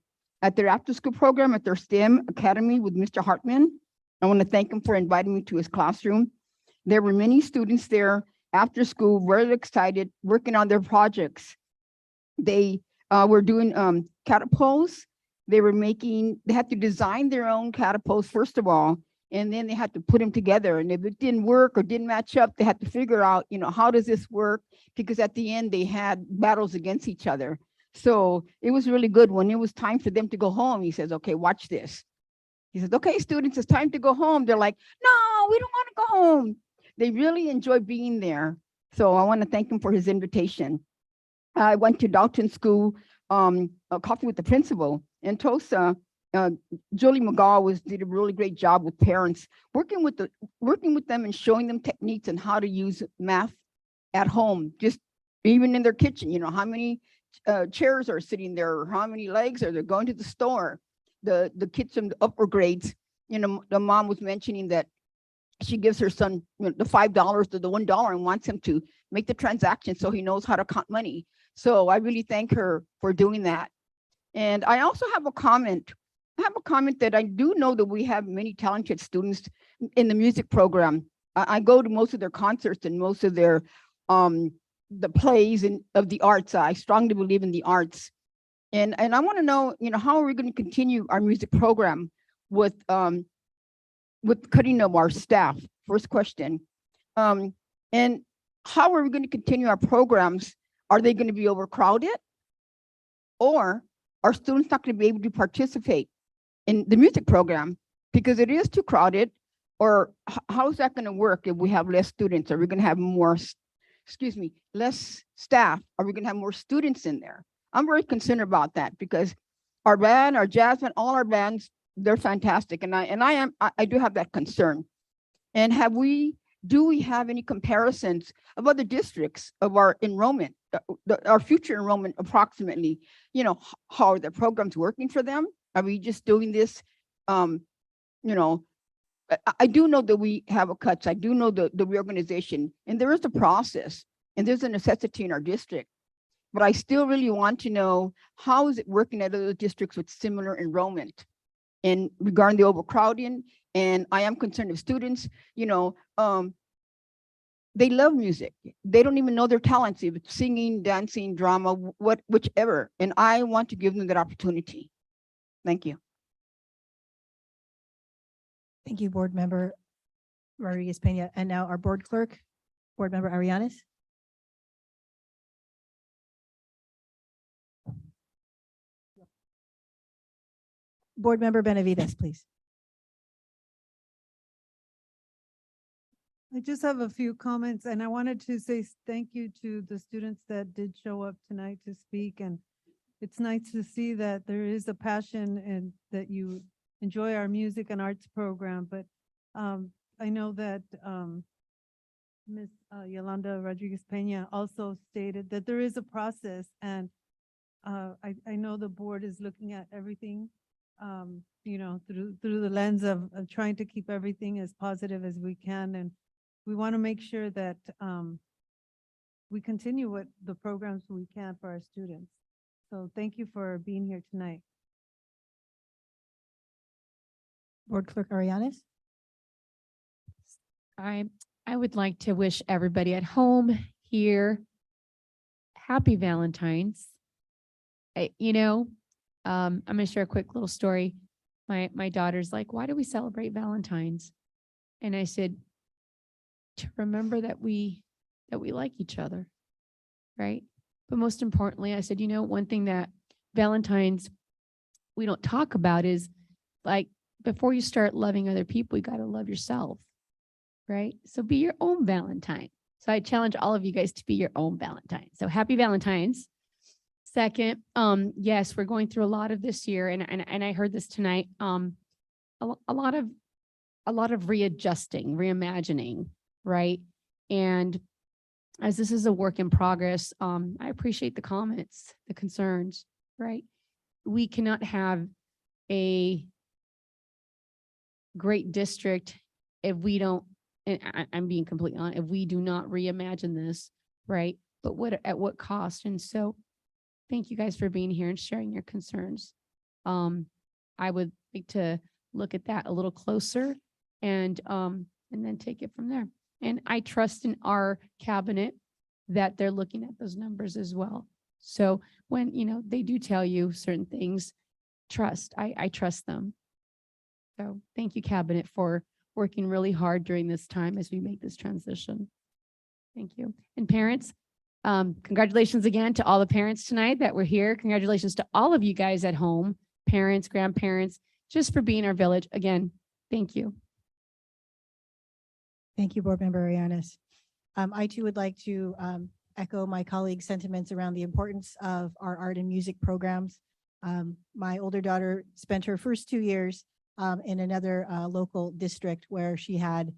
at their after-school program at their STEM Academy with Mr. Hartman. I want to thank him for inviting me to his classroom. There were many students there after school, very excited, working on their projects. They were doing catapults. They had to design their own catapults, first of all, and then they had to put them together. And if it didn't work or didn't match up, they had to figure out, how does this work? Because at the end, they had battles against each other. So it was really good. When it was time for them to go home, he says, okay, watch this. He says, okay, students, it's time to go home. They're like, no, we don't want to go home. They really enjoy being there. So I want to thank him for his invitation. I went to Dalton School, a coffee with the principal in Tulsa. Julie McGaw did a really great job with parents, working with them and showing them techniques and how to use math at home, just even in their kitchen. How many chairs are sitting there, or how many legs are there going to the store. The kids from the upper grades, the mom was mentioning that she gives her son the $5 to the $1 and wants him to make the transaction so he knows how to count money. So I really thank her for doing that. And I also have a comment. I have a comment that I do know that we have many talented students in the music program. I go to most of their concerts and most of their the plays of the arts. I strongly believe in the arts. And I want to know, how are we going to continue our music program with cutting of our staff? First question. And how are we going to continue our programs? Are they going to be overcrowded? Or are students not going to be able to participate in the music program because it is too crowded? Or how is that going to work if we have less students? Are we going to have less staff? Are we going to have more students in there? I'm very concerned about that because our band, our jazz band, all our bands, they're fantastic. And I do have that concern. And do we have any comparisons of other districts of our enrollment, our future enrollment approximately? How are the programs working for them? Are we just doing this? I do know that we have a cuts. I do know the reorganization, and there is a process, and there's a necessity in our district. But I still really want to know, how is it working at other districts with similar enrollment? And regarding the overcrowding, and I am concerned of students, they love music. They don't even know their talents, if it's singing, dancing, drama, whichever. And I want to give them that opportunity. Thank you. Thank you, Board Member Rodriguez Peña. And now our Board Clerk, Board Member Arianes. Board Member Benavides, please. I just have a few comments, and I wanted to say thank you to the students that did show up tonight to speak. And it's nice to see that there is a passion and that you enjoy our music and arts program. But I know that Ms. Yolanda Rodriguez Peña also stated that there is a process, and I know the board is looking at everything through the lens of trying to keep everything as positive as we can. And we want to make sure that we continue with the programs we can for our students. So thank you for being here tonight. Board Clerk Arianes. I would like to wish everybody at home here happy Valentine's. I'm going to share a quick little story. My daughter's like, why do we celebrate Valentine's? And I said, to remember that we like each other, right? But most importantly, I said, one thing that Valentine's we don't talk about is, like, before you start loving other people, you got to love yourself, right? So be your own Valentine. So I challenge all of you guys to be your own Valentine. So happy Valentine's. Second, yes, we're going through a lot of this year, and I heard this tonight. A lot of readjusting, reimagining, right? And as this is a work in progress, I appreciate the comments, the concerns, right? We cannot have a great district if we don't, and I'm being completely honest, if we do not reimagine this, right? But at what cost? And so thank you guys for being here and sharing your concerns. I would like to look at that a little closer and then take it from there. And I trust in our cabinet that they're looking at those numbers as well. So when, they do tell you certain things, I trust them. So thank you, cabinet, for working really hard during this time as we make this transition. Thank you. And parents, congratulations again to all the parents tonight that were here. Congratulations to all of you guys at home, parents, grandparents, just for being our village. Again, thank you. Thank you, Board Member Arianes. I too would like to echo my colleagues' sentiments around the importance of our art and music programs. My older daughter spent her first 2 years in another local district where she had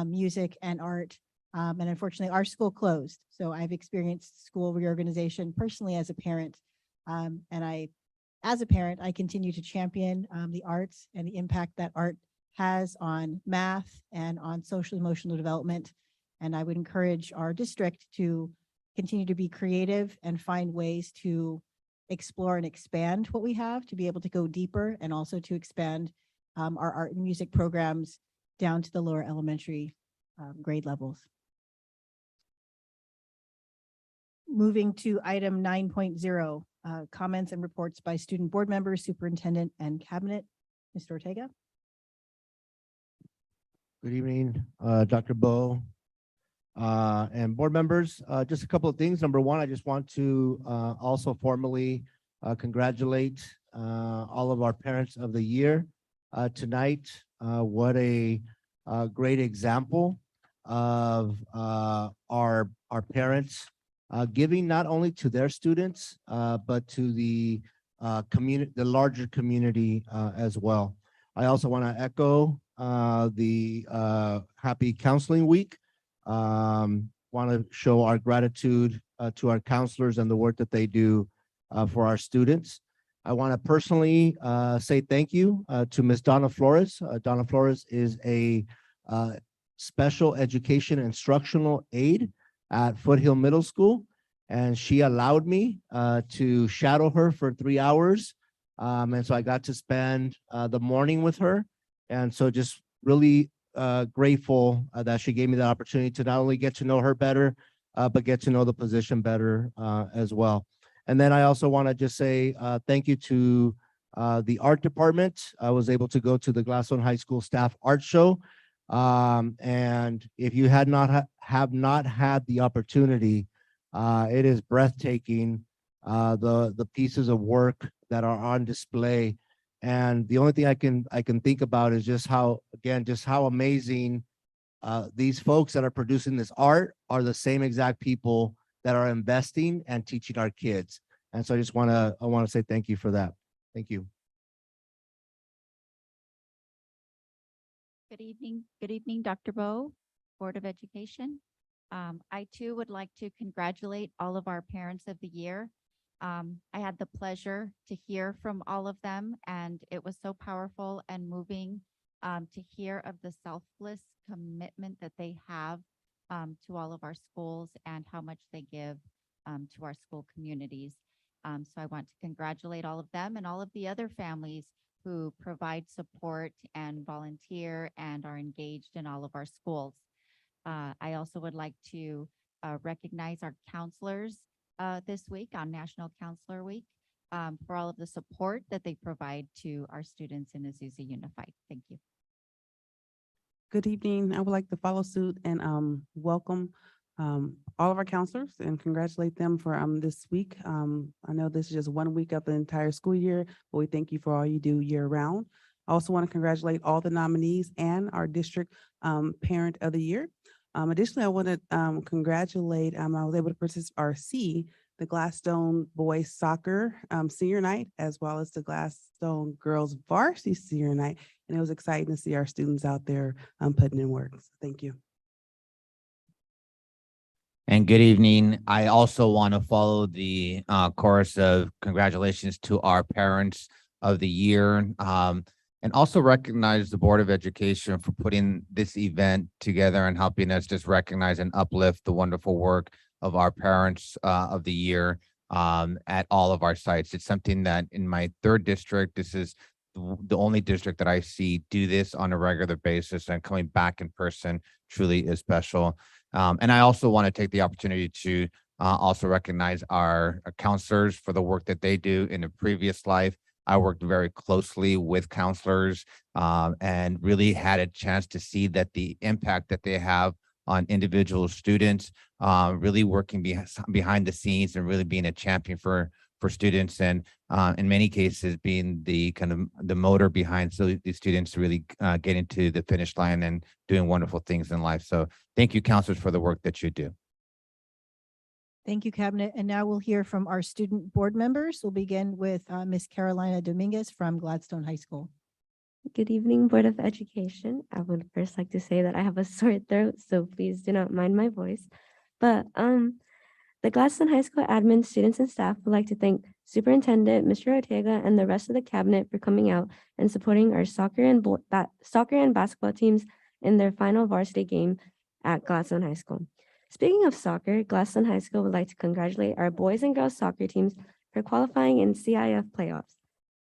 music and art. And unfortunately, our school closed. So I've experienced school reorganization personally as a parent. As a parent, I continue to champion the arts and the impact that art has on math and on social emotional development. And I would encourage our district to continue to be creative and find ways to explore and expand what we have, to be able to go deeper and also to expand our art and music programs down to the lower elementary grade levels. Moving to item 9.0, comments and reports by student board members, superintendent, and cabinet. Mr. Ortega. Good evening, Dr. Bo and board members. Just a couple of things. Number one, I just want to also formally congratulate all of our parents of the year tonight. What a great example of our parents giving not only to their students, but to the community, the larger community as well. I also want to echo the happy counseling week. Want to show our gratitude to our counselors and the work that they do for our students. I want to personally say thank you to Ms. Donna Flores. Donna Flores is a special education instructional aide at Foothill Middle School, and she allowed me to shadow her for 3 hours. And so I got to spend the morning with her. And so just really grateful that she gave me the opportunity to not only get to know her better, but get to know the position better as well. And then I also want to just say thank you to the art department. I was able to go to the Gladstone High School staff art show. And if you have not had the opportunity, it is breathtaking, the pieces of work that are on display. And the only thing I can think about is just how amazing these folks that are producing this art are the same exact people that are investing and teaching our kids. And so I want to say thank you for that. Thank you. Good evening, Dr. Bo, Board of Education. I too would like to congratulate all of our parents of the year. I had the pleasure to hear from all of them, and it was so powerful and moving to hear of the selfless commitment that they have to all of our schools and how much they give to our school communities. So I want to congratulate all of them and all of the other families who provide support and volunteer and are engaged in all of our schools. I also would like to recognize our counselors this week on National Counselor Week for all of the support that they provide to our students in Azusa Unified. Thank you. Good evening. I would like to follow suit and welcome all of our counselors and congratulate them for this week. I know this is just 1 week of the entire school year, but we thank you for all you do year round. I also want to congratulate all the nominees and our district parent of the year. Additionally, I want to congratulate, I was able to participate or see the Gladstone boys soccer senior night, as well as the Gladstone girls varsity senior night. And it was exciting to see our students out there putting in work. So thank you. And good evening. I also want to follow the chorus of congratulations to our parents of the year. And also recognize the Board of Education for putting this event together and helping us just recognize and uplift the wonderful work of our Parents of the Year at all of our sites. It's something that in my 3rd district, this is the only district that I see do this on a regular basis, and coming back in person truly is special. And I also want to take the opportunity to also recognize our counselors for the work that they do. In a previous life, I worked very closely with counselors and really had a chance to see that the impact that they have on individual students, really working behind the scenes and really being a champion for students, and in many cases being the kind of the motor behind so these students really getting to the finish line and doing wonderful things in life. So thank you, counselors, for the work that you do. Thank you, Cabinet. And now we'll hear from our student board members. We'll begin with Ms. Carolina Dominguez from Gladstone High School. Good evening, Board of Education. I would first like to say that I have a sore throat, so please do not mind my voice. But the Gladstone High School admin, students, and staff would like to thank Superintendent Mr. Ortega and the rest of the cabinet for coming out and supporting our soccer and basketball teams in their final varsity game at Gladstone High School. Speaking of soccer, Gladstone High School would like to congratulate our boys and girls soccer teams for qualifying in CIF playoffs.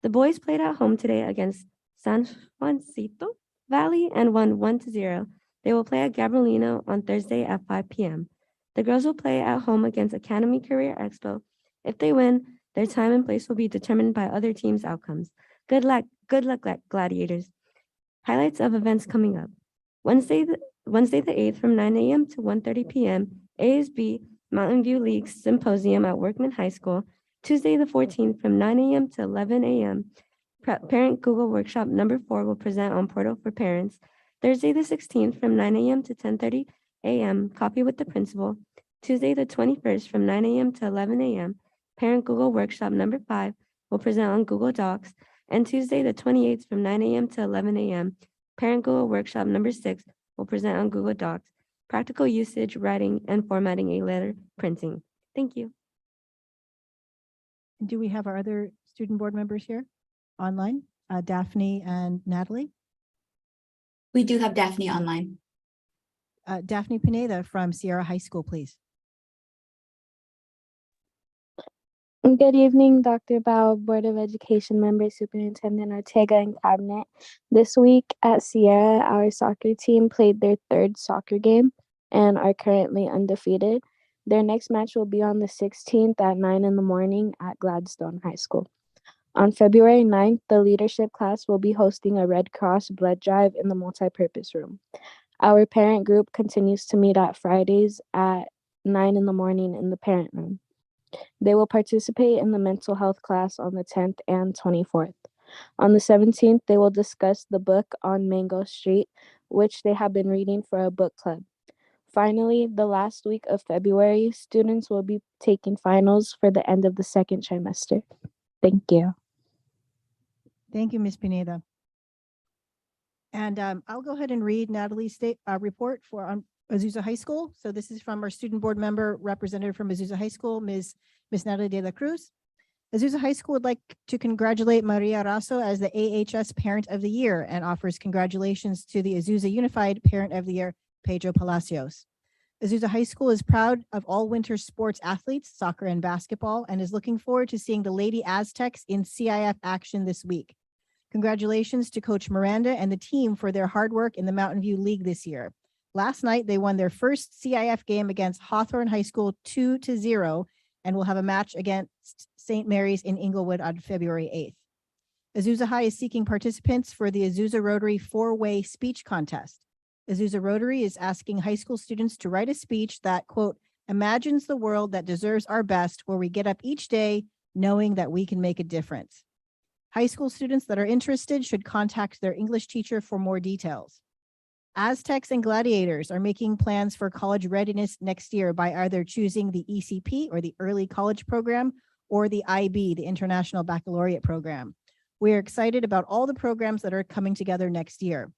The boys played at home today against San Juancito Valley and won 1-0. They will play at Gabrielino on Thursday at 5 p.m. The girls will play at home against Academy Career Expo. If they win, their time and place will be determined by other teams' outcomes. Good luck, Gladiators. Highlights of events coming up. Wednesday the 8th from 9 a.m. to 1:30 p.m. ASB Mountain View League Symposium at Workman High School. Tuesday the 14th from 9 a.m. to 11 a.m. Parent Google Workshop number 4 will present on Portal for Parents. Thursday the 16th from 9 a.m. to 10:30 a.m. Coffee with the Principal. Tuesday the 21st from 9 a.m. to 11 a.m. Parent Google Workshop number 5 will present on Google Docs. And Tuesday the 28th from 9 a.m. to 11 a.m. Parent Google Workshop number 6 will present on Google Docs. Practical usage, writing, and formatting a letter, printing. Thank you. Do we have our other student board members here online? Daphne and Natalie? We do have Daphne online. Daphne Pineda from Sierra High School, please. Good evening, Dr. Bao, Board of Education members, Superintendent Ortega, and Cabinet. This week at Sierra, our soccer team played their 3rd soccer game and are currently undefeated. Their next match will be on the 16th at 9 in the morning at Gladstone High School. On February 9th, the leadership class will be hosting a Red Cross blood drive in the multipurpose room. Our parent group continues to meet at Fridays at 9 in the morning in the parent room. They will participate in the mental health class on the 10th and 24th. On the 17th, they will discuss the book On Mango Street, which they have been reading for a book club. Finally, the last week of February, students will be taking finals for the end of the 2nd trimester. Thank you. Thank you, Ms. Pineda. And I'll go ahead and read Natalie's report for Azusa High School. So this is from our student board member, representative from Azusa High School, Ms. Natalie de la Cruz. Azusa High School would like to congratulate Maria Raso as the AHS Parent of the Year and offers congratulations to the Azusa Unified Parent of the Year, Pedro Palacios. Azusa High School is proud of all winter sports athletes, soccer and basketball, and is looking forward to seeing the Lady Aztecs in CIF action this week. Congratulations to Coach Miranda and the team for their hard work in the Mountain View League this year. Last night, they won their first CIF game against Hawthorne High School 2-0 and will have a match against St. Mary's in Inglewood on February 8th. Azusa High is seeking participants for the Azusa Rotary 4-way speech contest. Azusa Rotary is asking high school students to write a speech that, quote, imagines the world that deserves our best, where we get up each day knowing that we can make a difference. High school students that are interested should contact their English teacher for more details. Aztecs and Gladiators are making plans for college readiness next year by either choosing the ECP or the Early College Program or the IB, the International Baccalaureate Program. We are excited about all the programs that are coming together next year.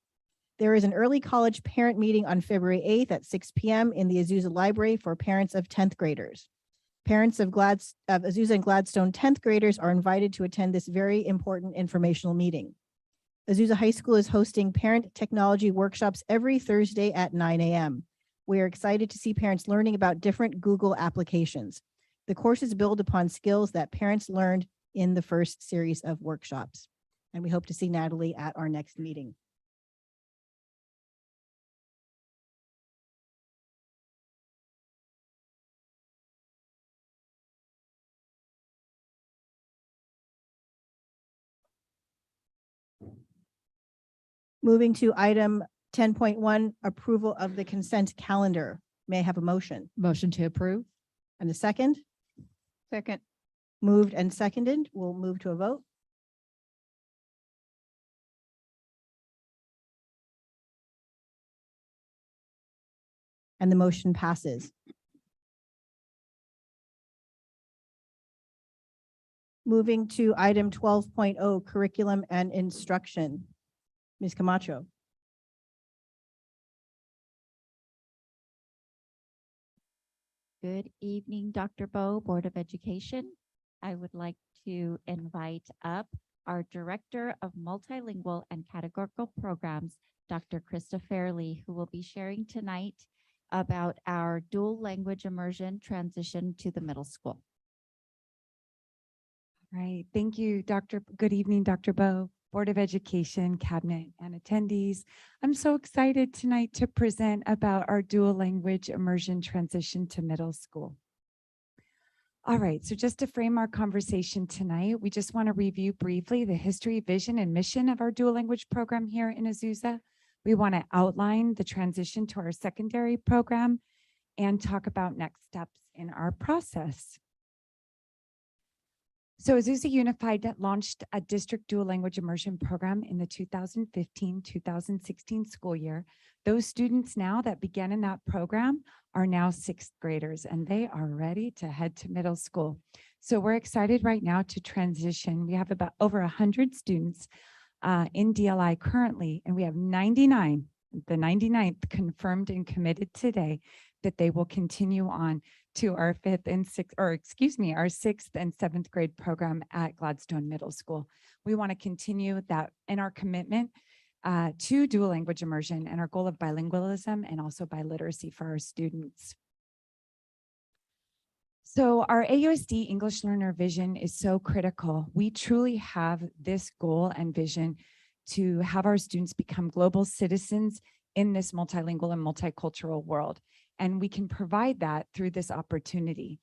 There is an early college parent meeting on February 8th at 6 p.m. in the Azusa Library for parents of 10th graders. Parents of Azusa and Gladstone 10th graders are invited to attend this very important informational meeting. Azusa High School is hosting parent technology workshops every Thursday at 9 a.m. We are excited to see parents learning about different Google applications. The courses build upon skills that parents learned in the first series of workshops. And we hope to see Natalie at our next meeting. Moving to item 10.1, approval of the consent calendar. May I have a motion? Motion to approve. And a second? Second. Moved and seconded. We'll move to a vote. And the motion passes. Moving to item 12.0, curriculum and instruction. Ms. Camacho. Good evening, Dr. Bo, Board of Education. I would like to invite up our Director of Multilingual and Categorical Programs, Dr. Krista Fairley, who will be sharing tonight about our dual language immersion transition to the middle school. Right. Thank you, Dr. Good evening, Dr. Bo, Board of Education, Cabinet, and attendees. I'm so excited tonight to present about our dual language immersion transition to middle school. All right, so just to frame our conversation tonight, we just want to review briefly the history, vision, and mission of our dual language program here in Azusa. We want to outline the transition to our secondary program and talk about next steps in our process. So Azusa Unified launched a district dual language immersion program in the 2015-2016 school year. Those students now that began in that program are now sixth graders, and they are ready to head to middle school. So we're excited right now to transition. We have about over 100 students in DLI currently, and we have 99, the 99th confirmed and committed today that they will continue on to our our 6th and 7th grade program at Gladstone Middle School. We want to continue that in our commitment to dual language immersion and our goal of bilingualism and also biliteracy for our students. So our AUSD English Learner vision is so critical. We truly have this goal and vision to have our students become global citizens in this multilingual and multicultural world. And we can provide that through this opportunity.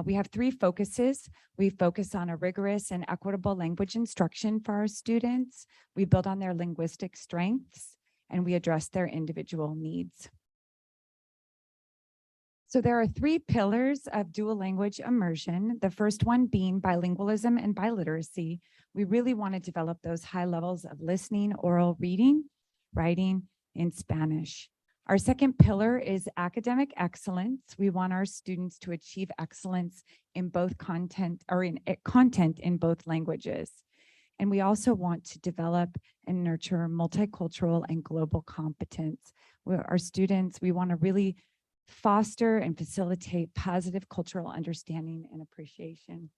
We have three focuses. We focus on a rigorous and equitable language instruction for our students. We build on their linguistic strengths, and we address their individual needs. So there are three pillars of dual language immersion. The first one being bilingualism and biliteracy. We really want to develop those high levels of listening, oral reading, writing in Spanish. Our second pillar is academic excellence. We want our students to achieve excellence in both content in both languages. And we also want to develop and nurture multicultural and global competence. Our students, we want to really foster and facilitate positive cultural understanding and appreciation.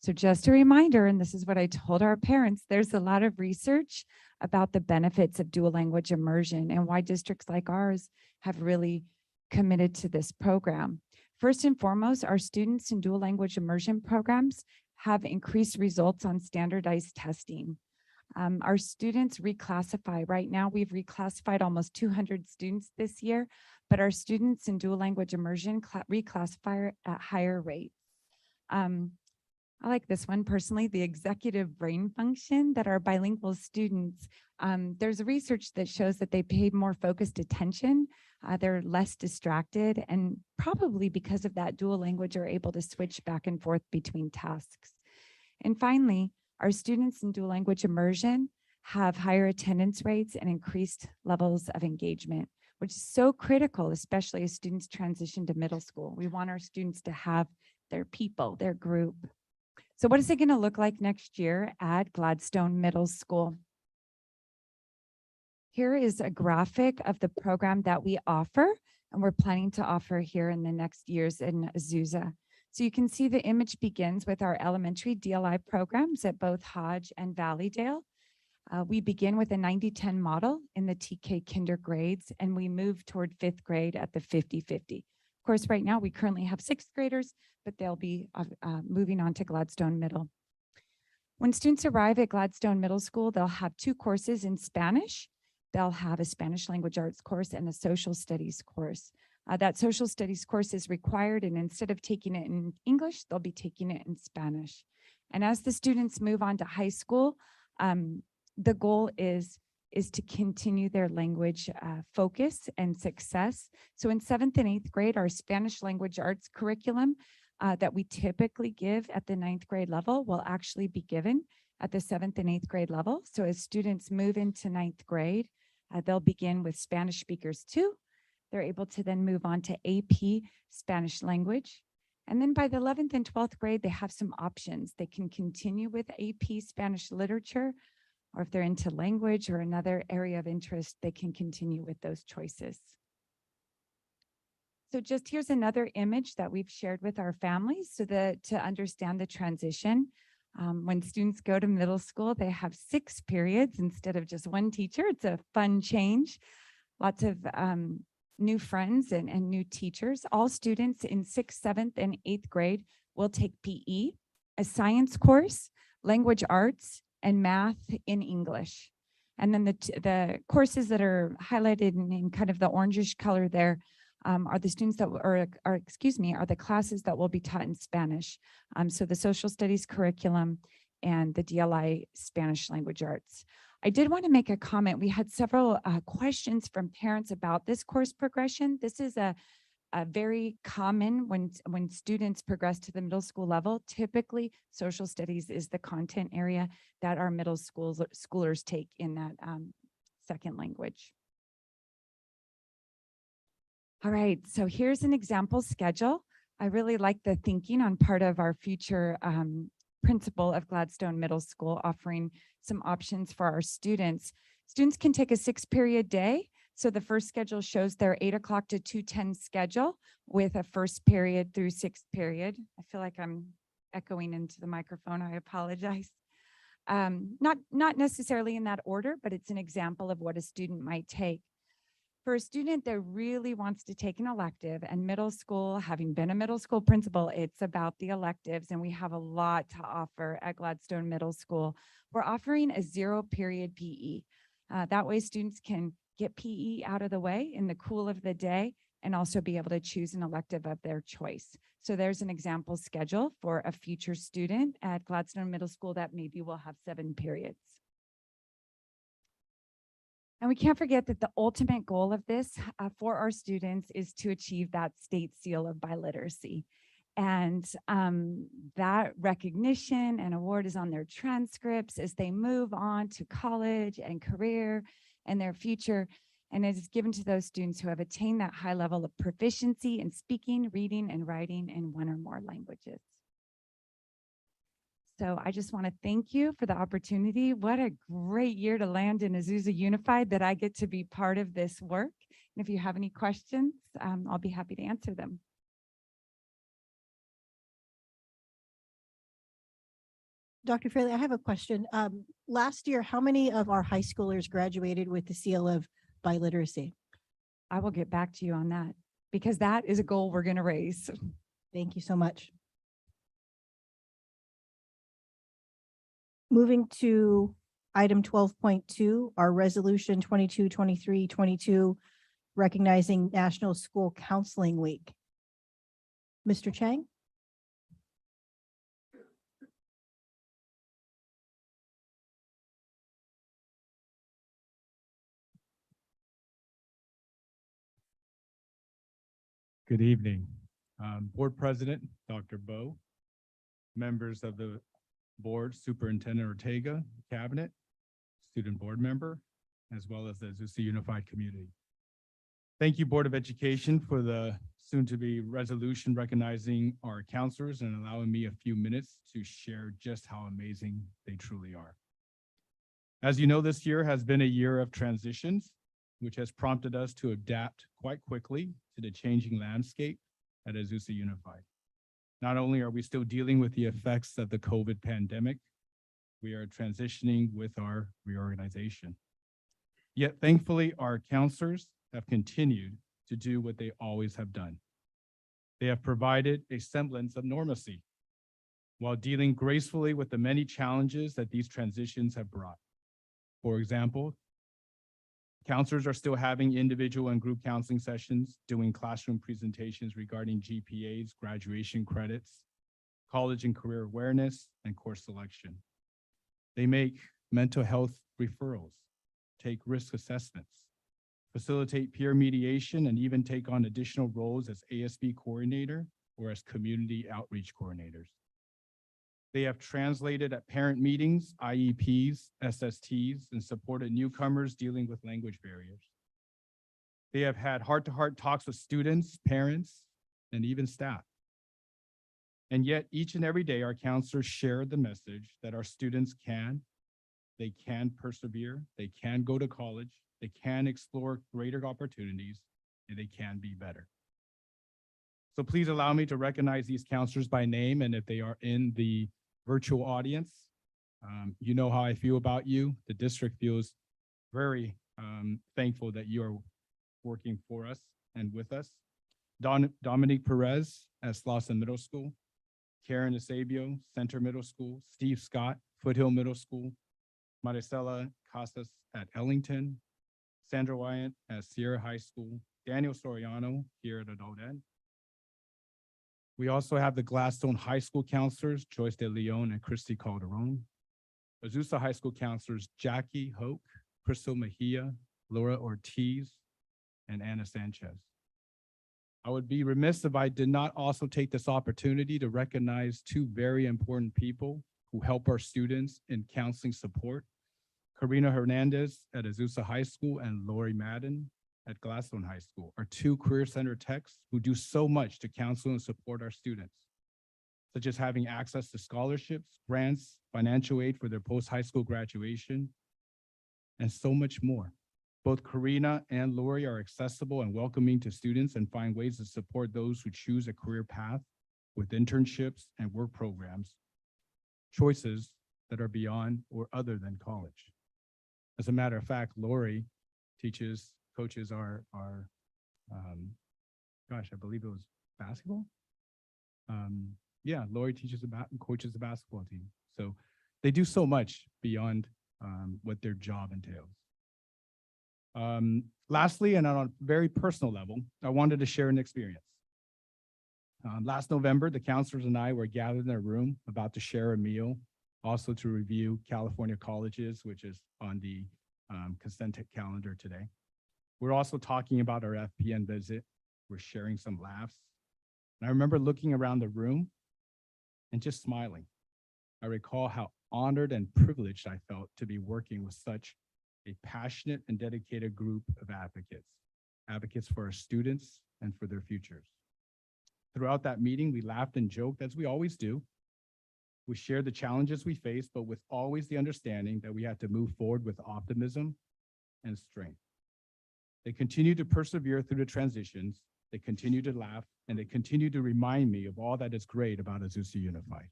So just a reminder, and this is what I told our parents, there's a lot of research about the benefits of dual language immersion and why districts like ours have really committed to this program. First and foremost, our students in dual language immersion programs have increased results on standardized testing. Our students reclassify. Right now, we've reclassified almost 200 students this year, but our students in dual language immersion reclassify at higher rates. I like this one personally, the executive brain function that our bilingual students, there's research that shows that they pay more focused attention, they're less distracted, and probably because of that dual language are able to switch back and forth between tasks. And finally, our students in dual language immersion have higher attendance rates and increased levels of engagement, which is so critical, especially as students transition to middle school. We want our students to have their people, their group. So what is it going to look like next year at Gladstone Middle School? Here is a graphic of the program that we offer. and we're planning to offer here in the next years in Azusa. So you can see the image begins with our elementary DLI programs at both Hodge and Valleydale. We begin with a 90-10 model in the TK kinder grades, and we move toward 5th grade at the 50-50. Of course, right now we currently have 6th graders, but they'll be moving on to Gladstone Middle. When students arrive at Gladstone Middle School, they'll have 2 courses in Spanish. They'll have a Spanish language arts course and a social studies course. That social studies course is required, and instead of taking it in English, they'll be taking it in Spanish. And as the students move on to high school, the goal is to continue their language focus and success. So in 7th and 8th grade, our Spanish language arts curriculum that we typically give at the 9th grade level will actually be given at the 7th and 8th grade level. So as students move into 9th grade, they'll begin with Spanish speakers 2. They're able to then move on to AP Spanish language. And then by the 11th and 12th grade, they have some options. They can continue with AP Spanish literature, or if they're into language or another area of interest, they can continue with those choices. So just here's another image that we've shared with our families so that to understand the transition. When students go to middle school, they have 6 periods instead of just 1 teacher. It's a fun change. Lots of new friends and new teachers. All students in 6th, 7th, and 8th grade will take PE, a science course, language arts, and math in English. And then the courses that are highlighted in kind of the orangish color there are the students that are the classes that will be taught in Spanish. So the social studies curriculum and the DLI Spanish language arts. I did want to make a comment. We had several questions from parents about this course progression. This is a very common when students progress to the middle school level. Typically, social studies is the content area that our middle schoolers take in that second language. All right, so here's an example schedule. I really like the thinking on part of our future principal of Gladstone Middle School, offering some options for our students. Students can take a 6-period day. So the first schedule shows their 8 o'clock to 2:10 schedule with a 1st period through 6th period. I feel like I'm echoing into the microphone. I apologize. Not necessarily in that order, but it's an example of what a student might take. For a student that really wants to take an elective, and middle school, having been a middle school principal, it's about the electives, and we have a lot to offer at Gladstone Middle School. We're offering a 0-period PE. That way students can get PE out of the way in the cool of the day and also be able to choose an elective of their choice. So there's an example schedule for a future student at Gladstone Middle School that maybe will have 7 periods. And we can't forget that the ultimate goal of this for our students is to achieve that state seal of biliteracy. And that recognition and award is on their transcripts as they move on to college and career and their future. And it is given to those students who have attained that high level of proficiency in speaking, reading, and writing in 1 or more languages. So I just want to thank you for the opportunity. What a great year to land in Azusa Unified that I get to be part of this work. And if you have any questions, I'll be happy to answer them. Dr. Fraley, I have a question. Last year, how many of our high schoolers graduated with the seal of biliteracy? I will get back to you on that because that is a goal we're going to raise. Thank you so much. Moving to item 12.2, our resolution 22-23-22, recognizing National School Counseling Week. Mr. Chang? Good evening. Board President, Dr. Bo, members of the board, Superintendent Ortega, Cabinet, student board member, as well as the Azusa Unified community. Thank you, Board of Education, for the soon-to-be resolution recognizing our counselors and allowing me a few minutes to share just how amazing they truly are. As you know, this year has been a year of transitions. which has prompted us to adapt quite quickly to the changing landscape at Azusa Unified. Not only are we still dealing with the effects of the COVID pandemic, we are transitioning with our reorganization. Yet thankfully, our counselors have continued to do what they always have done. They have provided a semblance of normalcy while dealing gracefully with the many challenges that these transitions have brought. For example, counselors are still having individual and group counseling sessions, doing classroom presentations regarding GPAs, graduation credits, college and career awareness, and course selection. They make mental health referrals, take risk assessments, facilitate peer mediation, and even take on additional roles as ASB coordinator or as community outreach coordinators. They have translated at parent meetings, IEPs, SSTs, and supported newcomers dealing with language barriers. They have had heart-to-heart talks with students, parents, and even staff. And yet each and every day, our counselors share the message that our students they can persevere, they can go to college, they can explore greater opportunities, and they can be better. So please allow me to recognize these counselors by name, and if they are in the virtual audience, you know how I feel about you. The district feels very thankful that you are working for us and with us. Dominique Perez at Slauson Middle School, Karen Eusebio, Center Middle School, Steve Scott, Foothill Middle School, Maricela Casas at Ellington, Sandra Wyatt at Sierra High School, Daniel Soriano here at Adult Ed. We also have the Gladstone High School counselors, Joyce De Leon and Christy Calderon. Azusa High School counselors, Jackie Hoke, Crystal Mejia, Laura Ortiz, and Anna Sanchez. I would be remiss if I did not also take this opportunity to recognize two very important people who help our students in counseling support. Karina Hernandez at Azusa High School and Lori Madden at Gladstone High School are two career center techs who do so much to counsel and support our students, such as having access to scholarships, grants, financial aid for their post-high school graduation, and so much more. Both Karina and Lori are accessible and welcoming to students and find ways to support those who choose a career path with internships and work programs, choices that are beyond or other than college. As a matter of fact, Lori coaches our I believe it was basketball. Yeah, Lori teaches about and coaches the basketball team. So they do so much beyond what their job entails. Lastly, and on a very personal level, I wanted to share an experience. Last November, the counselors and I were gathered in a room about to share a meal, also to review California colleges, which is on the consent calendar today. We're also talking about our FPN visit. We're sharing some laughs. And I remember looking around the room and just smiling. I recall how honored and privileged I felt to be working with such a passionate and dedicated group of advocates for our students and for their futures. Throughout that meeting, we laughed and joked, as we always do. We shared the challenges we faced, but with always the understanding that we had to move forward with optimism and strength. They continue to persevere through the transitions, they continue to laugh, and they continue to remind me of all that is great about Azusa Unified.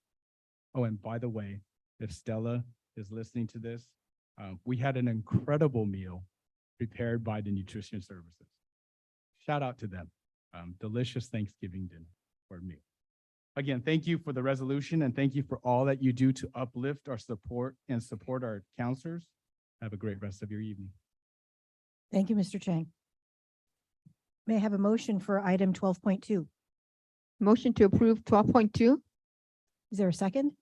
Oh, and by the way, if Stella is listening to this, we had an incredible meal prepared by the nutrition services. Shout out to them. Delicious Thanksgiving dinner for me. Again, thank you for the resolution and thank you for all that you do to uplift our support our counselors. Have a great rest of your evening. Thank you, Mr. Chang. May I have a motion for item 12.2? Motion to approve 12.2. Is there a second?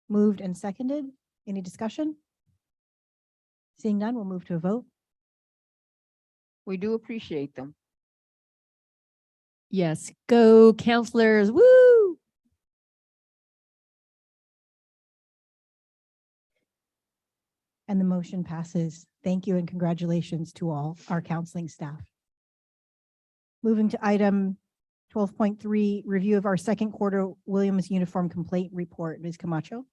Moved and seconded. Any discussion? Seeing none, we'll move to a vote. We do appreciate them. Yes, go counselors, woo! And the motion passes. Thank you and congratulations to all our counseling staff. Moving to item 12.3, review of our second quarter Williams Uniform Complaint Report. Ms. Camacho.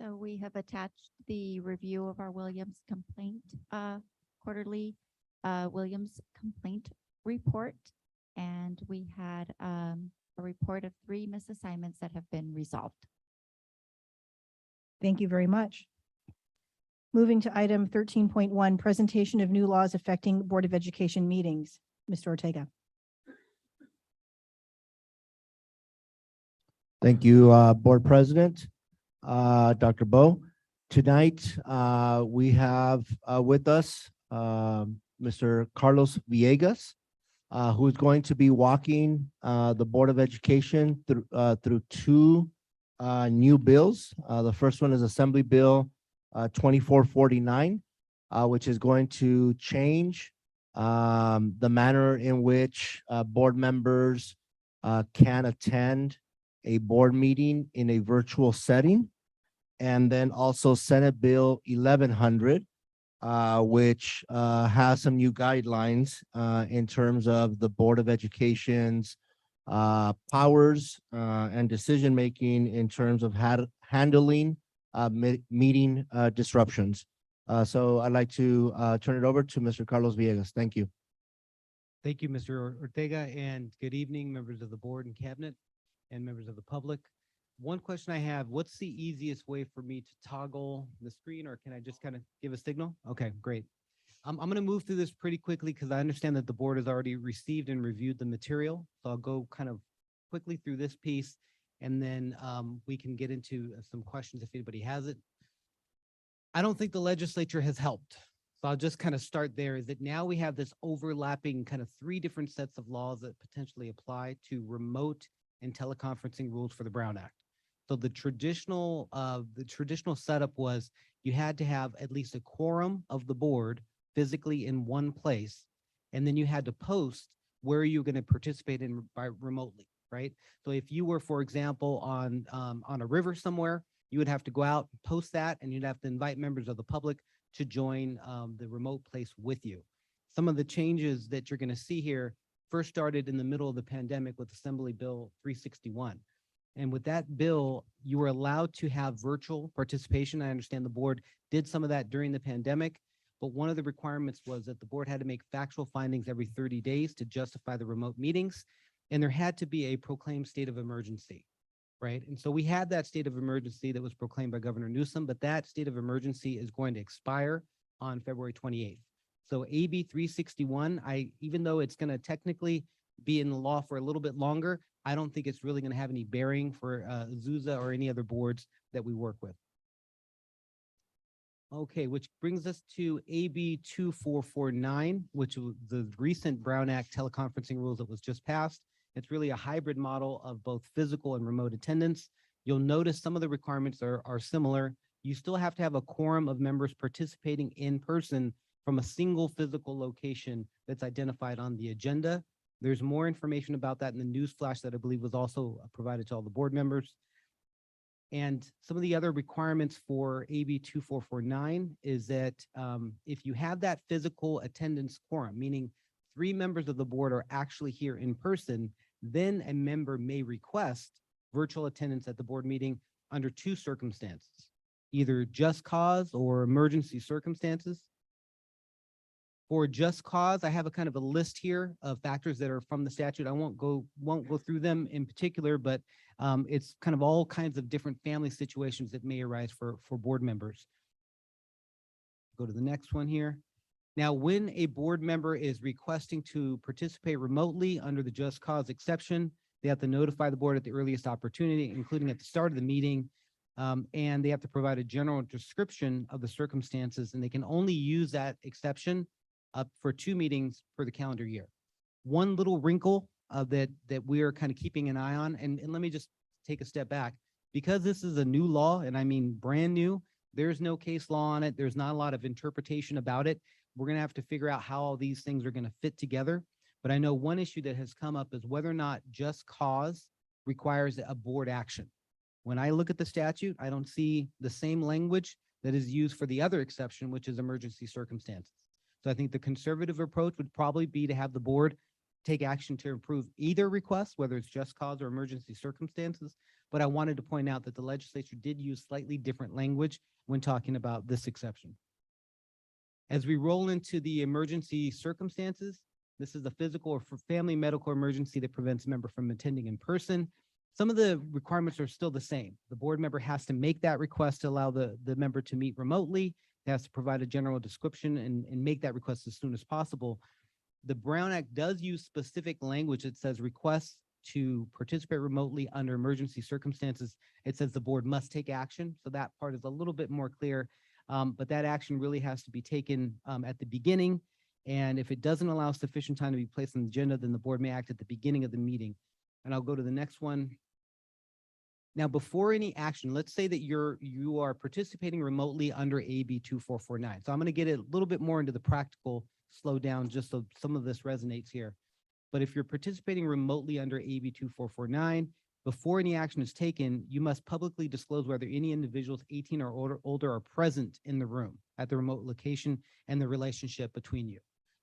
So we have attached the review of our Williams complaint, quarterly, Williams complaint report. And we had, a report of 3 misassignments that have been resolved. Thank you very much. Moving to item 13.1, presentation of new laws affecting Board of Education meetings. Mr. Ortega. Thank you, Board President, Dr. Bo. Tonight, we have with us Mr. Carlos Villegas, who is going to be walking the Board of Education through 2 new bills. The first one is Assembly Bill 2449, which is going to change the manner in which board members can attend a board meeting in a virtual setting. And then also Senate Bill 1100, which has some new guidelines in terms of the Board of Education's powers and decision-making in terms of handling meeting disruptions. So I'd like to turn it over to Mr. Carlos Villegas. Thank you. Thank you, Mr. Ortega, and good evening, members of the board and cabinet and members of the public. One question I have, what's the easiest way for me to toggle the screen, or can I just kind of give a signal? Okay, great. I'm going to move through this pretty quickly because I understand that the board has already received and reviewed the material. So I'll go kind of quickly through this piece, and then we can get into some questions if anybody has it. I don't think the legislature has helped. So I'll just kind of start there, is that now we have this overlapping kind of 3 different sets of laws that potentially apply to remote and teleconferencing rules for the Brown Act. So the traditional setup was you had to have at least a quorum of the board physically in one place, and then you had to post where you're going to participate in by remotely, right? So if you were, for example, on a river somewhere, you would have to go out, post that, and you'd have to invite members of the public to join the remote place with you. Some of the changes that you're going to see here first started in the middle of the pandemic with Assembly Bill 361. And with that bill, you were allowed to have virtual participation. I understand the board did some of that during the pandemic, but one of the requirements was that the board had to make factual findings every 30 days to justify the remote meetings, and there had to be a proclaimed state of emergency, right? And so we had that state of emergency that was proclaimed by Governor Newsom, but that state of emergency is going to expire on February 28th. So AB 361, even though it's going to technically be in the law for a little bit longer, I don't think it's really going to have any bearing for Azusa or any other boards that we work with. Okay, which brings us to AB 2449, which was the recent Brown Act teleconferencing rules that was just passed. It's really a hybrid model of both physical and remote attendance. You'll notice some of the requirements are similar. You still have to have a quorum of members participating in person from a single physical location that's identified on the agenda. There's more information about that in the news flash that I believe was also provided to all the board members. And some of the other requirements for AB 2449 is that if you have that physical attendance quorum, meaning 3 members of the board are actually here in person, then a member may request virtual attendance at the board meeting under 2 circumstances, either just cause or emergency circumstances. For just cause, I have a kind of a list here of factors that are from the statute. I won't go through them in particular, but it's kind of all kinds of different family situations that may arise for board members. Go to the next one here. Now, when a board member is requesting to participate remotely under the just cause exception, they have to notify the board at the earliest opportunity, including at the start of the meeting, and they have to provide a general description of the circumstances, and they can only use that exception up for 2 meetings for the calendar year. One little wrinkle that we are kind of keeping an eye on, and let me just take a step back. Because this is a new law, and I mean brand new, there's no case law on it. There's not a lot of interpretation about it. We're going to have to figure out how all these things are going to fit together. But I know one issue that has come up is whether or not just cause requires a board action. When I look at the statute, I don't see the same language that is used for the other exception, which is emergency circumstances. So I think the conservative approach would probably be to have the board take action to approve either request, whether it's just cause or emergency circumstances. but I wanted to point out that the legislature did use slightly different language when talking about this exception. As we roll into the emergency circumstances, this is a physical or family medical emergency that prevents a member from attending in person. Some of the requirements are still the same. The board member has to make that request to allow the member to meet remotely. They has to provide a general description and make that request as soon as possible. The Brown Act does use specific language that says requests to participate remotely under emergency circumstances. It says the board must take action. So that part is a little bit more clear. But that action really has to be taken at the beginning. And if it doesn't allow sufficient time to be placed on the agenda, then the board may act at the beginning of the meeting. And I'll go to the next one. Now, before any action, let's say that you are participating remotely under AB 2449. So I'm going to get a little bit more into the practical slow down just so some of this resonates here. But if you're participating remotely under AB 2449, before any action is taken, you must publicly disclose whether any individuals 18 or older are present in the room at the remote location and the relationship between you.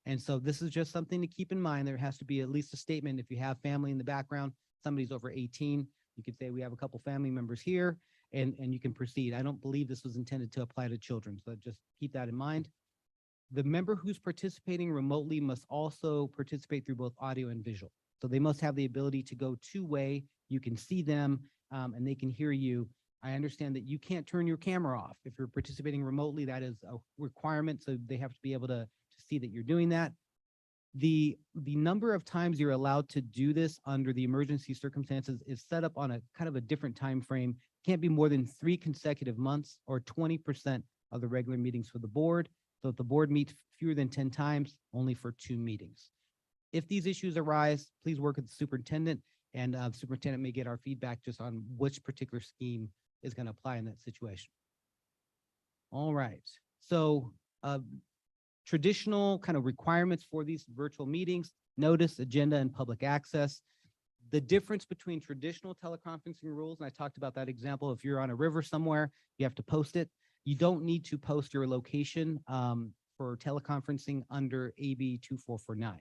And so this is just something to keep in mind. There has to be at least a statement. If you have family in the background, somebody's over 18, you could say we have a couple family members here and you can proceed. I don't believe this was intended to apply to children, so just keep that in mind. The member who's participating remotely must also participate through both audio and visual. So they must have the ability to go two-way. You can see them and they can hear you. I understand that you can't turn your camera off. If you're participating remotely, that is a requirement. So they have to be able to see that you're doing that. The number of times you're allowed to do this under the emergency circumstances is set up on a kind of a different time frame. Can't be more than 3 consecutive months or 20% of the regular meetings for the board. So if the board meets fewer than 10 times, only for 2 meetings. If these issues arise, please work with the superintendent, and the superintendent may get our feedback just on which particular scheme is going to apply in that situation. All right. So traditional kind of requirements for these virtual meetings: notice, agenda, and public access. The difference between traditional teleconferencing rules, and I talked about that example, if you're on a river somewhere, you have to post it. You don't need to post your location for teleconferencing under AB 2449.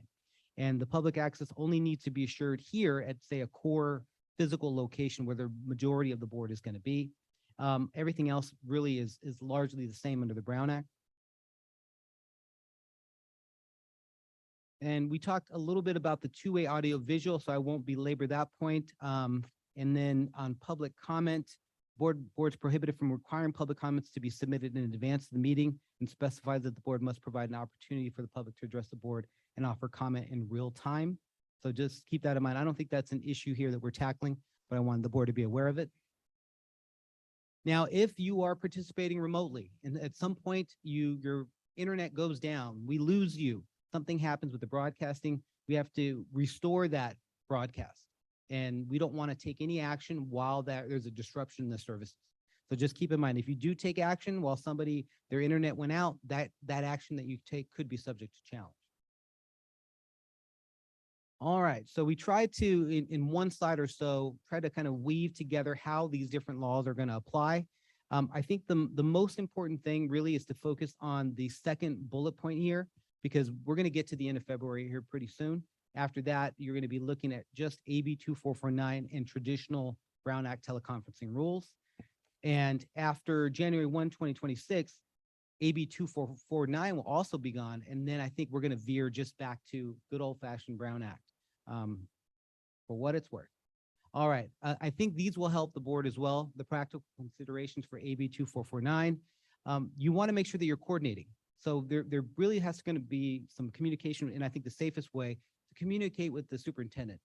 And the public access only needs to be assured here at, say, a core physical location where the majority of the board is going to be. Everything else really is largely the same under the Brown Act. And we talked a little bit about the two-way audio visual, so I won't belabor that point. And then on public comment, boards prohibited from requiring public comments to be submitted in advance of the meeting, and specifies that the board must provide an opportunity for the public to address the board and offer comment in real time. So just keep that in mind. I don't think that's an issue here that we're tackling, but I wanted the board to be aware of it. Now, if you are participating remotely and at some point your internet goes down, we lose you, something happens with the broadcasting, we have to restore that broadcast. And we don't want to take any action while there's a disruption in the services. So just keep in mind, if you do take action while their internet went out, that action that you take could be subject to challenge. All right, so we tried to, in one slide or so, try to kind of weave together how these different laws are going to apply. I think the most important thing really is to focus on the second bullet point here, because we're going to get to the end of February here pretty soon. After that, you're going to be looking at just AB 2449 and traditional Brown Act teleconferencing rules. And after January 1, 2026, AB 2449 will also be gone. And then I think we're going to veer just back to good old fashioned Brown Act for what it's worth. All right. I think these will help the board as well. The practical considerations for AB 2449. You want to make sure that you're coordinating. So there really has to be some communication, and I think the safest way to communicate with the superintendent.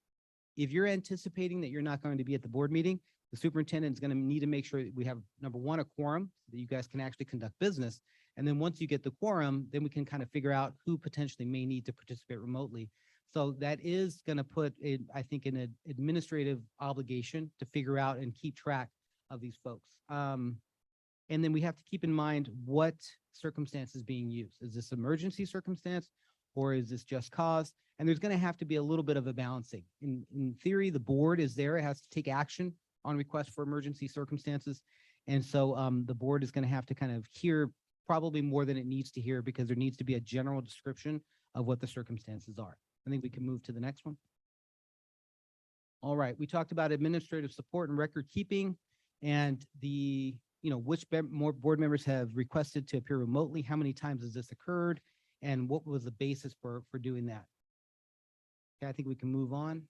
If you're anticipating that you're not going to be at the board meeting, the superintendent is going to need to make sure that we have, number one, a quorum so that you guys can actually conduct business. And then once you get the quorum, then we can kind of figure out who potentially may need to participate remotely. So that is going to put, I think, an administrative obligation to figure out and keep track of these folks. And then we have to keep in mind what circumstance is being used. Is this emergency circumstance or is this just cause? And there's going to have to be a little bit of a balancing. In theory, the board is there. It has to take action on requests for emergency circumstances. And so the board is going to have to kind of hear probably more than it needs to hear, because there needs to be a general description of what the circumstances are. I think we can move to the next one. All right, we talked about administrative support and record keeping and the, which more board members have requested to appear remotely, how many times has this occurred, and what was the basis for doing that? Okay, I think we can move on.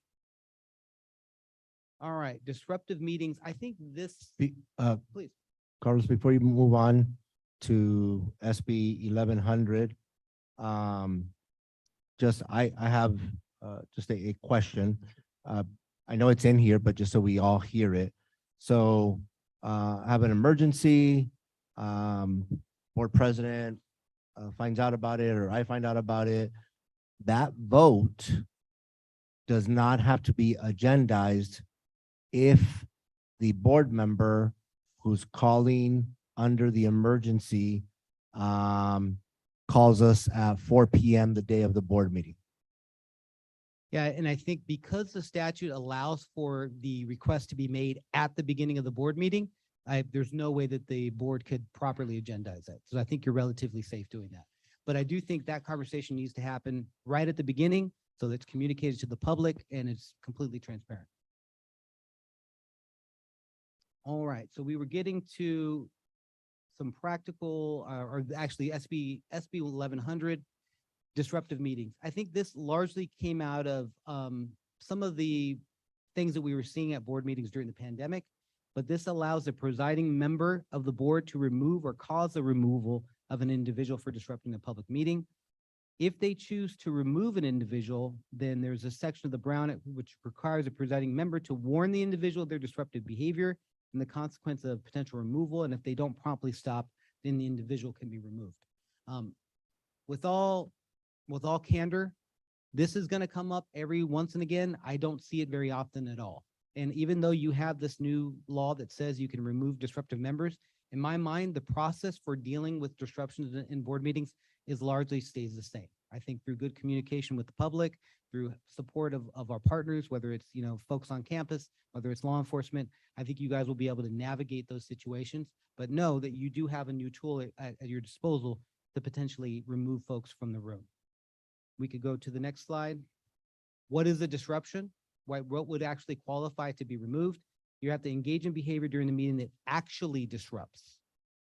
All right, disruptive meetings. I think this, please. Carlos, before you move on to SB 1100, I have just a question. I know it's in here, but just so we all hear it. So I have an emergency, board president finds out about it, or I find out about it. That vote does not have to be agendized if the board member who's calling under the emergency calls us at 4 p.m. the day of the board meeting. Yeah, and I think because the statute allows for the request to be made at the beginning of the board meeting, there's no way that the board could properly agendize it. So I think you're relatively safe doing that. But I do think that conversation needs to happen right at the beginning so that it's communicated to the public and it's completely transparent. All right, so we were getting to some practical, or actually SB 1100 disruptive meetings. I think this largely came out of some of the things that we were seeing at board meetings during the pandemic, but this allows the presiding member of the board to remove or cause the removal of an individual for disrupting a public meeting. If they choose to remove an individual, then there's a section of the Brown Act which requires a presiding member to warn the individual of their disruptive behavior and the consequence of potential removal. And if they don't promptly stop, then the individual can be removed. With all candor, this is going to come up every once and again. I don't see it very often at all. And even though you have this new law that says you can remove disruptive members, in my mind, the process for dealing with disruptions in board meetings is largely stays the same. I think through good communication with the public, through support of our partners, whether it's, folks on campus, whether it's law enforcement, I think you guys will be able to navigate those situations, but know that you do have a new tool at your disposal to potentially remove folks from the room. We could go to the next slide. What is a disruption? What would actually qualify to be removed? You have to engage in behavior during the meeting that actually disrupts,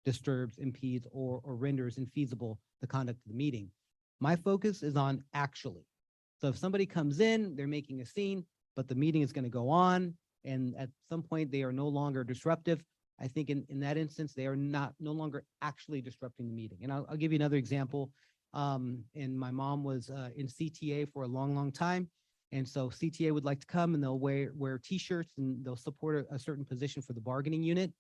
disturbs, impedes, or renders infeasible the conduct of the meeting. My focus is on actually. So if somebody comes in, they're making a scene, but the meeting is going to go on, and at some point they are no longer disruptive, I think in that instance, they are no longer actually disrupting the meeting. And I'll give you another example. And my mom was in CTA for a long time. And so CTA would like to come and they'll wear t-shirts and they'll support a certain position for the bargaining unit.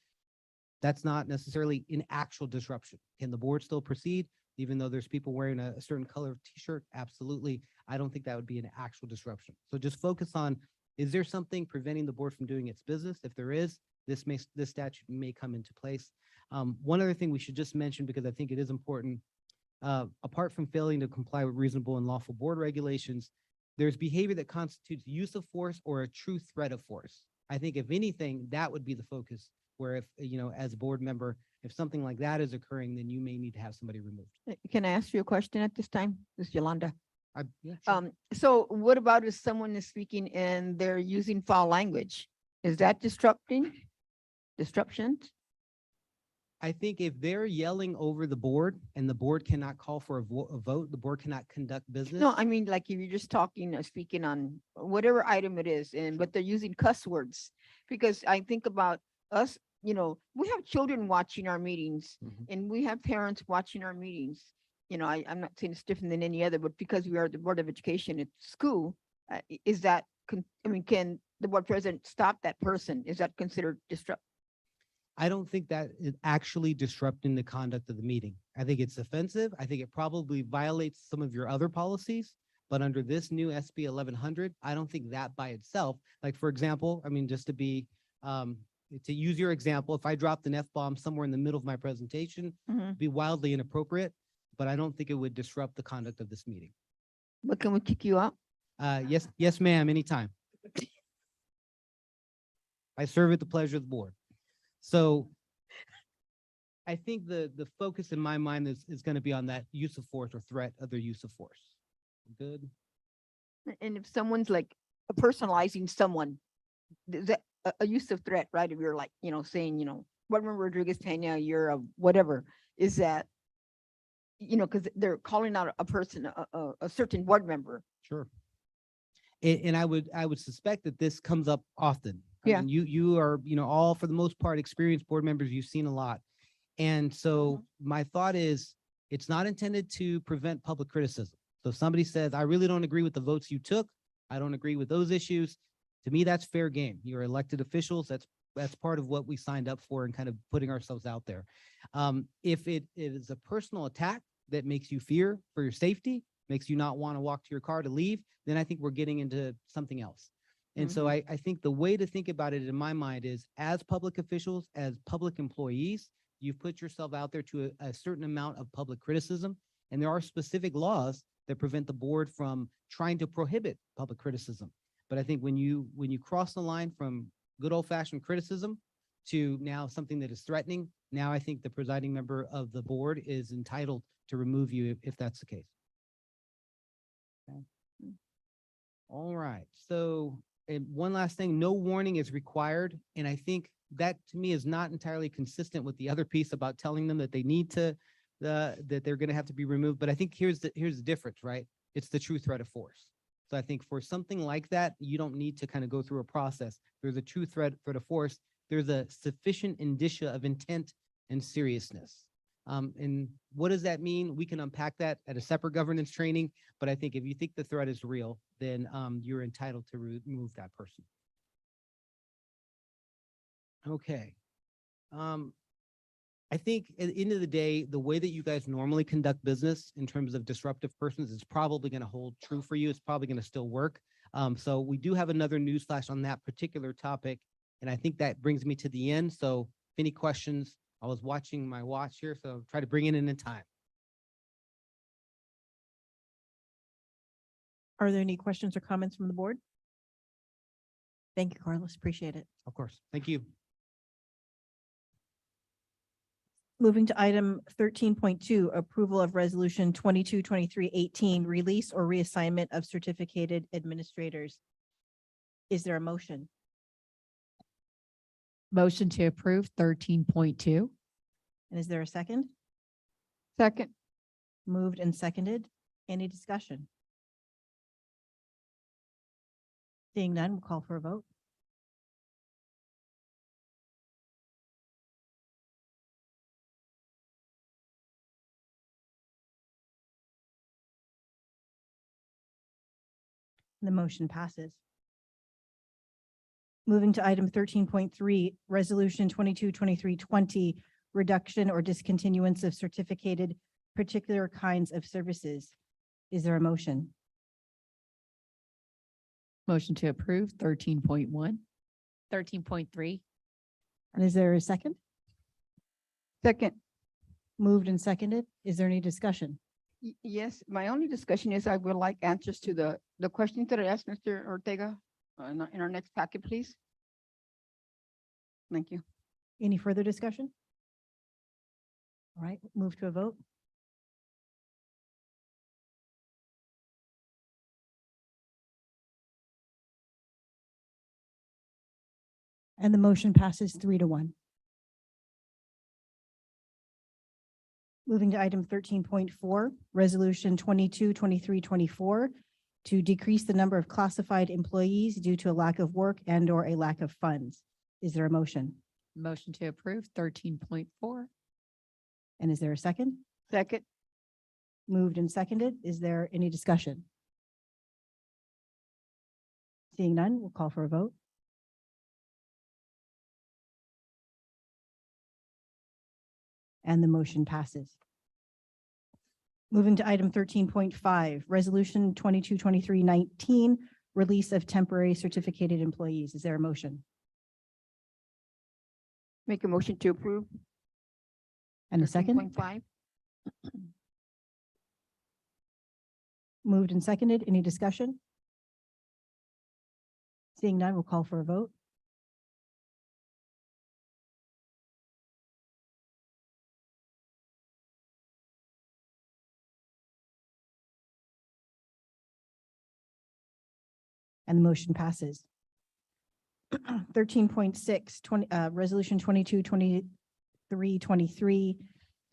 That's not necessarily an actual disruption. Can the board still proceed even though there's people wearing a certain color of t-shirt? Absolutely. I don't think that would be an actual disruption. So just focus on, is there something preventing the board from doing its business? If there is, this statute may come into place. One other thing we should just mention, because I think it is important, apart from failing to comply with reasonable and lawful board regulations, there's behavior that constitutes use of force or a true threat of force. I think if anything, that would be the focus, where if, as a board member, if something like that is occurring, then you may need to have somebody removed. Can I ask you a question at this time? This is Yolanda. Yeah, sure. So what about if someone is speaking and they're using foul language? Is that disruptions? I think if they're yelling over the board and the board cannot call for a vote, the board cannot conduct business. No, I mean, like if you're just talking or speaking on whatever item it is, but they're using cuss words. Because I think about us, we have children watching our meetings and we have parents watching our meetings. I'm not saying it's different than any other, but because we are the Board of Education at school, is that, can the board president stop that person? Is that considered disrupt? I don't think that is actually disrupting the conduct of the meeting. I think it's offensive. I think it probably violates some of your other policies, but under this new SB 1100, I don't think that by itself, like for example, just to be, to use your example, if I dropped an F-bomb somewhere in the middle of my presentation, it'd be wildly inappropriate, but I don't think it would disrupt the conduct of this meeting. But can we kick you out? Yes, ma'am, anytime. I serve at the pleasure of the board. So I think the focus in my mind is going to be on that use of force or threat of their use of force. Good. And if someone's like personalizing someone. Is that a use of threat, right? If you're like, saying, Board Rodriguez Pena, you're a whatever, is that, because they're calling out a person, a certain board member. Sure. And I would suspect that this comes up often. Yeah. You are, all for the most part, experienced board members, you've seen a lot. And so my thought is, it's not intended to prevent public criticism. So if somebody says, I really don't agree with the votes you took, I don't agree with those issues, to me, that's fair game. You're elected officials. That's part of what we signed up for and kind of putting ourselves out there. If it is a personal attack that makes you fear for your safety, makes you not want to walk to your car to leave, then I think we're getting into something else. And so I think the way to think about it in my mind is, as public officials, as public employees, you've put yourself out there to a certain amount of public criticism. And there are specific laws that prevent the board from trying to prohibit public criticism. But I think when you cross the line from good old fashioned criticism to now something that is threatening, now I think the presiding member of the board is entitled to remove you if that's the case. Okay. All right. So and one last thing, no warning is required. And I think that to me is not entirely consistent with the other piece about telling them that they need to, that they're going to have to be removed. But I think here's the difference, right? It's the true threat of force. So I think for something like that, you don't need to kind of go through a process. There's a true threat of force. There's a sufficient indicia of intent and seriousness. And what does that mean? We can unpack that at a separate governance training. But I think if you think the threat is real, then you're entitled to remove that person. Okay. I think at the end of the day, the way that you guys normally conduct business in terms of disruptive persons is probably going to hold true for you. It's probably going to still work. So we do have another news flash on that particular topic. And I think that brings me to the end. So if any questions, I was watching my watch here, so try to bring it in time. Are there any questions or comments from the board? Thank you, Carlos. Appreciate it. Of course. Thank you. Moving to item 13.2, approval of resolution 22-23-18, release or reassignment of certificated administrators. Is there a motion? Motion to approve 13.2. And is there a second? Second. Moved and seconded. Any discussion? Seeing none, we'll call for a vote. The motion passes. Moving to item 13.3, resolution 22-23-20, reduction or discontinuance of certificated particular kinds of services. Is there a motion? Motion to approve 13.1. 13.3. And is there a second? Second. Moved and seconded. Is there any discussion? Yes, my only discussion is I would like answers to the questions that I asked Mr. Ortega in our next packet, please. Thank you. Any further discussion? All right, move to a vote. And the motion passes 3-1. Moving to item 13.4, resolution 22-23-24, to decrease the number of classified employees due to a lack of work and or a lack of funds. Is there a motion? Motion to approve 13.4. And is there a second? Second. Moved and seconded. Is there any discussion? Seeing none, we'll call for a vote. And the motion passes. Moving to item 13.5, resolution 22-23-19, release of temporary certificated employees. Is there a motion? Make a motion to approve. And a second? 13.5. Moved and seconded. Any discussion? Seeing none, we'll call for a vote. And the motion passes. 13.6, Resolution 22-23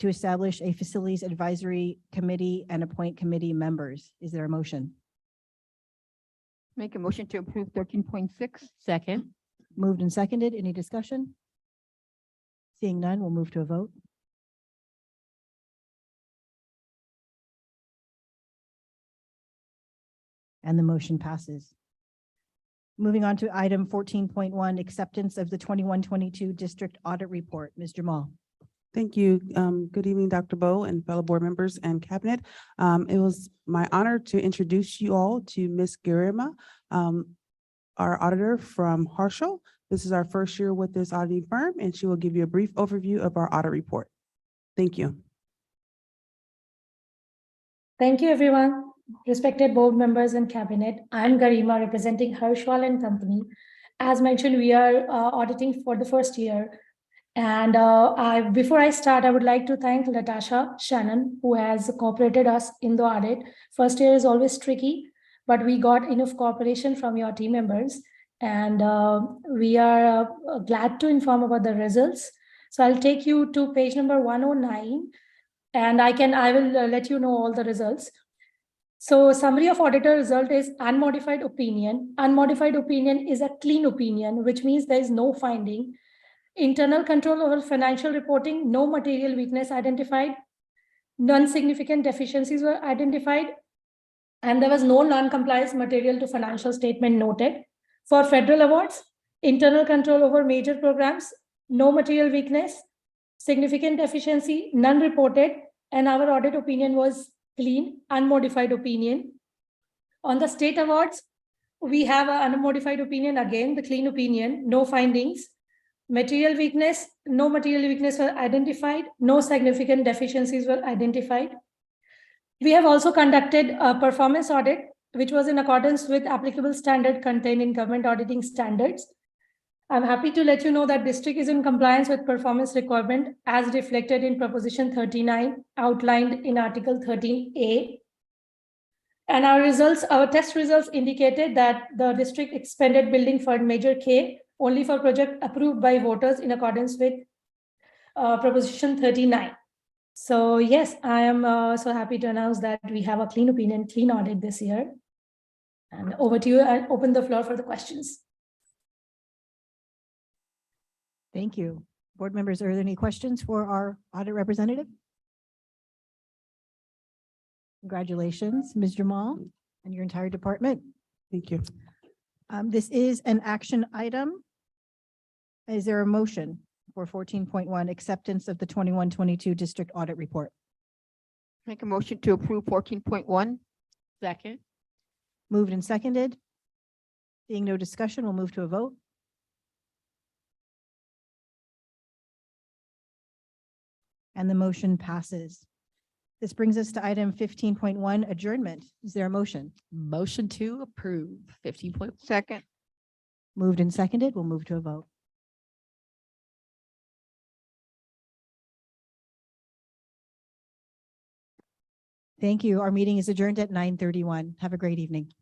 to establish a Facilities Advisory Committee and appoint committee members. Is there a motion? Make a motion to approve 13.6. Second. Moved and seconded. Any discussion? Seeing none, we'll move to a vote. And the motion passes. Moving on to item 14.1, acceptance of the 21-22 district audit report. Ms. Jamal. Thank you. Good evening, Dr. Bo and fellow board members and cabinet. It was my honor to introduce you all to Ms. Garima, our auditor from Harshal. This is our first year with this auditing firm, and she will give you a brief overview of our audit report. Thank you. Thank you, everyone. Respected board members and cabinet, I'm Garima representing Harshal and Company. As mentioned, we are auditing for the first year. And before I start, I would like to thank Latasha Shannon, who has cooperated us in the audit. First year is always tricky, but we got enough cooperation from your team members. And we are glad to inform about the results. So I'll take you to page number 109, and I will let you know all the results. So summary of auditor result is unmodified opinion. Unmodified opinion is a clean opinion, which means there is no finding. Internal control over financial reporting, no material weakness identified. Non-significant deficiencies were identified. And there was no non-compliance material to financial statement noted. For federal awards, internal control over major programs, no material weakness, significant deficiency, none reported, and our audit opinion was clean, unmodified opinion. On the state awards, we have an unmodified opinion, again, the clean opinion, no findings. Material weakness, no material weakness were identified, no significant deficiencies were identified. We have also conducted a performance audit, which was in accordance with applicable standard contained in government auditing standards. I'm happy to let you know that district is in compliance with performance requirement as reflected in Proposition 39, outlined in Article 13A. And our test results indicated that the district expended building fund Major K only for project approved by voters in accordance with Proposition 39. So yes, I am so happy to announce that we have a clean opinion, clean audit this year. And over to you, and open the floor for the questions. Thank you. Board members, are there any questions for our audit representative? Congratulations, Ms. Jamal, and your entire department. Thank you. This is an action item. Is there a motion for 14.1, acceptance of the 21-22 district audit report? Make a motion to approve 14.1. Second. Moved and seconded. Being no discussion, we'll move to a vote. And the motion passes. This brings us to item 15.1, adjournment. Is there a motion? Motion to approve 15.1. Second. Moved and seconded. We'll move to a vote. Thank you. Our meeting is adjourned at 9:31. Have a great evening.